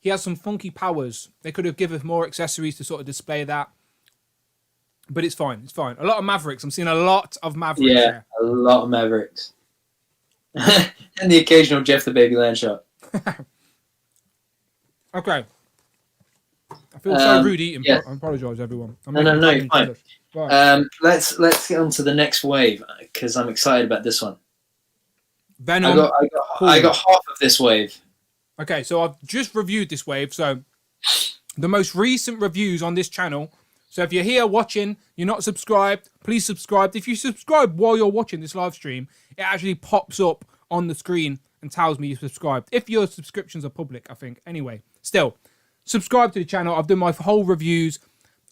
he has some funky powers. They could have given us more accessories to sort of display that. But it's fine. It's fine. A lot of Mavericks. I'm seeing a lot of Mavericks here. A lot of Mavericks. And the occasional Jeff the Baby Land shot. Okay. I feel so rude eating. Yeah. I apologise, everyone. No, you're fine. Right. Let's get on to the next wave because I'm excited about this one. Venom. I got half of this wave. Okay, so I've just reviewed this wave. So the most recent reviews on this channel. So if you're here watching, you're not subscribed, please subscribe. If you subscribe while you're watching this live stream, it actually pops up on the screen and tells me you're subscribed. If your subscriptions are public, I think. Anyway, still. Subscribe to the channel. I've done my whole reviews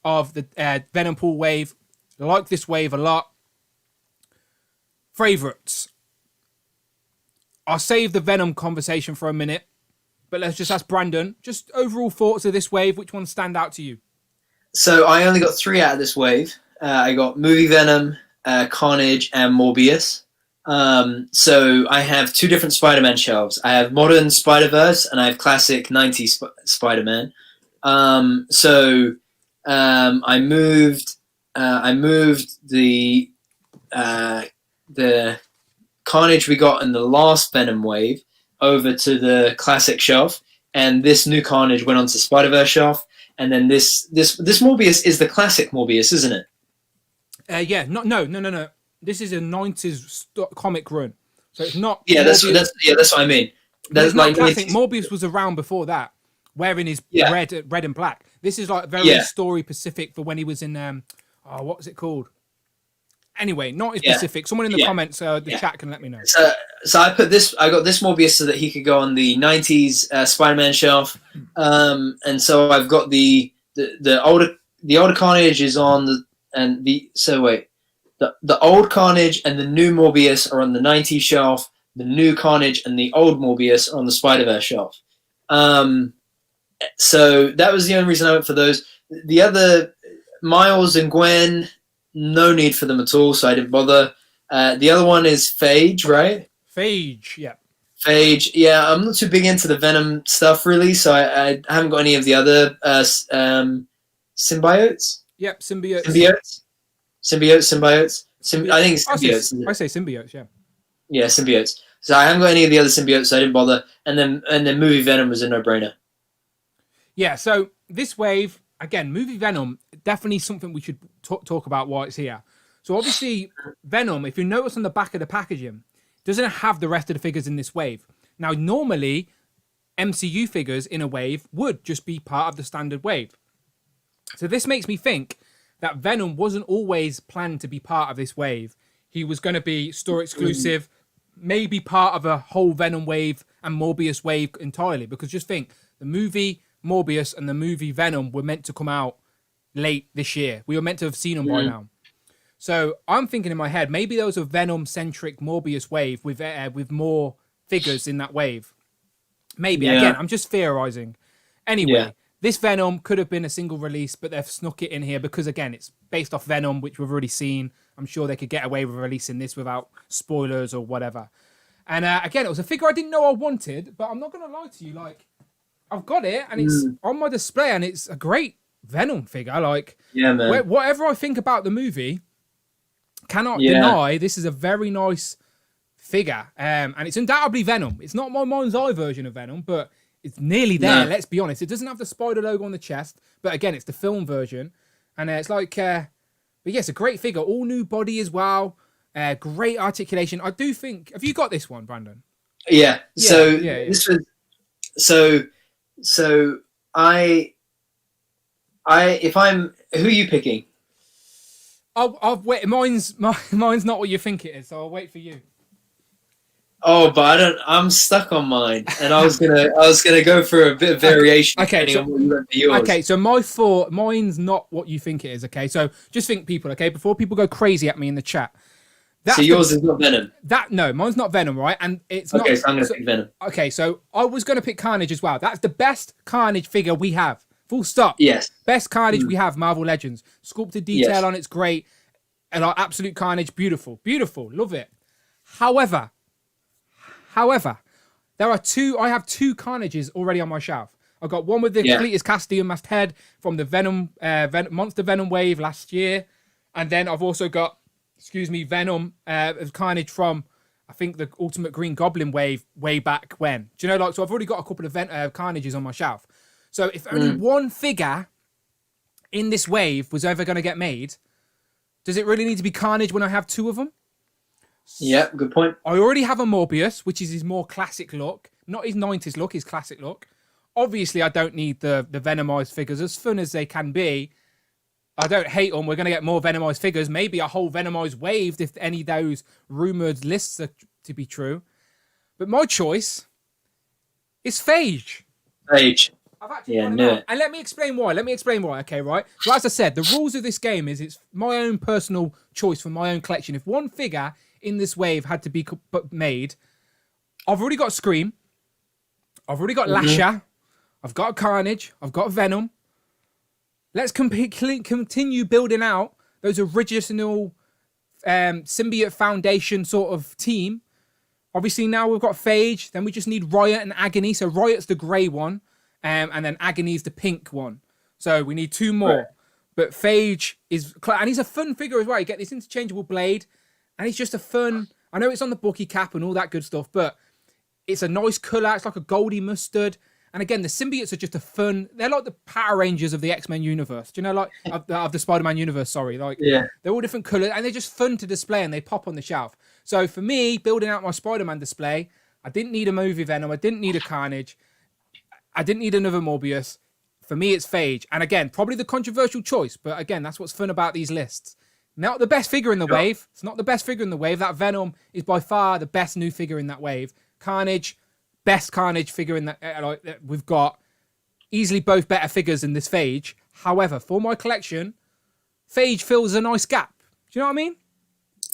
of the Venom Pool wave. I like this wave a lot. Favourites. I'll save the Venom conversation for a minute. But let's just ask Brandon. Just overall thoughts of this wave. Which ones stand out to you? So I only got 3 out of this wave. I got Movie Venom, Carnage, and Morbius. So I have two different Spider-Man shelves. I have modern Spider-Verse and I have classic 90s Spider-Man. I moved the Carnage we got in the last Venom wave over to the classic shelf, and this new Carnage went onto Spider-Verse shelf, and then this Morbius is the classic Morbius, isn't it? No. This is a 90s comic run, so it's not. Yeah, that's what I mean. That's like classic. Morbius was around before that, wearing his red and black. This is like very story specific for when he was in what was it called? Anyway, not as specific. Someone in the comments, the chat can let me know. So I got this Morbius so that he could go on the 90s Spider-Man shelf, and so I've got the older Carnage is on the old Carnage and the new Morbius are on the 90s shelf. The new Carnage and the old Morbius are on the Spider-Verse shelf. So that was the only reason I went for those. The other, Miles and Gwen, no need for them at all, so I didn't bother. The other one is Phage, right? Phage, yeah. Phage, yeah. I'm not too big into the Venom stuff, really, so I haven't got any of the other symbiotes. Yep, symbiotes. Symbiotes. I think it's symbiotes. I say symbiotes, yeah. Yeah, symbiotes. So I haven't got any of the other symbiotes, so I didn't bother. And then movie Venom was a no-brainer. Yeah, so this wave, again, movie Venom, definitely something we should talk about while it's here. So obviously, Venom, if you notice on the back of the packaging, doesn't have the rest of the figures in this wave. Now, normally, MCU figures in a wave would just be part of the standard wave. So this makes me think that Venom wasn't always planned to be part of this wave. He was going to be store exclusive, maybe part of a whole Venom wave and Morbius wave entirely. Because just think, the movie Morbius and the movie Venom were meant to come out late this year. We were meant to have seen them by now. So I'm thinking in my head, maybe there was a Venom-centric Morbius wave with more figures in that wave. Maybe. Again, I'm just theorizing. Anyway, this Venom could have been a single release, but they've snuck it in here because, again, it's based off Venom, which we've already seen. I'm sure they could get away with releasing this without spoilers or whatever. And again, it was a figure I didn't know I wanted, but I'm not going to lie to you. Like, I've got it, and it's on my display, and it's a great Venom figure. Like, man. Whatever I think about the movie, cannot deny this is a very nice figure. And it's undoubtedly Venom. It's not my mind's eye version of Venom, but it's nearly there. Let's be honest. It doesn't have the spider logo on the chest, but again, it's the film version. And it's like, but yes, a great figure. All new body as well. Great articulation. I do think. Have you got this one, Brandon? Yeah. This was. So if I'm, who are you picking? I'll wait. Mine's not what you think it is, so I'll wait for you. Oh, but I'm stuck on mine, and I was gonna go for a bit of variation. So mine's not what you think it is. Okay, so just think, people. Okay, before people go crazy at me in the chat. So yours is not Venom. No, mine's not Venom, right? And it's not. Okay, so I'm gonna pick Venom. Okay, so I was gonna pick Carnage as well. That's the best Carnage figure we have. Full stop. Yes. Best Carnage we have, Marvel Legends. Sculpted detail on it's great. And our absolute Carnage, beautiful. Beautiful. Love it. However, there are I have two Carnages already on my shelf. I've got one with the Cletus Cassidy unmasked head from the Venom, Monster Venom wave last year. And then I've also got, Venom Carnage from, I think, the Ultimate Green Goblin wave way back when. Do you know, so I've already got a couple of Carnages on my shelf. So if only one figure in this wave was ever going to get made, does it really need to be Carnage when I have two of them? Yeah, good point. I already have a Morbius, which is his more classic look. Not his 90s look, his classic look. Obviously, I don't need the Venomized figures, as fun as they can be. I don't hate them. We're going to get more Venomized figures. Maybe a whole Venomized wave if any of those rumoured lists are to be true. But my choice is Phage. Phage. I've actually got him out. And let me explain why. Okay, right? So as I said, the rules of this game is it's my own personal choice for my own collection. If one figure in this wave had to be made, I've already got Scream. I've already got Lasher. I've got Carnage. I've got Venom. Let's continue building out those original symbiote foundation sort of team. Obviously now we've got Phage, then we just need Riot and Agony. So Riot's the grey one, and then Agony's the pink one. So we need 2 more. Right. But Phage is, and he's a fun figure as well. You get this interchangeable blade, and he's just a fun. I know it's on the Bucky cap and all that good stuff, but it's a nice colour. It's like a goldy mustard. And again, the symbiotes are just a fun. They're like the Power Rangers of the X-Men universe. Do you know, like of the Spider-Man universe? Sorry, like they're all different colours, and they're just fun to display, and they pop on the shelf. So for me, building out my Spider-Man display, I didn't need a movie Venom. I didn't need a Carnage. I didn't need another Morbius. For me, it's Phage. And again, probably the controversial choice, but again, that's what's fun about these lists. Not the best figure in the wave. It's not the best figure in the wave. That Venom is by far the best new figure in that wave. Carnage, best Carnage figure in that we've got. Easily both better figures in this Phage. However, for my collection, Phage fills a nice gap. Do you know what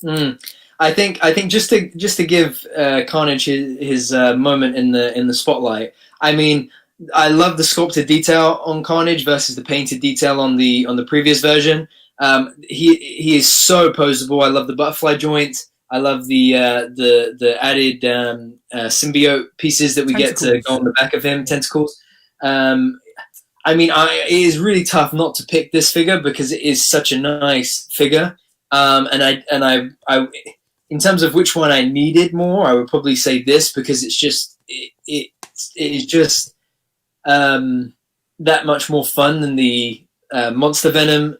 I mean? I think just to give Carnage his moment in the spotlight. I mean, I love the sculpted detail on Carnage versus the painted detail on the previous version. He is so posable. I love the butterfly joint. I love the added symbiote pieces that we get to go on the back of him, tentacles. I mean, it is really tough not to pick this figure because it is such a nice figure. And I, in terms of which one I needed more, I would probably say this because it's just it is just that much more fun than the Monster Venom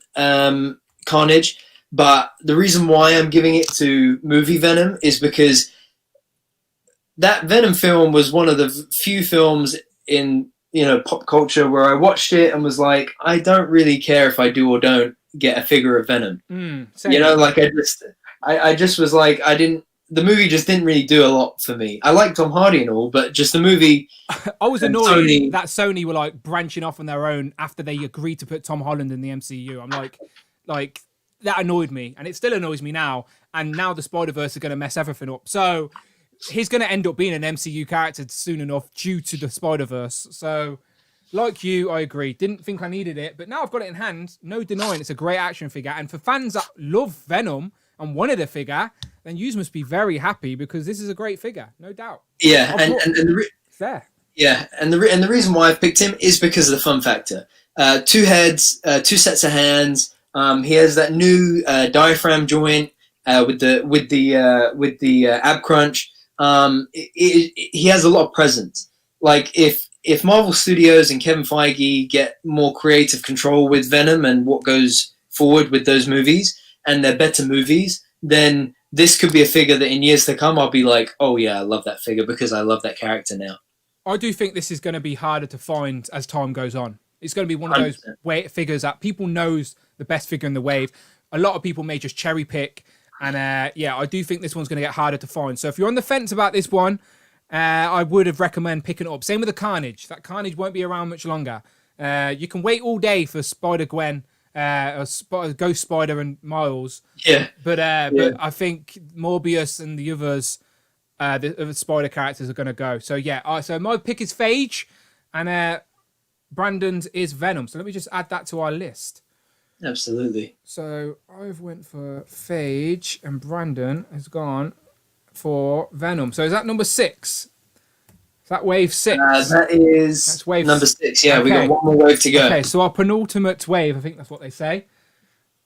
Carnage. But the reason why I'm giving it to movie Venom is because that Venom film was one of the few films in pop culture where I watched it and was like, I don't really care if I do or don't get a figure of Venom. Like I just was like, the movie just didn't really do a lot for me. I like Tom Hardy and all, but just the movie. I was annoyed that Sony were like branching off on their own after they agreed to put Tom Holland in the MCU. I'm like that annoyed me, and it still annoys me now. And now the Spider-Verse are going to mess everything up. So he's going to end up being an MCU character soon enough due to the Spider-Verse. So, like you, I agree. Didn't think I needed it, but now I've got it in hand. No denying it's a great action figure. And for fans that love Venom and wanted a figure, then you must be very happy because this is a great figure, no doubt. Yeah, it's there. Yeah, and the reason why I've picked him is because of the fun factor. 2 heads, 2 sets of hands. He has that new diaphragm joint with the ab crunch. He has a lot of presence. Like if Marvel Studios and Kevin Feige get more creative control with Venom and what goes forward with those movies, and they're better movies, then this could be a figure that in years to come I'll be like, oh yeah, I love that figure because I love that character now. I do think this is going to be harder to find as time goes on. It's going to be one of those figures that people knows the best figure in the wave. A lot of people may just cherry pick. And I do think this one's going to get harder to find. So if you're on the fence about this one, I would have recommend picking it up. Same with the Carnage. That Carnage won't be around much longer. You can wait all day for Spider-Gwen, Ghost Spider and Miles. Yeah. But I think Morbius and the others, the other Spider characters are going to go. So yeah, so my pick is Phage and Brandon's is Venom. So let me just add that to our list. Absolutely. So I've went for Phage and Brandon has gone for Venom. So is that number 6? Is that wave 6? That's wave number 6. Yeah, okay. We got one more wave to go. Okay, so our penultimate wave, I think that's what they say.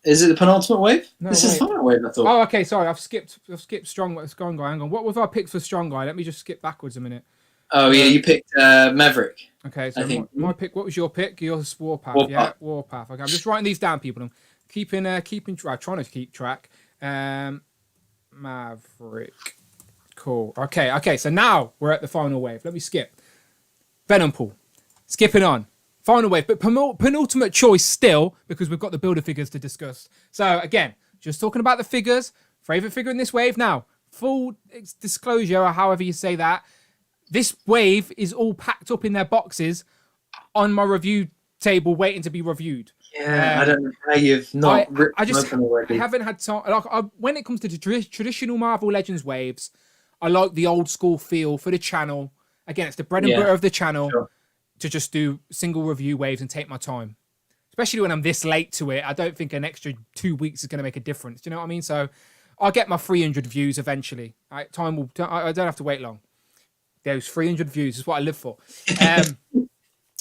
Is it the penultimate wave? No, this is the final wave, I thought. Oh, okay, sorry, I've skipped Strong Guy. Hang on. What was our pick for Strong Guy? Let me just skip backwards a minute. Oh yeah, you picked Maverick. Okay, so my pick. What was your pick? Yours, Warpath. Yeah, Warpath. Okay, I'm just writing these down, people. I'm keeping track. Trying to keep track. Maverick. Cool. Okay. So now we're at the final wave. Let me skip. Venom pool. Skipping on. Final wave, but penultimate choice still because we've got the builder figures to discuss. So again, just talking about the figures. Favorite figure in this wave now. Full disclosure, or however you say that. This wave is all packed up in their boxes on my review table waiting to be reviewed. Yeah, I don't know how you've not ripped them open already. I haven't had time. When it comes to the traditional Marvel Legends waves, I like the old school feel for the channel. Again, it's the bread and butter of the channel to just do single review waves and take my time. Especially when I'm this late to it. I don't think an extra 2 weeks is going to make a difference. Do you know what I mean? So I'll get my 300 views eventually. Time will. I don't have to wait long. Those 300 views is what I live for.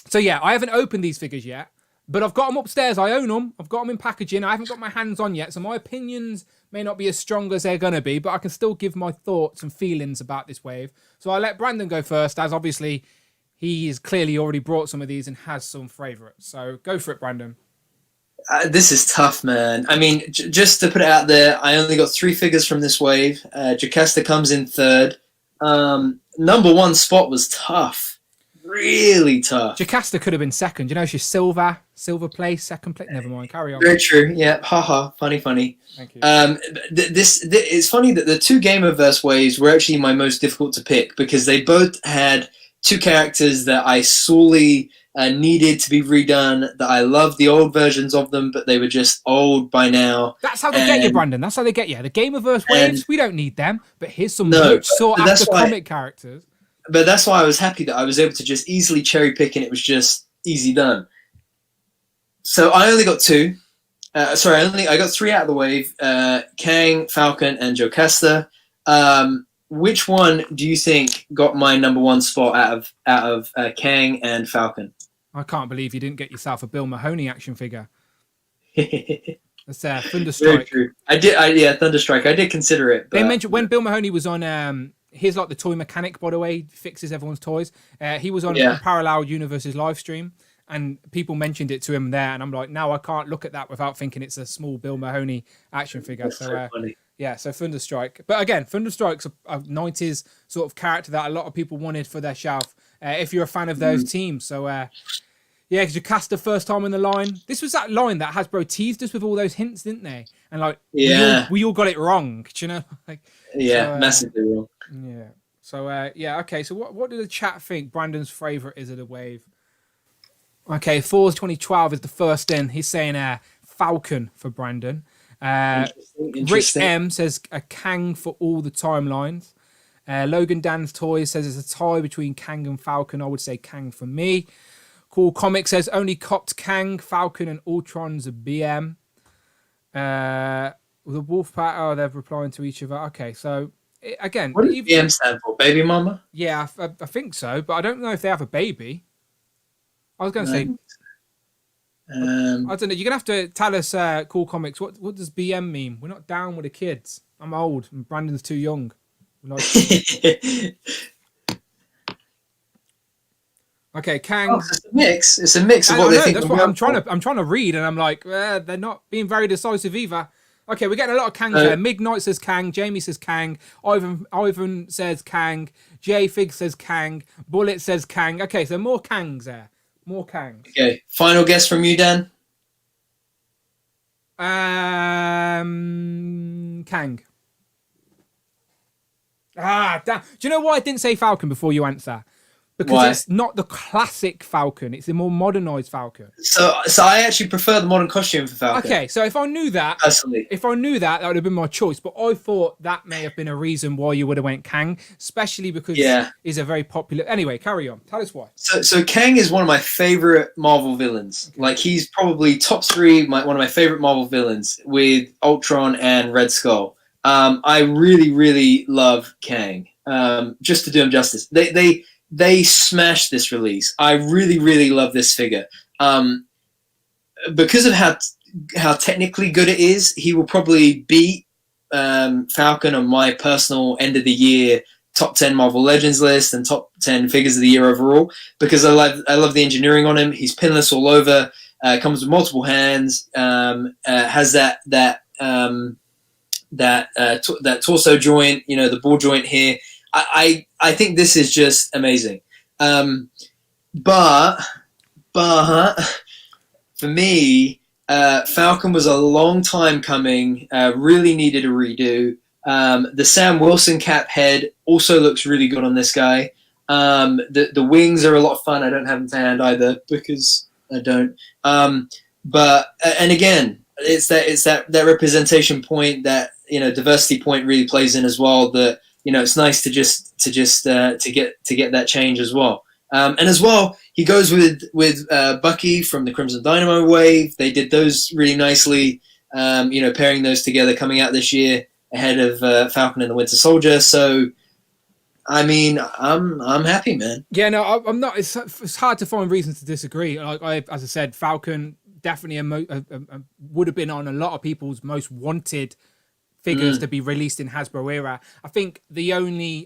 So yeah, I haven't opened these figures yet, but I've got them upstairs. I own them. I've got them in packaging. I haven't got my hands on yet, so my opinions may not be as strong as they're gonna be, but I can still give my thoughts and feelings about this wave. So I'll let Brandon go first, as obviously he has clearly already brought some of these and has some favourites. So go for it, Brandon. This is tough, man. I mean, just to put it out there, I only got 3 figures from this wave. Jocasta comes in 3rd. Number 1 spot was tough. Really tough. Jocasta could have been 2nd. You know, she's silver place, 2nd place. Never mind. Carry on. Very true. Yeah. Haha. Funny. Thank you. It's funny that the 2 Gamerverse waves were actually my most difficult to pick because they both had 2 characters that I sorely needed to be redone, that I loved the old versions of them, but they were just old by now. That's how they get you, Brandon. That's how they get you. The Gamerverse waves, we don't need them, but here's some much sought after comic characters. But that's why I was happy that I was able to just easily cherry pick, and it was just easy done. So I only got 2. I got 3 out of the wave: Kang, Falcon, and Jocasta. Which one do you think got my number 1 spot out of Kang and Falcon? I can't believe you didn't get yourself a Bill Mahoney action figure. That's Thunderstrike. Very true. Thunderstrike. I did consider it. But... They mentioned when Bill Mahoney was on. He's like the toy mechanic, by the way, fixes everyone's toys. He was on Parallel Universe's live stream, and people mentioned it to him there, and I'm like, now I can't look at that without thinking it's a small Bill Mahoney action figure. That's so funny. Yeah, so Thunderstrike. But again, Thunderstrike's a 90s sort of character that a lot of people wanted for their shelf, if you're a fan of those teams. So, yeah, because you cast the first time in the line. This was that line that Hasbro teased us with all those hints, didn't they? And like, we all got it wrong, do you know? Massively wrong. Yeah. So, okay. So what did the chat think Brandon's favourite is of the wave? Okay, Force 2012 is the first in. He's saying Falcon for Brandon. Interesting. Rich M says a Kang for all the timelines. Logan Dan's Toys says it's a tie between Kang and Falcon. I would say Kang for me. Cool Comic says only copped Kang, Falcon, and Ultron's a BM. The Wolfpack, they're replying to each other. Okay, so again, what does BM stand for? Baby mama? Yeah, I think so, but I don't know if they have a baby. I was going to say, I don't know. You're gonna have to tell us, Cool Comics. What does BM mean? We're not down with the kids. I'm old, and Brandon's too young. Okay, Kang. It's a mix. It's a mix of what they think. That's what I'm trying to read, and I'm like, they're not being very decisive either. Okay, we're getting a lot of Kang there. Midnight says Kang. Jamie says Kang. Ivan says Kang. J Fig says Kang. Bullet says Kang. Okay, so more Kangs there. More Kangs. Okay, final guess from you, Dan. Kang. Damn. Do you know why I didn't say Falcon before you answer? Because it's not the classic Falcon. It's the more modernized Falcon. So I actually prefer the modern costume for Falcon. Okay, so if I knew that, personally, that would have been my choice. But I thought that may have been a reason why you would have went Kang, especially because he's a very popular. Anyway, carry on. Tell us why. So Kang is one of my favorite Marvel villains. Okay. Like he's probably top 3, one of my favorite Marvel villains with Ultron and Red Skull. I really, really love Kang. Just to do him justice, they smashed this release. I really, really love this figure. Because of how technically good it is, he will probably beat Falcon on my personal end of the year top 10 Marvel Legends list and top 10 figures of the year overall. Because I love the engineering on him. He's pinless all over. Comes with multiple hands. Has that torso joint. You know, the ball joint here. I think this is just amazing. But for me, Falcon was a long time coming, really needed a redo. The Sam Wilson cap head also looks really good on this guy. The wings are a lot of fun. I don't have them to hand either because I don't. But again, it's that representation point that, you know, diversity point really plays in as well. That, you know, it's nice to get that change as well. And as well, he goes with Bucky from the Crimson Dynamo wave. They did those really nicely, you know, pairing those together coming out this year. ahead of Falcon and the Winter Soldier. So, I mean, I'm happy, man. Yeah, no, I'm not. It's hard to find reasons to disagree. Like as I said, Falcon definitely would have been on a lot of people's most wanted figures to be released in Hasbro era. I think the only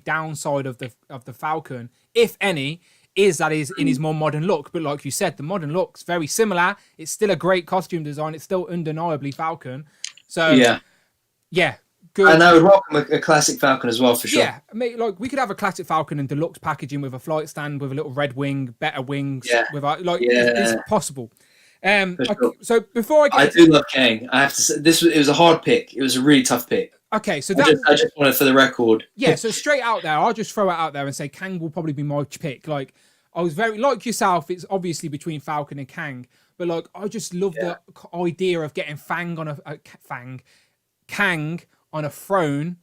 downside of the Falcon, if any, is that is in his more modern look. But like you said, the modern look's very similar. It's still a great costume design. It's still undeniably Falcon. So yeah. Good. And I would welcome a classic Falcon as well, for sure. Yeah, like we could have a classic Falcon in deluxe packaging with a flight stand with a little red wing, better wings. It's possible. Sure. Okay, so before I do love Kang. I have to say, it was a hard pick. It was a really tough pick. Okay, so I just wanted for the record. Yeah, so straight out there, I'll just throw it out there and say Kang will probably be my pick. Like, I was very like yourself. It's obviously between Falcon and Kang, but like I just love the idea of getting Kang on a throne,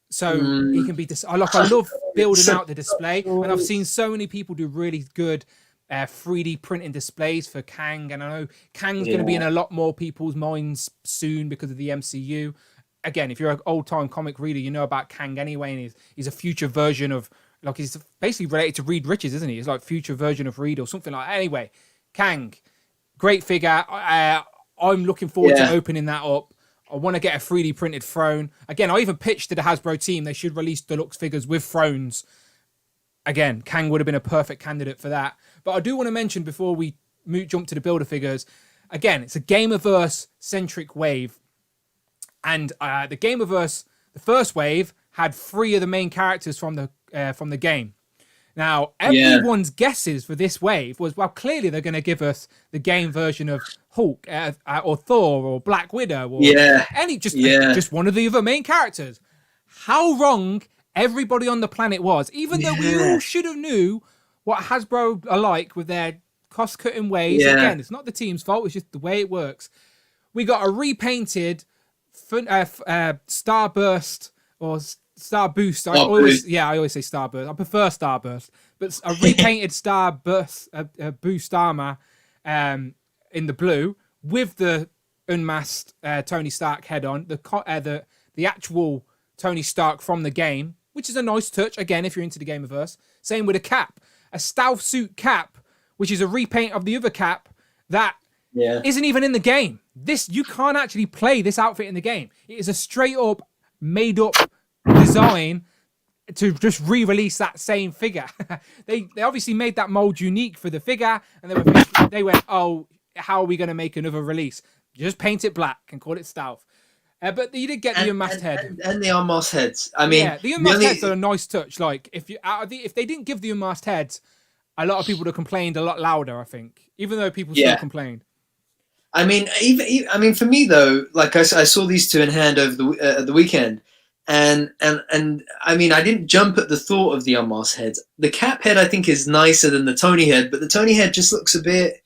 so he can be. I love building out the display, and I've seen so many people do really good 3D printing displays for Kang, and I know Kang's going to be in a lot more people's minds soon because of the MCU. Again, if you're an old-time comic reader, you know about Kang anyway, and he's a future version of, like, he's basically related to Reed Richards, isn't he? He's like future version of Reed or something like that. Anyway, Kang, great figure. I'm looking forward to opening that up. I want to get a 3D printed throne. Again, I even pitched to the Hasbro team they should release deluxe figures with thrones. Again, Kang would have been a perfect candidate for that. But I do want to mention before we jump to the Builder figures, again, it's a Gamerverse-centric wave. And the Gamerverse, the first wave, had 3 of the main characters from the game. Now, everyone's guesses for this wave was, well, clearly they're going to give us the game version of Hulk or Thor or Black Widow or just one of the other main characters. How wrong everybody on the planet was, even though we all should have knew what Hasbro are like with their cost-cutting ways. Again, it's not the team's fault, it's just the way it works. We got a repainted Starburst or Star Boost. I always say Starburst. I prefer Starburst, but a repainted Starburst Boost armor in the blue with the unmasked Tony Stark head on, the actual Tony Stark from the game, which is a nice touch. Again, if you're into the Gamerverse. Same with a cap, a stealth suit cap, which is a repaint of the other cap that isn't even in the game. You can't actually play this outfit in the game. It is a straight up made up design to just re-release that same figure. They obviously made that mold unique for the figure, and they went, oh, how are we going to make another release? Just paint it black and call it stealth. But you did get the unmasked head and the unmasked heads. I mean, the unmasked heads are a nice touch. Like if they didn't give the unmasked heads, a lot of people would have complained a lot louder. I think, even though people still complained. I mean, even for me though, like I saw these two in hand over the weekend, and I mean, I didn't jump at the thought of the unmasked heads. The Cap head I think is nicer than the Tony head, but the Tony head just looks a bit,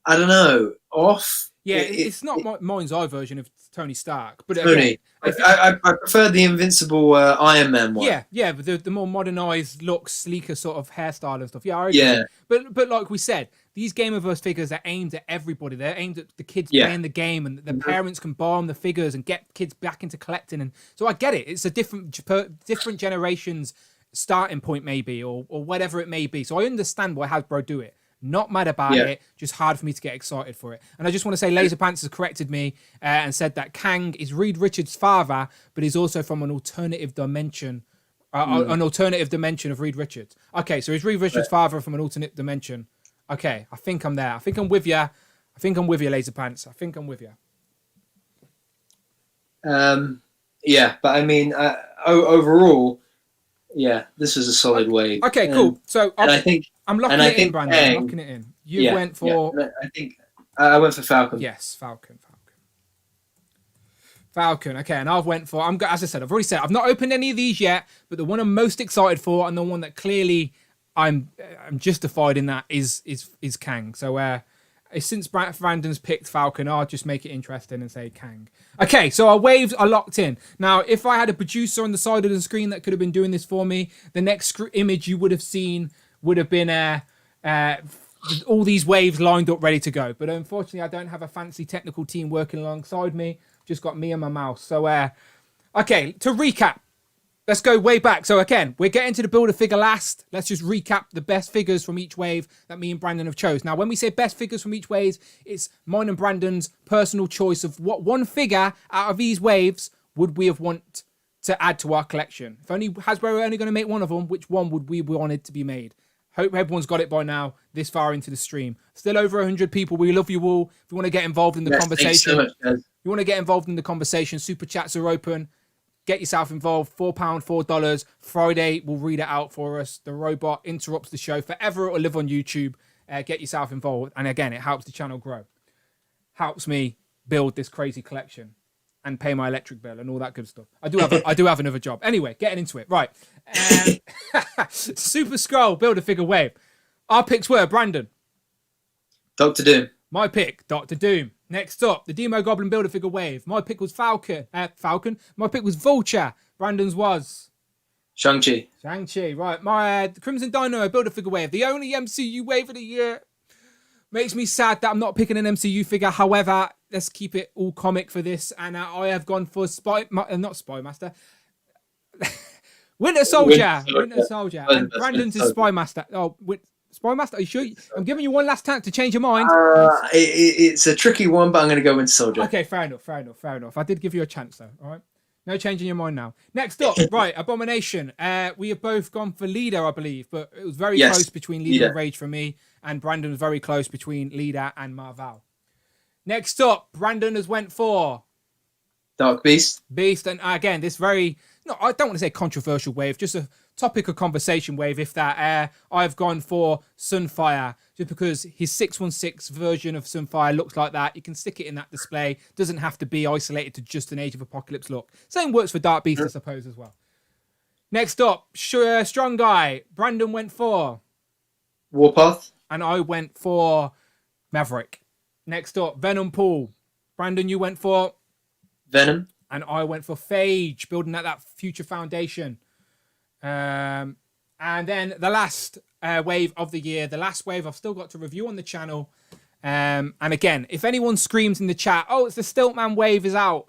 I don't know, off. Yeah, it's not my mind's eye version of Tony Stark, but Tony. I prefer the Invincible Iron Man one. Yeah, but the more modernized look, sleeker sort of hairstyle and stuff. Yeah, I agree. But like we said, these Gamerverse figures are aimed at everybody. They're aimed at the kids playing the game, and the parents can buy them the figures and get kids back into collecting. And so I get it. It's a different generation's starting point, maybe, or whatever it may be. So I understand why Hasbro do it. Not mad about it, just hard for me to get excited for it. And I just want to say Laser Pants has corrected me and said that Kang is Reed Richards' father, but he's also from an alternative dimension, of Reed Richards. Okay, so is Reed Richards' father from an alternate dimension? Okay, I think I'm there. I think I'm with you. Laser Pants. I think I'm with you. Yeah, but I mean, overall, this was a solid wave. Okay, cool. So I think I'm locking it in, Brandon. I'm locking it in. You went for... Yeah. I think I went for Falcon. Yes, Falcon. Okay, and I've went for... as I said, I've already said, I've not opened any of these yet, but the one I'm most excited for and the one that clearly I'm justified in that is Kang. So since Brandon's picked Falcon, I'll just make it interesting and say Kang. Okay, so our waves are locked in. Now, if I had a producer on the side of the screen that could have been doing this for me, the next image you would have seen would have been all these waves lined up, ready to go. But unfortunately, I don't have a fancy technical team working alongside me. Just got me and my mouse. So, okay, to recap, let's go way back. So again, we're getting to the Build-A-Figure last. Let's just recap the best figures from each wave that me and Brandon have chose. Now, when we say best figures from each wave, it's mine and Brandon's personal choice of what one figure out of these waves would we have want to add to our collection. If only Hasbro were only going to make one of them, which one would we wanted to be made? Hope everyone's got it by now, this far into the stream. Still over 100 people. We love you all. If you want to get involved in the conversation, so much, guys. you want to get involved in the conversation, super chats are open. Get yourself involved. £4, $4. Friday, we'll read it out for us. The robot interrupts the show. Forever it will live on YouTube. Get yourself involved. And again, it helps the channel grow. Helps me build this crazy collection and pay my electric bill and all that good stuff. I do have another job. Anyway, getting into it. Right. Super Skrull, Build-A-Figure wave. Our picks were Brandon. Dr. Doom. My pick, Dr. Doom. Next up, the Demogoblin Build-A-Figure wave. My pick was Falcon. My pick was Vulture. Brandon's was Shang-Chi. Shang-Chi. Right. My Crimson Dynamo Build-A-Figure wave. The only MCU wave of the year. Makes me sad that I'm not picking an MCU figure. However, let's keep it all comic for this. And I have gone for not Spy Master. Winter Soldier. Winter Soldier. And Brandon's is Spy Master. Oh, Spy Master, are you sure? I'm giving you one last chance to change your mind. It's a tricky one, but I'm going to go Winter Soldier. Okay, fair enough. I did give you a chance, though. All right. No changing your mind now. Next up, right, Abomination. We have both gone for Leader, I believe, but it was very close between Leader and Rage for me, and Brandon was very close between Leader and Marvel. Next up, Brandon has went for Dark Beast. And again, this I don't want to say controversial wave, just a topic of conversation wave, if that. I've gone for Sunfire, just because his 616 version of Sunfire looks like that. You can stick it in that display. Doesn't have to be isolated to just an Age of Apocalypse look. Same works for Dark Beast, I suppose, as well. Next up, Strong Guy. Brandon went for Warpath. And I went for Maverick. Next up, Venom Pool. Brandon, you went for Venom. And I went for Phage, building that future foundation. And then the last wave of the year, the last wave I've still got to review on the channel. And again, if anyone screams in the chat, oh, it's the Stiltman wave is out.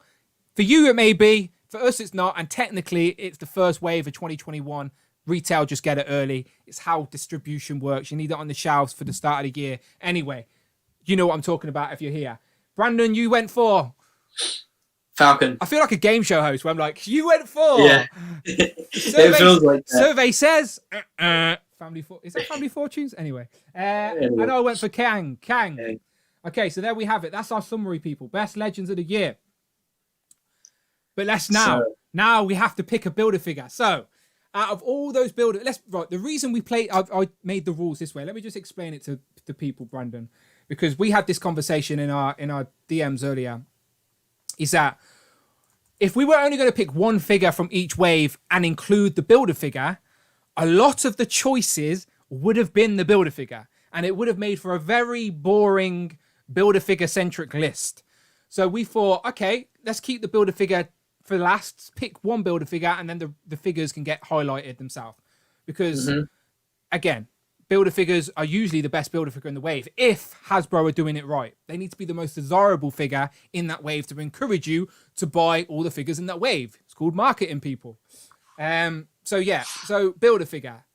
For you, it may be. For us, it's not. And technically, it's the first wave of 2021. Retail, just get it early. It's how distribution works. You need it on the shelves for the start of the year. Anyway, you know what I'm talking about if you're here. Brandon, you went for Falcon. I feel like a game show host where I'm like, you went for. Yeah. It feels like that. Survey says, is that Family Fortunes? Anyway. And I went for Kang. Okay, so there we have it. That's our summary, people. Best Legends of the year. But now we have to pick a Build-A-Figure. So, out of all those the reason we play, I made the rules this way. Let me just explain it to the people, Brandon, because we had this conversation in our DMs earlier. Is that if we were only going to pick one figure from each wave and include the Build-A-Figure, a lot of the choices would have been the Build-A-Figure, and it would have made for a very boring Build-A-Figure centric list. So we thought, okay, let's keep the Build-A-Figure for last, pick one Build-A-Figure, and then the figures can get highlighted themselves. Because, again, Build-A-Figures are usually the best Build-A-Figure in the wave. If Hasbro are doing it right, they need to be the most desirable figure in that wave to encourage you to buy all the figures in that wave. It's called marketing, people. So Build-A-Figure.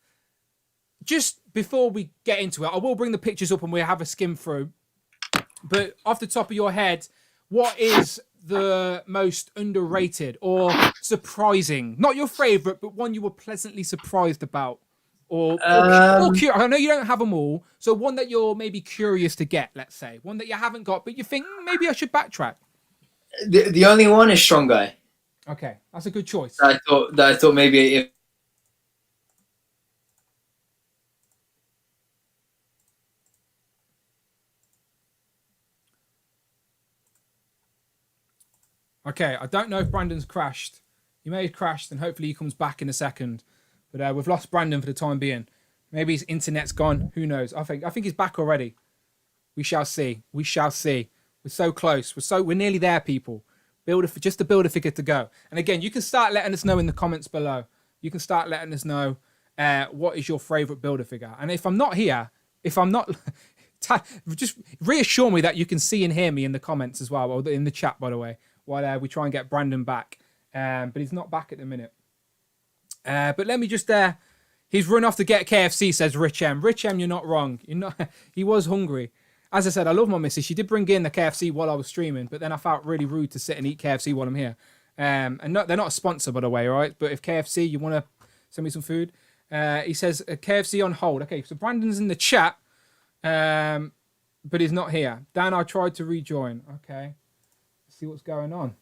Just before we get into it, I will bring the pictures up and we'll have a skim through. But off the top of your head, what is the most underrated or surprising? Not your favorite, but one you were pleasantly surprised about. Or curious. I know you don't have them all, so one that you're maybe curious to get, let's say. One that you haven't got, but you think, maybe I should backtrack. The only one is Strong Guy. Okay, that's a good choice. I thought maybe if... Okay, I don't know if Brandon's crashed. He may have crashed, and hopefully he comes back in a second. But we've lost Brandon for the time being. Maybe his internet's gone. Who knows? I think he's back already. We shall see. We're so close. We're nearly there, people. Just to build a figure to go. And again, you can start letting us know in the comments below. You can start letting us know what is your favorite Build-A-Figure. And if I'm not here, if I'm not, just reassure me that you can see and hear me in the comments as well, or in the chat, by the way, while we try and get Brandon back. But he's not back at the minute. But let me just, he's run off to get KFC, says Rich M. Rich M, you're not wrong. You're not. He was hungry. As I said, I love my missus. She did bring in the KFC while I was streaming, but then I felt really rude to sit and eat KFC while I'm here. And they're not a sponsor, by the way, all right? But if KFC, you want to send me some food, he says KFC on hold. Okay, so Brandon's in the chat, but he's not here. Dan, I tried to rejoin. Okay, let's see what's going on.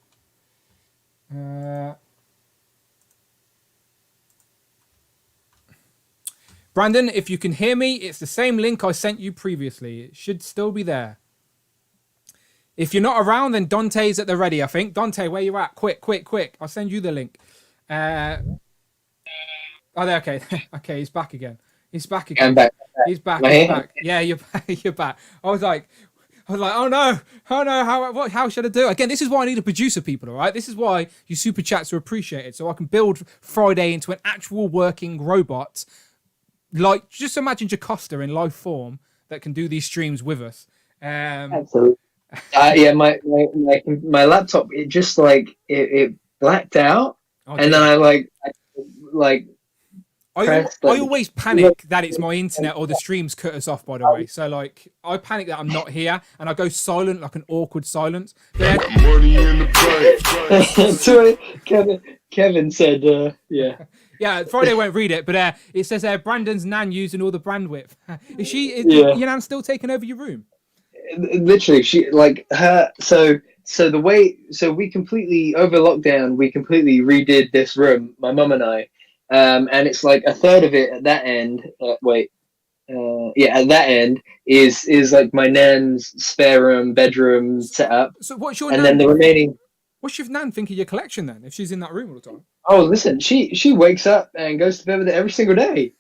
Brandon, if you can hear me, it's the same link I sent you previously. It should still be there. If you're not around, then Dante's at the ready, I think. Dante, where you at? Quick. I'll send you the link. Oh, there, okay. Okay, he's back again. He's back again. I'm back. He's back. He's back. Yeah, you're back. You're back. I was like, oh no, how should I do it? Again, this is why I need a producer, people, all right? This is why your super chats are appreciated, so I can build Friday into an actual working robot. Like, just imagine Jacosta in live form that can do these streams with us. Absolutely. Yeah, my laptop, it just like it blacked out, and then I always panic that it's my internet or the streams cut us off, by the way. So like, I panic that I'm not here, and I go silent, like an awkward silence. Money in the bank. Kevin said, yeah. Yeah, Friday won't read it, but it says Brandon's nan using all the bandwidth. Is your nan still taking over your room? Literally, she like her. So we completely over lockdown. We completely redid this room, my mum and I, and it's like a third of it at that end. At that end is like my nan's spare room, bedroom setup. So what's your and nan? Then the remaining. What's your nan think of your collection then? If she's in that room all the time? Oh, listen, she wakes up and goes to bed with it every single day.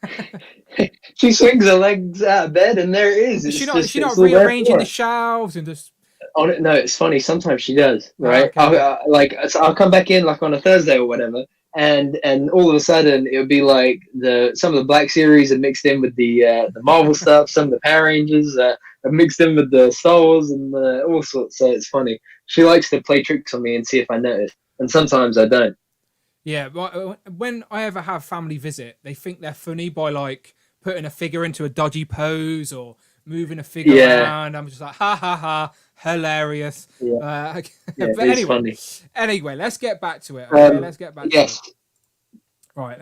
She swings her legs out of bed, and there it is. Is she not rearranging the shelves and just? Oh no, it's funny. Sometimes she does. Right? Oh, okay. I'll come back in like on a Thursday or whatever, and all of a sudden it would be like some of the Black Series are mixed in with the Marvel stuff. Some of the Power Rangers are mixed in with the Star Wars and all sorts. So it's funny. She likes to play tricks on me and see if I notice, and sometimes I don't. Yeah, when I ever have family visit, they think they're funny by like putting a figure into a dodgy pose or moving a figure around. I'm just like, ha ha ha, hilarious. Yeah. But anyway, let's get back to it. Okay? Let's get back to it. Right.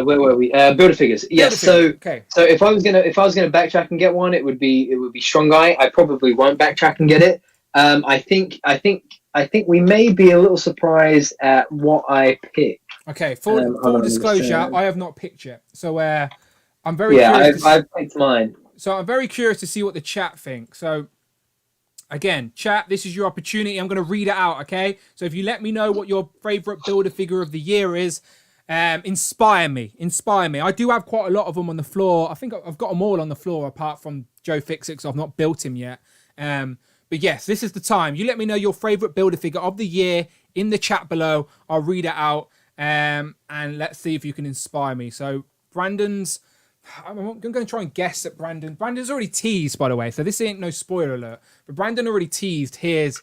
Where were we? Builder figures. Yes. So if I was gonna backtrack and get one, it would be Strong Guy. I probably won't backtrack and get it. I think we may be a little surprised at what I picked. Okay, full disclosure, I have not picked yet. So I'm very curious. I've picked mine. So I'm very curious to see what the chat thinks. So again, chat, this is your opportunity. I'm going to read it out, okay? So if you let me know what your favorite builder figure of the year is, inspire me. I do have quite a lot of them on the floor. I think I've got them all on the floor apart from Joe Fixit, so I've not built him yet. But yes, this is the time. You let me know your favorite builder figure of the year in the chat below. I'll read it out. And let's see if you can inspire me. So Brandon's, I'm going to try and guess at Brandon. Brandon's already teased, by the way, so this ain't no spoiler alert. But Brandon already teased his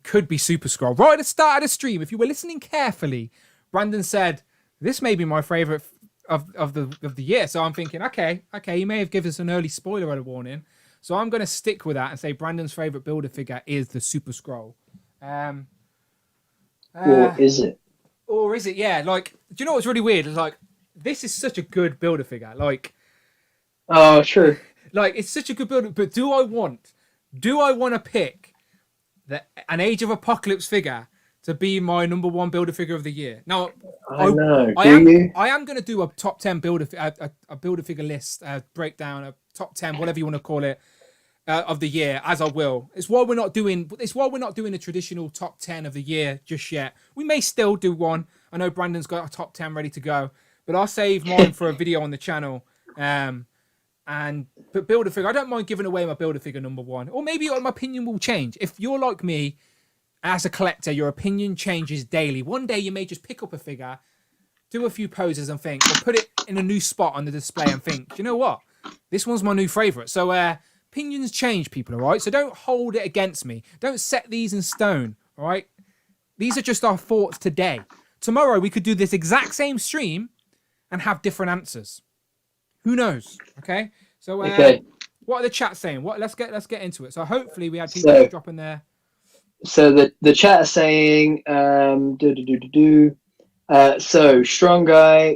could be Super Skrull. Right at the start of the stream, if you were listening carefully, Brandon said, this may be my favorite of the year. So I'm thinking, okay, he may have given us an early spoiler alert warning. So I'm going to stick with that and say Brandon's favorite builder figure is the Super Skrull. Or is it? Or is it? Yeah. Like, do you know what's really weird? It's like, this is such a good builder figure. Like, oh, sure. Like, it's such a good builder. But do I want to pick an Age of Apocalypse figure to be my number one builder figure of the year? Now, I am going to do a top 10 builder figure list, breakdown, a top 10, whatever you want to call it, of the year, as I will. It's why we're not doing the traditional top 10 of the year just yet. We may still do one. I know Brandon's got a top 10 ready to go, but I'll save mine for a video on the channel. But builder figure, I don't mind giving away my builder figure number one, or maybe my opinion will change. If you're like me, as a collector, your opinion changes daily. One day you may just pick up a figure, do a few poses and think, or put it in a new spot on the display and think, do you know what? this one's my new favourite. So opinions change, people, all right? So don't hold it against me. Don't set these in stone, all right? These are just our thoughts today. Tomorrow we could do this exact same stream and have different answers. Who knows? Okay. So what are the chat saying? Let's get into it. So hopefully we had people dropping there. So the chat is saying so strong guy,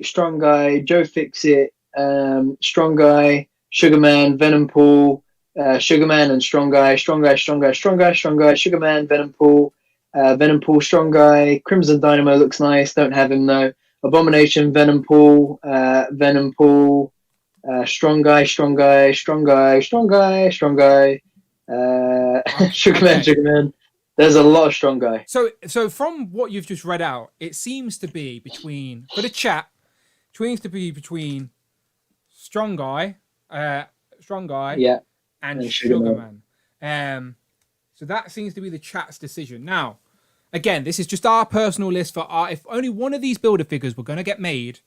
Joe Fix It, strong guy, Sugarman, Venom Pool, Sugarman and strong guy, Sugarman, Venom Pool, strong guy, Crimson Dynamo looks nice, don't have him though. Abomination, Venom Pool, strong guy, Sugarman. There's a lot of strong guy. So from what you've just read out, it seems to be between strong guy, yeah, and Sugarman. So that seems to be the chat's decision. Now, again, this is just our personal list for if only one of these builder figures were going to get made,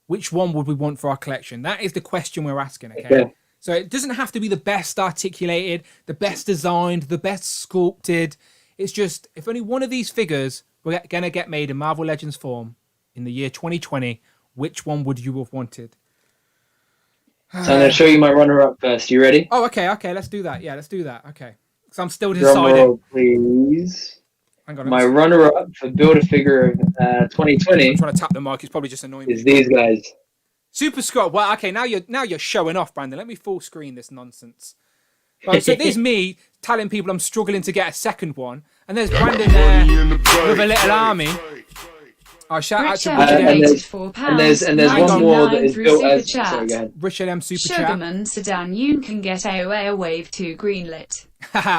which one would we want for our collection? That is the question we're asking, okay? So it doesn't have to be the best articulated, the best designed, the best sculpted. It's just, if only one of these figures were going to get made in Marvel Legends form in the year 2020, which one would you have wanted? So I'm going to show you my runner-up first. You ready? Oh, okay. Let's do that. Yeah, let's do that. Okay. Because I'm still deciding. Drum roll, please. Hang on. My runner-up for Build-A-Figure of 2020 I'm trying to tap the mic. It's probably just annoying is these guys. Super Skrull. Well, okay, now you're showing off, Brandon. Let me full screen this nonsense. Right, so there's me telling people I'm struggling to get a second one, and there's Brandon there with a little army. Oh, shout out to and there's one more that is built as Richard M Super Sugarman Sedan you can get AOA Wave 2 greenlit.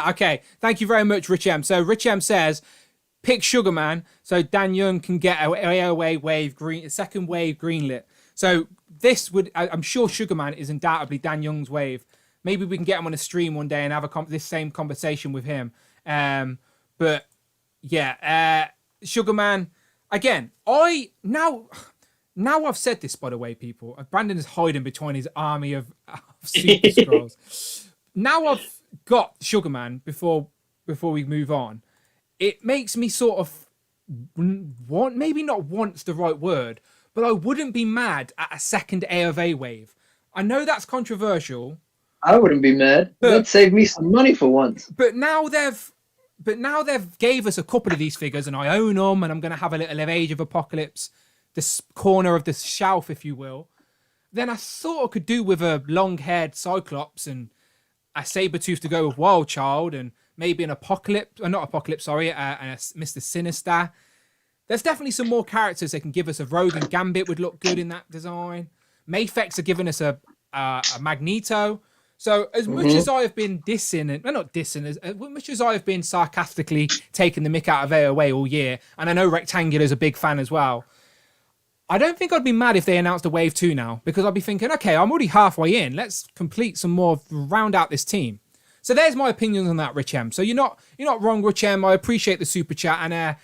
Okay, thank you very much, Rich M. So Rich M says pick Sugarman so Dan Young can get AOA Wave second wave greenlit. So this would, I'm sure Sugarman is undoubtedly Dan Young's wave. Maybe we can get him on a stream one day and have this same conversation with him. But yeah, Sugarman, again, now I've said this, by the way, people. Brandon is hiding between his army of Super Skrulls. Now I've got Sugarman before we move on. It makes me sort of maybe not want's the right word, but I wouldn't be mad at a second A of A wave. I know that's controversial. I wouldn't be mad. That'd save me some money for once. But now they've gave us a couple of these figures, and I own them, and I'm going to have a little Age of Apocalypse, this corner of the shelf, if you will. Then I sort of could do with a long-haired Cyclops and a Sabretooth to go with Wild Child, and maybe an Apocalypse, or not Apocalypse, sorry, and a Mr. Sinister. There's definitely some more characters they can give us. A Rogue and Gambit would look good in that design. Mafex are giving us a Magneto. So as much as I have been as much as I have been sarcastically taking the mick out of AOA all year, and I know Rectangular's a big fan as well, I don't think I'd be mad if they announced a Wave 2 now, because I'd be thinking, okay, I'm already halfway in. Let's complete some more, round out this team. So there's my opinions on that, Rich M. So you're not wrong, Rich M. I appreciate the super chat, and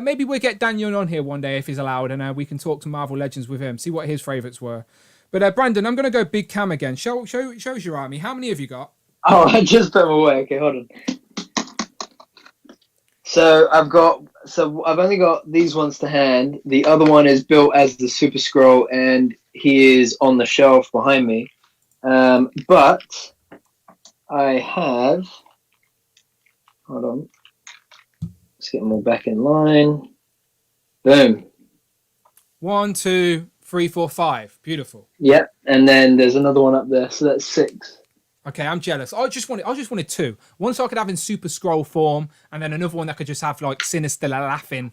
maybe we'll get Dan Young on here one day if he's allowed, and we can talk to Marvel Legends with him, see what his favourites were. But Brandon, I'm going to go big cam again. Show us your army. How many have you got? Oh, I just put them away. Okay, hold on. So I've only got these ones to hand. The other one is built as the Super Skrull, and he is on the shelf behind me. But I have. Hold on. Let's get them all back in line. Boom. 1, 2, 3, 4, 5. Beautiful. Yep, and then there's another one up there, so that's 6. Okay, I'm jealous. I just wanted 2. One so I could have in Super Skrull form, and then another one that could just have like Sinister laughing.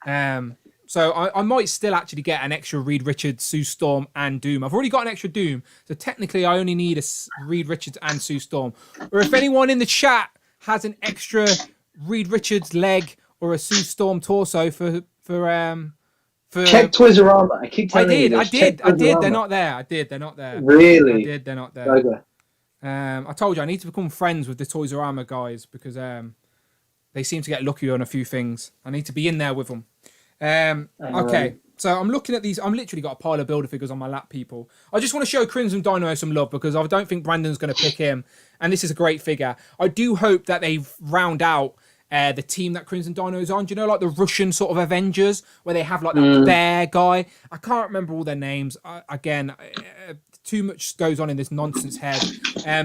So I might still actually get an extra Reed Richards, Sue Storm, and Doom. I've already got an extra Doom, so technically I only need a Reed Richards and Sue Storm. Or if anyone in the chat has an extra Reed Richards leg or a Sue Storm torso for check Toys-R-Us. I keep telling you this. I did. They're not there. They're not there. Really? I did. They're not there. Okay. I told you I need to become friends with the Toys-R-Us guys because they seem to get lucky on a few things. I need to be in there with them. Okay, So I'm looking at these. I'm literally got a pile of builder figures on my lap, people. I just want to show Crimson Dynamo some love because I don't think Brandon's going to pick him. And this is a great figure. I do hope that they round out the team that Crimson Dino's on. Do you know, like the Russian sort of Avengers where they have like that bear guy? I can't remember all their names. Too much goes on in this nonsense head.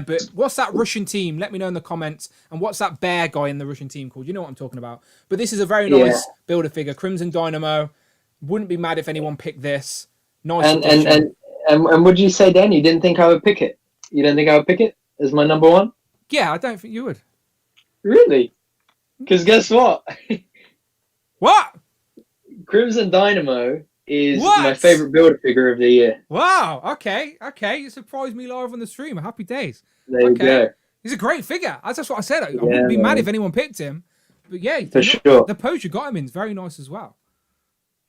But what's that Russian team? Let me know in the comments. And what's that bear guy in the Russian team called? You know what I'm talking about. But this is a very nice builder figure. Crimson Dynamo. Wouldn't be mad if anyone picked this. Nice. And would you say, Dan, you didn't think I would pick it? You don't think I would pick it as my number one? Yeah, I don't think you would. Really? Because guess what? What? Crimson Dynamo is my favorite builder figure of the year. Wow. Okay. You surprised me live on the stream. Happy days. There you go. He's a great figure. That's what I said. I wouldn't be mad if anyone picked him. But yeah, for sure. The pose you got him in is very nice as well.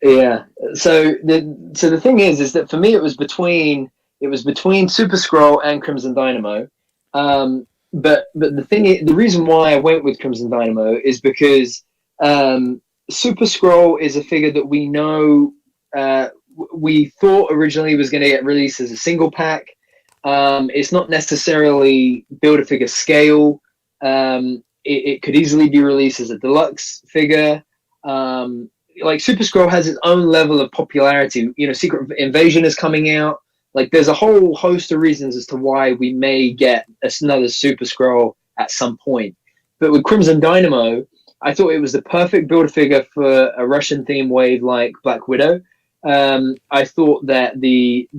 Yeah. So the thing is that for me it was between Super Skrull and Crimson Dynamo. But the reason why I went with Crimson Dynamo is because Super Skrull is a figure that we know we thought originally was going to get released as a single pack. It's not necessarily build a figure scale. It could easily be released as a deluxe figure. Like Super Skrull has its own level of popularity. You know, Secret Invasion is coming out. Like there's a whole host of reasons as to why we may get another Super Skrull at some point. But with Crimson Dynamo, I thought it was the perfect build figure for a Russian theme wave like Black Widow. I thought that the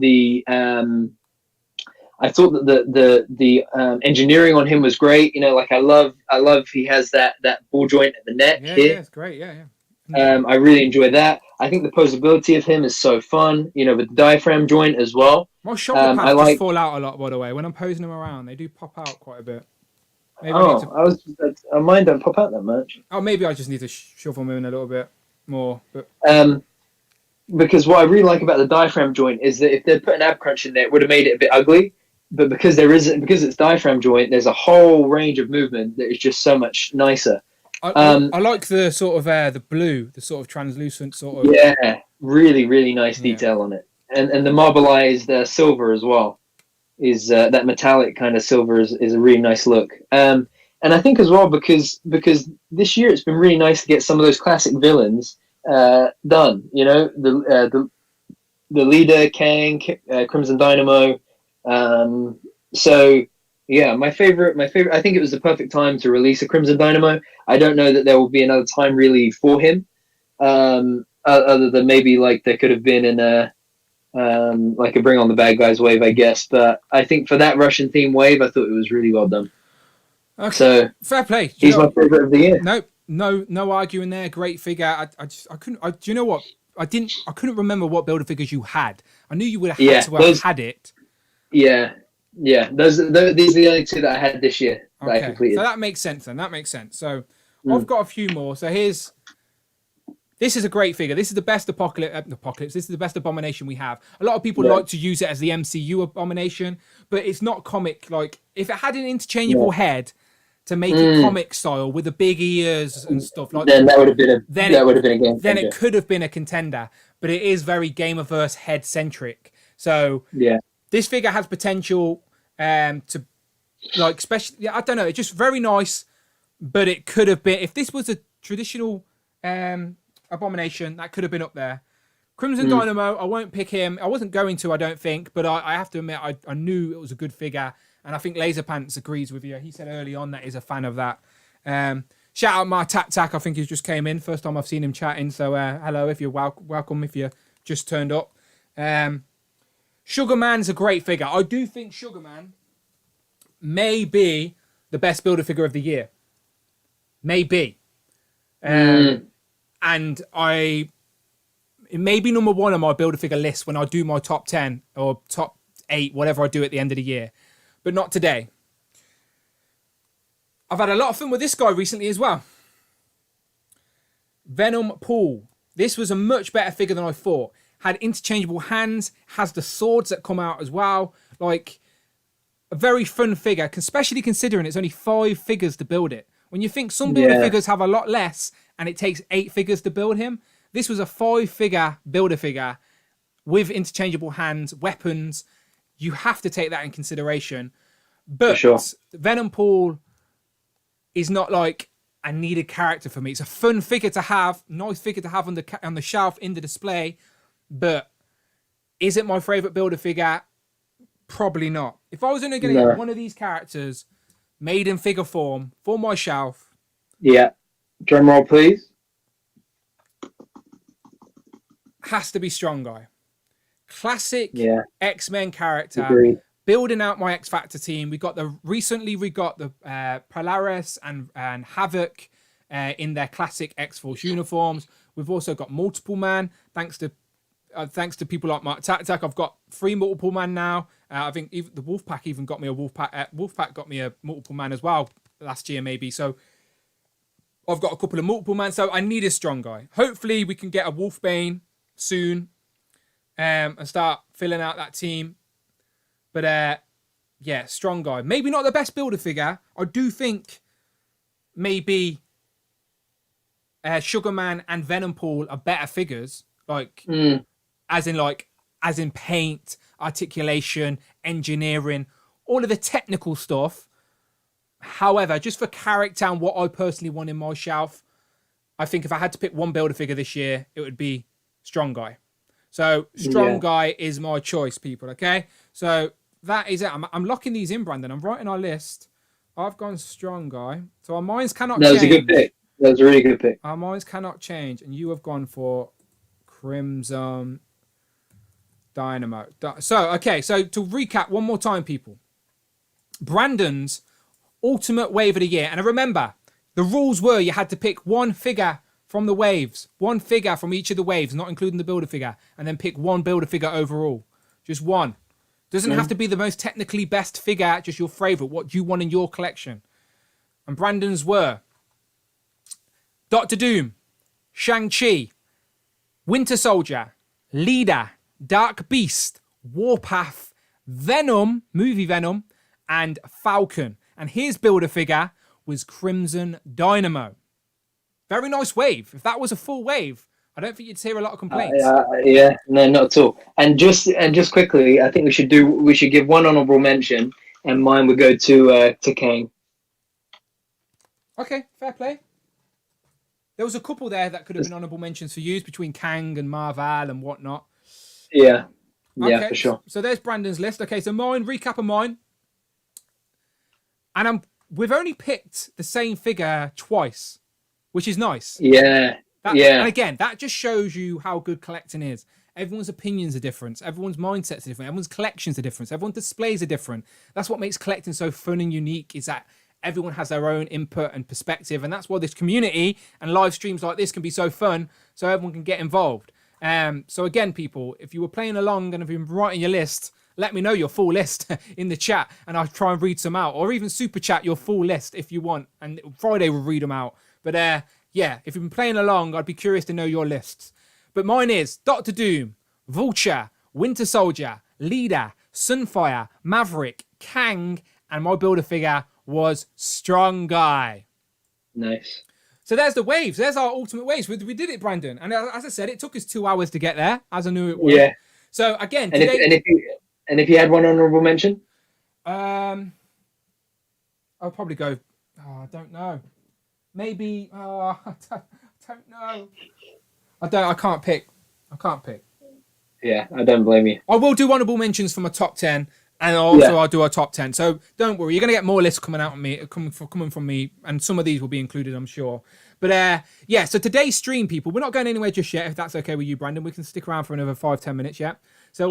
engineering on him was great. You know, like I love he has that ball joint at the neck here. Yeah, it's great. Yeah. I really enjoy that. I think the posability of him is so fun, you know, with the diaphragm joint as well. My shoulder pads just fall out a lot, by the way. When I'm posing them around, they do pop out quite a bit. Maybe mine don't pop out that much. Oh, maybe I just need to shuffle them in a little bit more. But because what I really like about the diaphragm joint is that if they'd put an ab crunch in there, it would have made it a bit ugly. But because it's diaphragm joint, there's a whole range of movement that is just so much nicer. I like the sort of the blue, the sort of translucent sort of. Yeah, really, really nice detail on it, and the marbleized silver as well is that metallic kind of silver is a really nice look. And I think as well because this year it's been really nice to get some of those classic villains done. You know, the leader Kang, Crimson Dynamo. So. Yeah, my favorite. I think it was the perfect time to release a Crimson Dynamo. I don't know that there will be another time really for him, other than maybe like there could have been in a like a Bring on the Bad Guys wave, I guess. But I think for that Russian theme wave, I thought it was really well done. Okay. So fair play. He's my favorite of the year. No arguing there. Great figure. I couldn't. Do you know what? I couldn't remember what builder figures you had. I knew you would have had to have had it. Yeah. Yeah, these are the only two that I had this year that I completed. So that makes sense then. That makes sense. So I've got a few more. So this is a great figure. This is the best Apocalypse. This is the best Abomination we have. A lot of people like to use it as the MCU Abomination, but it's not comic. Like if it had an interchangeable head to make it comic style with the big ears and stuff like then that would have been a game changer. Then it could have been a contender, but it is very Gamerverse head centric. So this figure has potential to like especially I don't know, it's just very nice, but it could have been if this was a traditional Abomination that could have been up there. Crimson Dynamo, I won't pick him. I wasn't going to, I don't think, but I have to admit I knew it was a good figure, and I think Laser Pants agrees with you. He said early on that he's a fan of that. Shout out my Tac, I think he's just came in. First time I've seen him chatting, so hello if you're welcome if you just turned up. Sugar Man's a great figure. I do think Sugar Man may be the best builder figure of the year. Maybe. And it may be number one on my builder figure list when I do my top 10 or top 8, whatever I do at the end of the year. But not today. I've had a lot of fun with this guy recently as well. Venom Paul. This was a much better figure than I thought. Had interchangeable hands, has the swords that come out as well. Like, a very fun figure, especially considering it's only 5 figures to build it. When you think some builder figures have a lot less and it takes 8 figures to build him, This was a 5-figure Build-A-Figure with interchangeable hands, weapons. You have to take that in consideration. But sure. Venom Pool is not like a needed character for me. It's a fun figure to have, nice figure to have on the shelf in the display. But is it my favorite Build-A-Figure? Probably not. If I was only going to get one of these characters made in figure form for my shelf. Yeah. Drum roll, please. Has to be Strong Guy. Classic X-Men character. Agreed. Building out my X Factor team. We got the Polaris and Havoc in their classic X-Force uniforms. We've also got Multiple Man. Thanks to people like Mark Tack, I've got 3 Multiple Man now. I think even the Wolfpack even got me a Wolfpack. Wolfpack got me a Multiple Man as well last year, maybe. So I've got a couple of Multiple Man. So I need a Strong Guy. Hopefully we can get a Wolfbane soon and start filling out that team. But yeah, Strong Guy. Maybe not the best Build-A-Figure. I do think maybe Sugarman and Venom Pool are better figures. Like, as in paint, articulation, engineering, all of the technical stuff. However, just for character and what I personally want in my shelf, I think if I had to pick one Build-A-Figure this year, it would be Strong Guy. So Strong Guy is my choice, people. Okay, so that is it. I'm locking these in, Brandon. I'm writing our list. I've gone Strong Guy. So our minds cannot change. That was a good pick. That was a really good pick. Our minds cannot change, and you have gone for Crimson Dynamo. So okay, so to recap one more time, people. Brandon's Ultimate Wave of the Year, and I remember the rules were you had to pick one figure from the waves, one figure from each of the waves, not including the Build-A-Figure, and then pick one Build-A-Figure overall. Just one. Doesn't have to be the most technically best figure, just your favourite, what you want in your collection. And Brandon's were Doctor Doom, Shang-Chi, Winter Soldier, Leader, Dark Beast, Warpath, Venom, movie Venom, and Falcon. And his Build-A-Figure was Crimson Dynamo. Very nice wave. If that was a full wave, I don't think you'd hear a lot of complaints. Yeah, no, not at all. And just quickly, I think we should give one honourable mention, and mine would go to Kane. Okay, fair play. There was a couple there that could have been honourable mentions for you between Kang and Marvel and whatnot. Yeah, okay, for sure. So there's Brandon's list. Okay, so recap of mine. And we've only picked the same figure twice, which is nice. Yeah. And again, that just shows you how good collecting is. Everyone's opinions are different. Everyone's mindsets are different. Everyone's collections are different. Everyone's displays are different. That's what makes collecting so fun and unique, is that everyone has their own input and perspective. And that's why this community and live streams like this can be so fun, so everyone can get involved. So again, people, if you were playing along and have been writing your list, let me know your full list in the chat and I'll try and read some out. Or even super chat your full list if you want. And Friday we'll read them out. But yeah, if you've been playing along, I'd be curious to know your lists. But mine is Doctor Doom, Vulture, Winter Soldier, Leader, Sunfire, Maverick, Kang, and my Build-A-Figure was Strong Guy. Nice. So there's the waves. There's our ultimate waves. We did it, Brandon. And as I said, it took us 2 hours to get there, as I knew it would. Yeah. So again, and today... if you had one honourable mention? I'll probably go... I don't know. Maybe... I don't know. I can't pick. Yeah, I don't blame you. I will do honourable mentions for my top 10, and I'll do a top 10. So don't worry, you're going to get more lists coming from me, and some of these will be included, I'm sure. But yeah, so today's stream, people, we're not going anywhere just yet, if that's okay with you, Brandon. We can stick around for another 5-10 minutes yet. So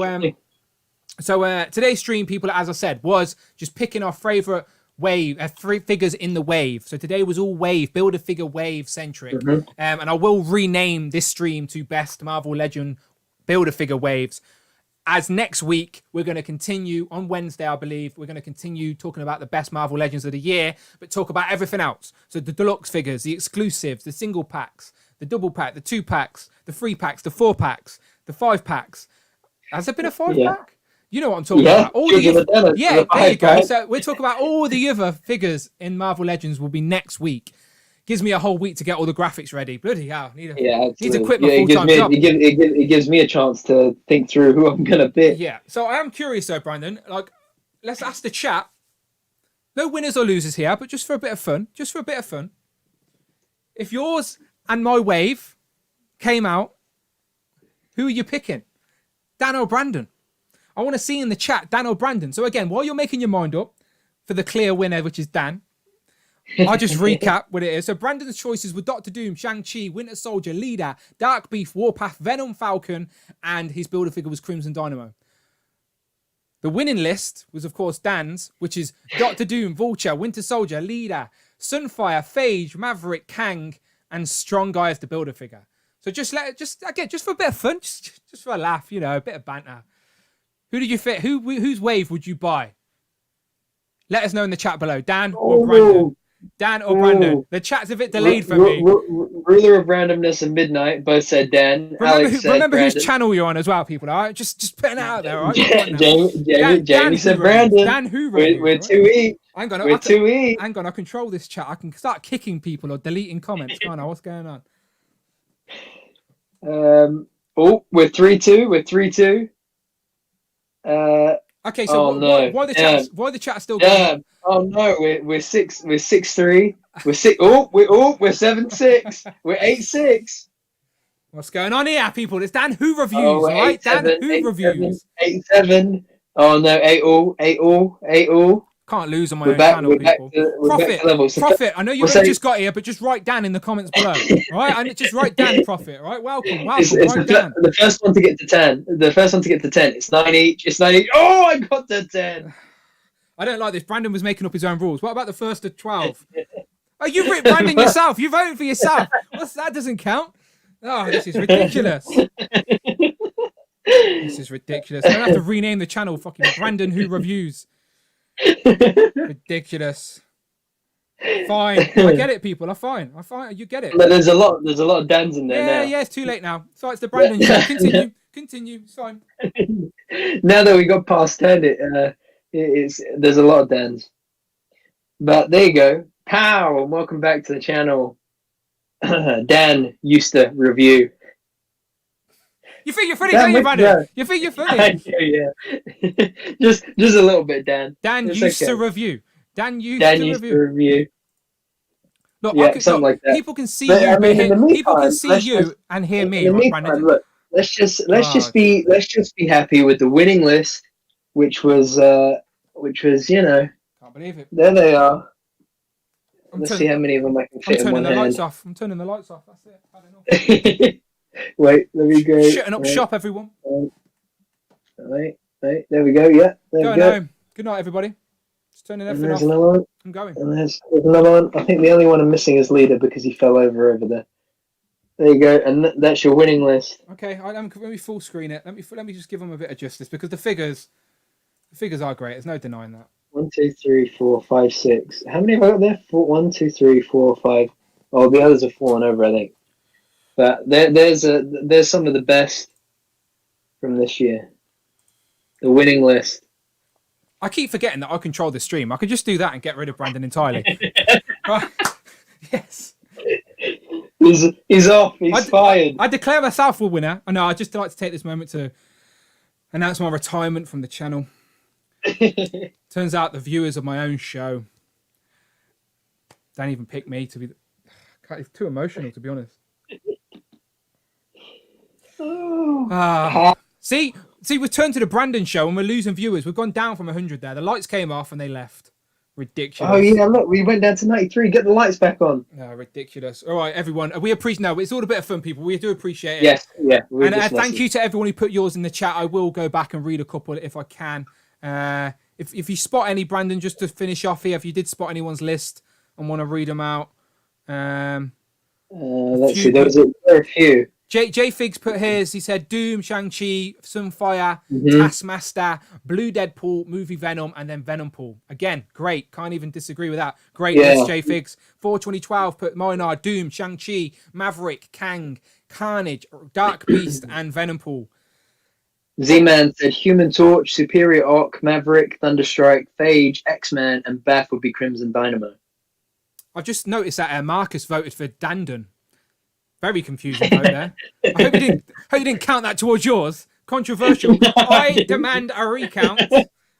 today's stream, people, as I said, was just picking our favourite wave, 3 figures in the wave. So today was all wave, Build-A-Figure wave centric. Mm-hmm. And I will rename this stream to Best Marvel Legend Build-A-Figure Waves. As next week, we're going to continue on Wednesday, I believe. We're going to continue talking about the best Marvel Legends of the year, but talk about everything else. So the deluxe figures, the exclusives, the single packs, the double pack, the 2 packs, the 3 packs, the 4 packs, the 5 packs. Has there been a 5 pack? You know what I'm talking about. There you go. So we'll talk about all the other figures in Marvel Legends will be next week. gives me a whole week to get all the graphics ready. Bloody hell! Need to absolutely. quit my Yeah, full-time job. it gives me a chance to think through who I'm gonna pick. Yeah. So I am curious though, Brandon. Like, let's ask the chat. No winners or losers here, but just for a bit of fun. If yours and my wave came out, who are you picking? Dan or Brandon? I want to see in the chat Dan or Brandon. So again, while you're making your mind up for the clear winner, which is Dan, I'll just recap what it is. So Brandon's choices were Doctor Doom, Shang-Chi, Winter Soldier, Leader, Dark Beast, Warpath, Venom, Falcon, and his builder figure was Crimson Dynamo. The winning list was, of course, Dan's, which is Doctor Doom, Vulture, Winter Soldier, Leader, Sunfire, Phage, Maverick, Kang, and Strong Guy as the builder figure. So just for a bit of fun, just for a laugh, a bit of banter. Who did you fit? Whose wave would you buy? Let us know in the chat below. Dan or Brandon? Dan or Brandon? The chat's a bit delayed for me. Ruler of randomness and midnight both said Dan. Remember whose channel you're on as well, people. All right, just putting it out there. All right. Jamie said Brandon. Dan who? We're 2E. We're 2E. Hang on, I control this chat. I can start kicking people or deleting comments. Can't I? What's going on? We're 3-2. We're 3-2. Okay, so why the chat still going? Oh no, we're 6-3. We're 7-6. We're 8-6. What's going on here, people? It's Dan Who Reviews, right? Dan Who Reviews. 8-7. Oh no, 8-all. Can't lose on my own channel, people. Profit. I know you've just got here, but just write Dan in the comments below. All right, and just write Dan Profit. All right, welcome. It's the first one to get to 10. The first one to get to 10. It's 9 each. Oh, I got to 10. I don't like this. Brandon was making up his own rules. What about the first to 12? Oh, you ripped Brandon yourself. You voted for yourself. That doesn't count. Oh, this is ridiculous. This is ridiculous. I'm gonna have to rename the channel fucking Brandon Who Reviews. Ridiculous. Fine. I get it, people. I'm fine. You get it. But there's a lot of Dans in there now. Yeah, it's too late now. So it's the Brandon show. Continue. It's fine. Now that we got past 10, there's a lot of Dans. But there you go. Pow! And welcome back to the channel. Dan used to review. You think you're funny, don't you, Brandon? You think you're funny? I do, yeah. just a little bit, Dan. Dan used to review. Dan used to review. Look, something like that. People can see you. People can see you and hear me. Look, let's just be happy with the winning list, which was can't believe it. There they are. Let's see how many of them I can fit in one hand. I'm turning the lights off. That's it. I don't know. Wait, let me go. Shutting up shop, everyone. Wait, there we go. Yeah, there we go. Home. Good night, everybody. Just turning everything off. Another one. I'm going. And there's another one. I think the only one I'm missing is Leader because he fell over there. There you go, and that's your winning list. Okay, let me full screen it. Let me just give them a bit of justice because the figures are great. There's no denying that. 1, 2, 3, 4, 5, 6. How many have I got there? 1, 2, 3, 4, 5. Oh, the others have fallen over, I think. But there's some of the best from this year. The winning list. I keep forgetting that I control the stream. I could just do that and get rid of Brandon entirely. Yes. He's off. He's fired. I declare myself a winner. I know. I just like to take this moment to announce my retirement from the channel. Turns out the viewers of my own show don't even pick me to be. It's too emotional, to be honest. See, we've turned to the Brandon show and we're losing viewers. We've gone down from 100 there. The lights came off and they left. Ridiculous. Oh yeah, look, we went down to 93. Get the lights back on. No, ridiculous. All right, everyone. We appreciate. No, it's all a bit of fun, people. We do appreciate it. Yes, yeah. And thank you to everyone who put yours in the chat. I will go back and read a couple if I can. If you spot any, Brandon, just to finish off here, if you did spot anyone's list and want to read them out. Let's see. There were a few. J Figs put his. He said Doom, Shang-Chi, Sunfire, Taskmaster, Blue Deadpool, Movie Venom, and then Venom Pool. Again, great. Can't even disagree with that. Great list, J Figs. 42012 put Minar, Doom, Shang-Chi, Maverick, Kang, Carnage, Dark Beast, and Venom Pool. Z-Man said Human Torch, Superior Arc, Maverick, Thunderstrike, Phage, X-Man, and BAF would be Crimson Dynamo. I've just noticed that Marcus voted for Dandon. Very confusing vote there. I hope you didn't count that towards yours. Controversial. I demand a recount.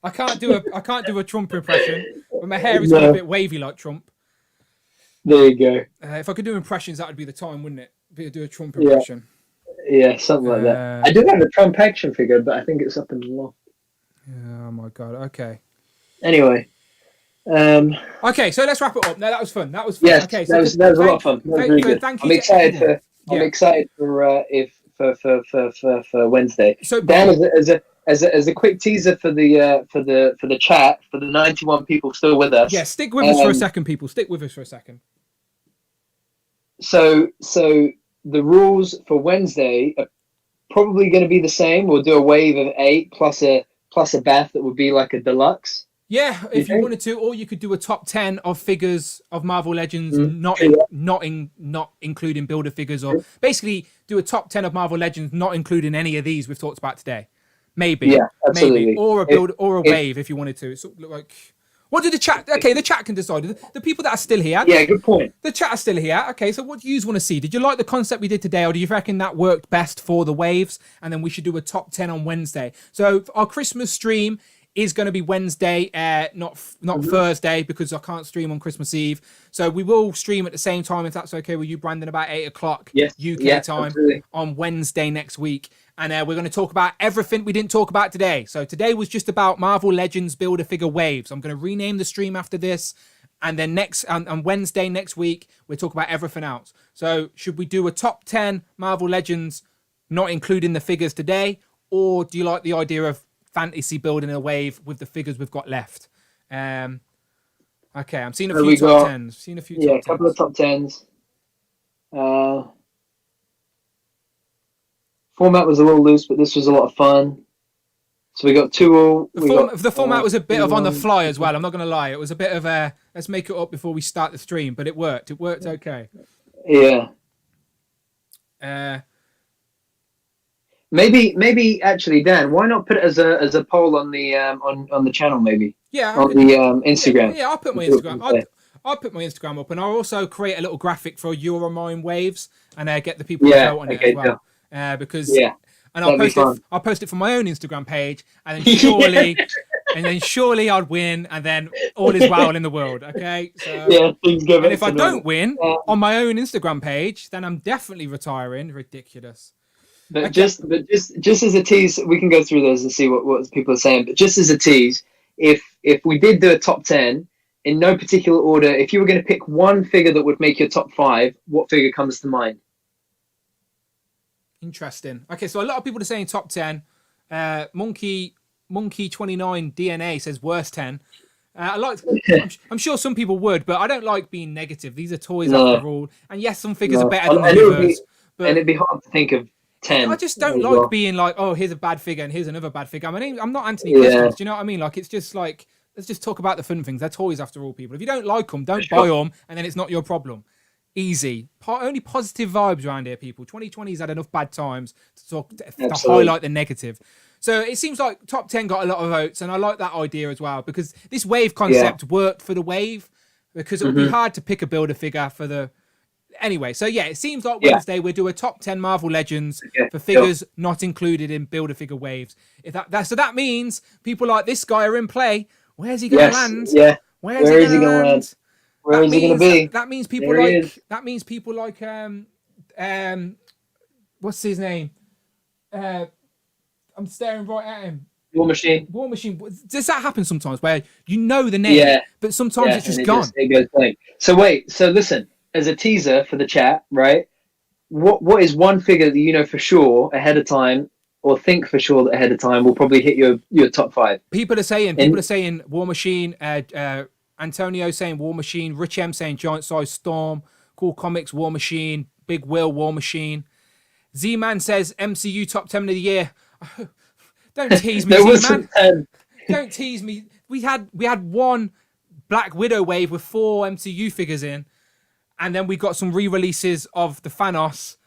I can't do a Trump impression, but my hair is a bit wavy like Trump. There you go. If I could do impressions, that would be the time, wouldn't it? Do a Trump impression. Yeah, something like that. I do have a Trump action figure, but I think it's up in the loft. Oh my god. Okay. Anyway. Okay, so let's wrap it up. No, that was fun. Yes, okay, that was a lot of fun. That was really good. I'm excited for Wednesday. So Dan, as a quick teaser for the chat, for the 91 people still with us. Yeah, stick with us for a second, people. Stick with us for a second. So the rules for Wednesday are probably going to be the same. We'll do a wave of 8 plus a BAF that would be like a deluxe. Yeah, if you wanted to, or you could do a top 10 of figures of Marvel Legends, not including builder figures, or basically do a top 10 of Marvel Legends, not including any of these we've talked about today. Maybe, yeah, absolutely. Maybe, or a build, or a wave if you wanted to. It's like, what did the chat? Okay, the chat can decide. The people that are still here. Yeah, good point. The chat are still here. Okay, so what do you want to see? Did you like the concept we did today, or do you reckon that worked best for the waves? And then we should do a top 10 on Wednesday. So our Christmas stream is going to be Wednesday, not Thursday, because I can't stream on Christmas Eve. So we will stream at the same time, if that's okay with you, Brandon, about 8 o'clock UK time absolutely. On Wednesday next week. And we're going to talk about everything we didn't talk about today. So today was just about Marvel Legends Build-A-Figure Waves. I'm going to rename the stream after this. And then on Wednesday next week, we'll talk about everything else. So should we do a top 10 Marvel Legends, not including the figures today? Or do you like the idea of fantasy building a wave with the figures we've got left? Okay, I'm seeing a few top 10s. Yeah, a couple of top 10s. Format was a little loose, but this was a lot of fun. So we got 2-all. The format was a bit of on the fly as well. I'm not going to lie. It was a bit of let's make it up before we start the stream, but it worked. It worked okay. Yeah. Maybe actually, Dan, why not put it as a poll on the on the channel? Maybe. Yeah. On the Instagram. Yeah, I'll put my Instagram. I'll put my Instagram up, and I'll also create a little graphic for Euromine Waves and get the people to vote on it as well. Because and I'll post it from my own Instagram page, and then surely I'd win, and then all is well in the world. Okay, so things go. And if I don't win on my own Instagram page, then I'm definitely retiring. Ridiculous. But just as a tease, we can go through those and see what people are saying. But just as a tease, if we did do a top 10 in no particular order, if you were going to pick one figure that would make your top 5, what figure comes to mind? Interesting. Okay, so a lot of people are saying top 10. Monkey 29 DNA says worst 10. I'm sure some people would, but I don't like being negative. These are toys after all, and yes, some figures are better than others. And it'd be hard to think of 10. I just don't like being like, oh, here's a bad figure and here's another bad figure. I mean, I'm not Anthony Christmas. Do you know what I mean? Like, it's just like, let's just talk about the fun things. They're toys after all, people. If you don't like them, don't buy them, and then it's not your problem. Easy. Only positive vibes around here, people. 2020's had enough bad times to highlight the negative. So it seems like top 10 got a lot of votes, and I like that idea as well, because this wave concept worked for the wave, because it would be hard to pick a builder figure for the... Anyway, so yeah, it seems like Wednesday we'll do a top 10 Marvel Legends for figures not included in builder figure waves. So that means people like this guy are in play. Where's he going to land? Yeah. Where is he going to land? Where is he going to be? That means people like. That means people like. What's his name? I'm staring right at him. War Machine. Does that happen sometimes where you know the name, but sometimes it's just gone? It goes blank. So wait. So listen. As a teaser for the chat, right? What is one figure that you know for sure ahead of time, or think for sure that ahead of time will probably hit your top 5? People are saying War Machine. Antonio saying War Machine. Rich M saying Giant Size Storm. Cool Comics War Machine. Big Will War Machine. Z-Man says MCU top 10 of the year. Don't tease me, Z-Man. Don't tease me. We had one Black Widow wave with 4 MCU figures in. And then we got some re-releases of the Thanos,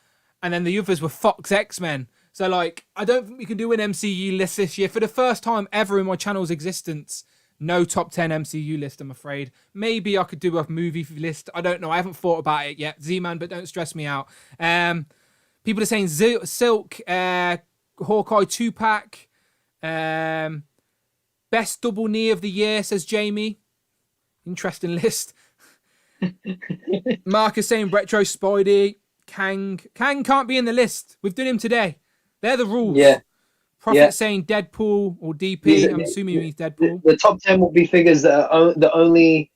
and then the others were Fox X-Men. So, like, I don't think we can do an MCU list this year. For the first time ever in my channel's existence, No top 10 MCU list, I'm afraid. Maybe I could do a movie list. I don't know. I haven't thought about it yet. Z-Man, but don't stress me out. People are saying Silk, Hawkeye 2-pack, best double knee of the year, says Jamie. Interesting list. Mark is saying Retro Spidey, Kang. Kang can't be in the list. We've done him today. They're the rules. Yeah. Prophet saying Deadpool or DP. I'm assuming he means Deadpool. The top 10 will be figures that only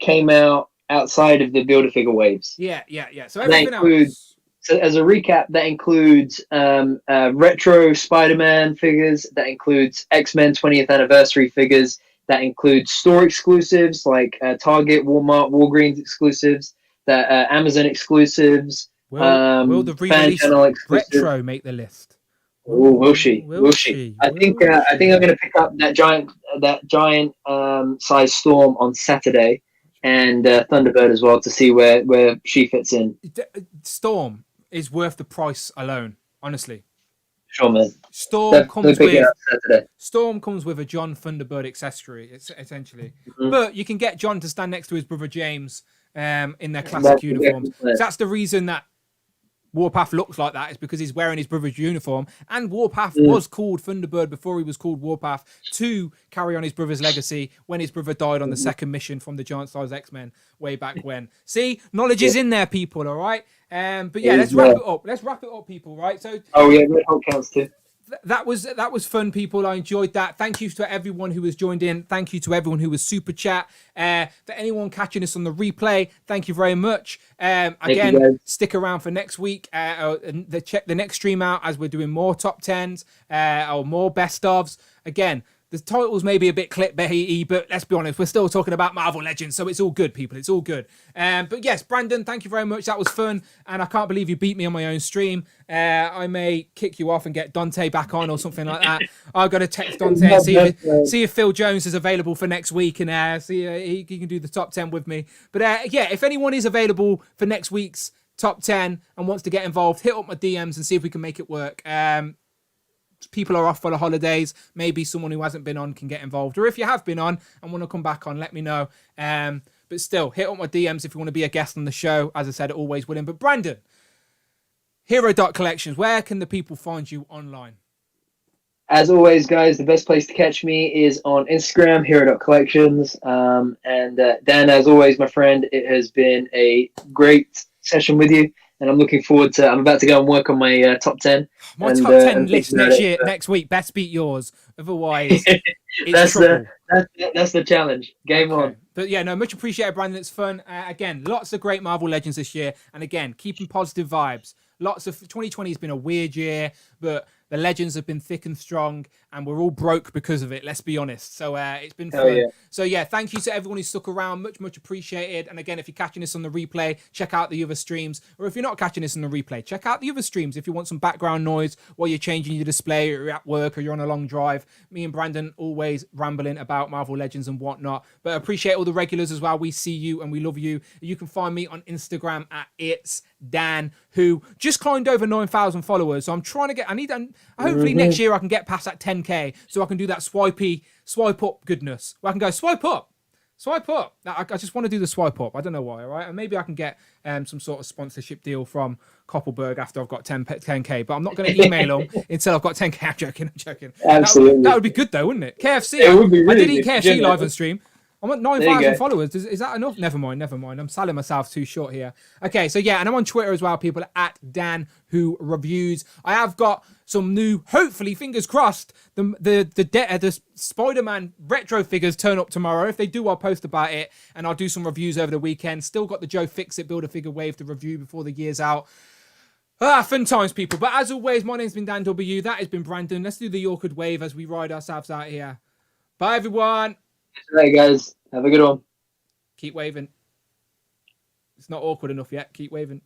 came out outside of the Build-A-Figure waves. Yeah. So everything else. So as a recap, that includes retro Spider-Man figures. That includes X-Men 20th anniversary figures. That includes store exclusives like Target, Walmart, Walgreens exclusives. That Amazon exclusives. Will the re-release retro make the list? Oh, will she? Will she? I think I'm going to pick up that giant size Storm on Saturday, and Thunderbird as well to see where she fits in. Storm is worth the price alone, honestly. Sure, man. Storm comes with a John Thunderbird accessory, essentially. Mm-hmm. But you can get John to stand next to his brother James in their classic uniforms. So that's the reason that Warpath looks like that, is because he's wearing his brother's uniform. And Warpath was called Thunderbird before he was called Warpath, to carry on his brother's legacy when his brother died on the second mission from the Giant Size X-Men way back when. See, knowledge is in there, people, all right? But yeah, let's wrap it up. Let's wrap it up, people, right? So Red Hulk counts too. That was fun, people. I enjoyed that. Thank you to everyone who has joined in. Thank you to everyone who was super chat. For anyone catching us on the replay, thank you very much. Again, stick around for next week. Check the next stream out as we're doing more top 10s or more best ofs. Again, the titles may be a bit clickbaity, but let's be honest, we're still talking about Marvel Legends, so it's all good, people. It's all good. But yes, Brandon, thank you very much. That was fun, and I can't believe you beat me on my own stream. I may kick you off and get Dante back on or something like that. I've got to text Dante and see if Phil Jones is available for next week, and see he can do the top 10 with me. But yeah, if anyone is available for next week's top 10 and wants to get involved, hit up my DMs and see if we can make it work. People are off for the holidays. Maybe someone who hasn't been on can get involved. Or if you have been on and want to come back on, let me know. But still, hit up my DMs if you want to be a guest on the show. As I said, always willing. But Brandon, Hero.Collections, where can the people find you online? As always, guys, the best place to catch me is on Instagram, Hero.Collections. And Dan, as always, my friend, it has been a great session with you. And I'm looking forward to. I'm about to go and work on my top 10. My top 10 list next week. Best beat yours. Otherwise, it's trouble. That's the challenge. Game on. But yeah, no, much appreciated, Brandon. It's fun. Again, lots of great Marvel Legends this year. And again, keeping positive vibes. Lots of 2020 has been a weird year, but the Legends have been thick and strong, and we're all broke because of it. Let's be honest. So it's been fun. Yeah. So yeah, thank you to everyone who stuck around. Much appreciated. And again, if you're catching this on the replay, check out the other streams. Or if you're not catching this on the replay, check out the other streams. If you want some background noise while you're changing your display, or you're at work, or you're on a long drive. Me and Brandon always rambling about Marvel Legends and whatnot. But I appreciate all the regulars as well. We see you and we love you. You can find me on Instagram at It's Dan, who just climbed over 9,000 followers. So I'm trying to get, hopefully next year I can get past that 10K so I can do that swipe up goodness. Where I can go, swipe up. I just want to do the swipe up. I don't know why, all right? And maybe I can get some sort of sponsorship deal from Koppelberg after I've got 10K, but I'm not going to email them until I've got 10K. I'm joking. Absolutely. That would be good though, wouldn't it? KFC. It would be really I did eat KFC live on stream. I'm at 9,000 followers. Is that enough? Never mind. I'm selling myself too short here. Okay, so yeah, and I'm on Twitter as well, people, at Dan Who Reviews. I have got some new, hopefully, fingers crossed, the Spider-Man retro figures turn up tomorrow. If they do, I'll post about it, and I'll do some reviews over the weekend. Still got the Joe Fix-It Build-A-Figure wave to review before the year's out. Fun times, people. But as always, my name's been Dan W. That has been Brandon. Let's do the awkward wave as we ride ourselves out here. Bye, everyone. All right, guys. Have a good one. Keep waving. It's not awkward enough yet. Keep waving.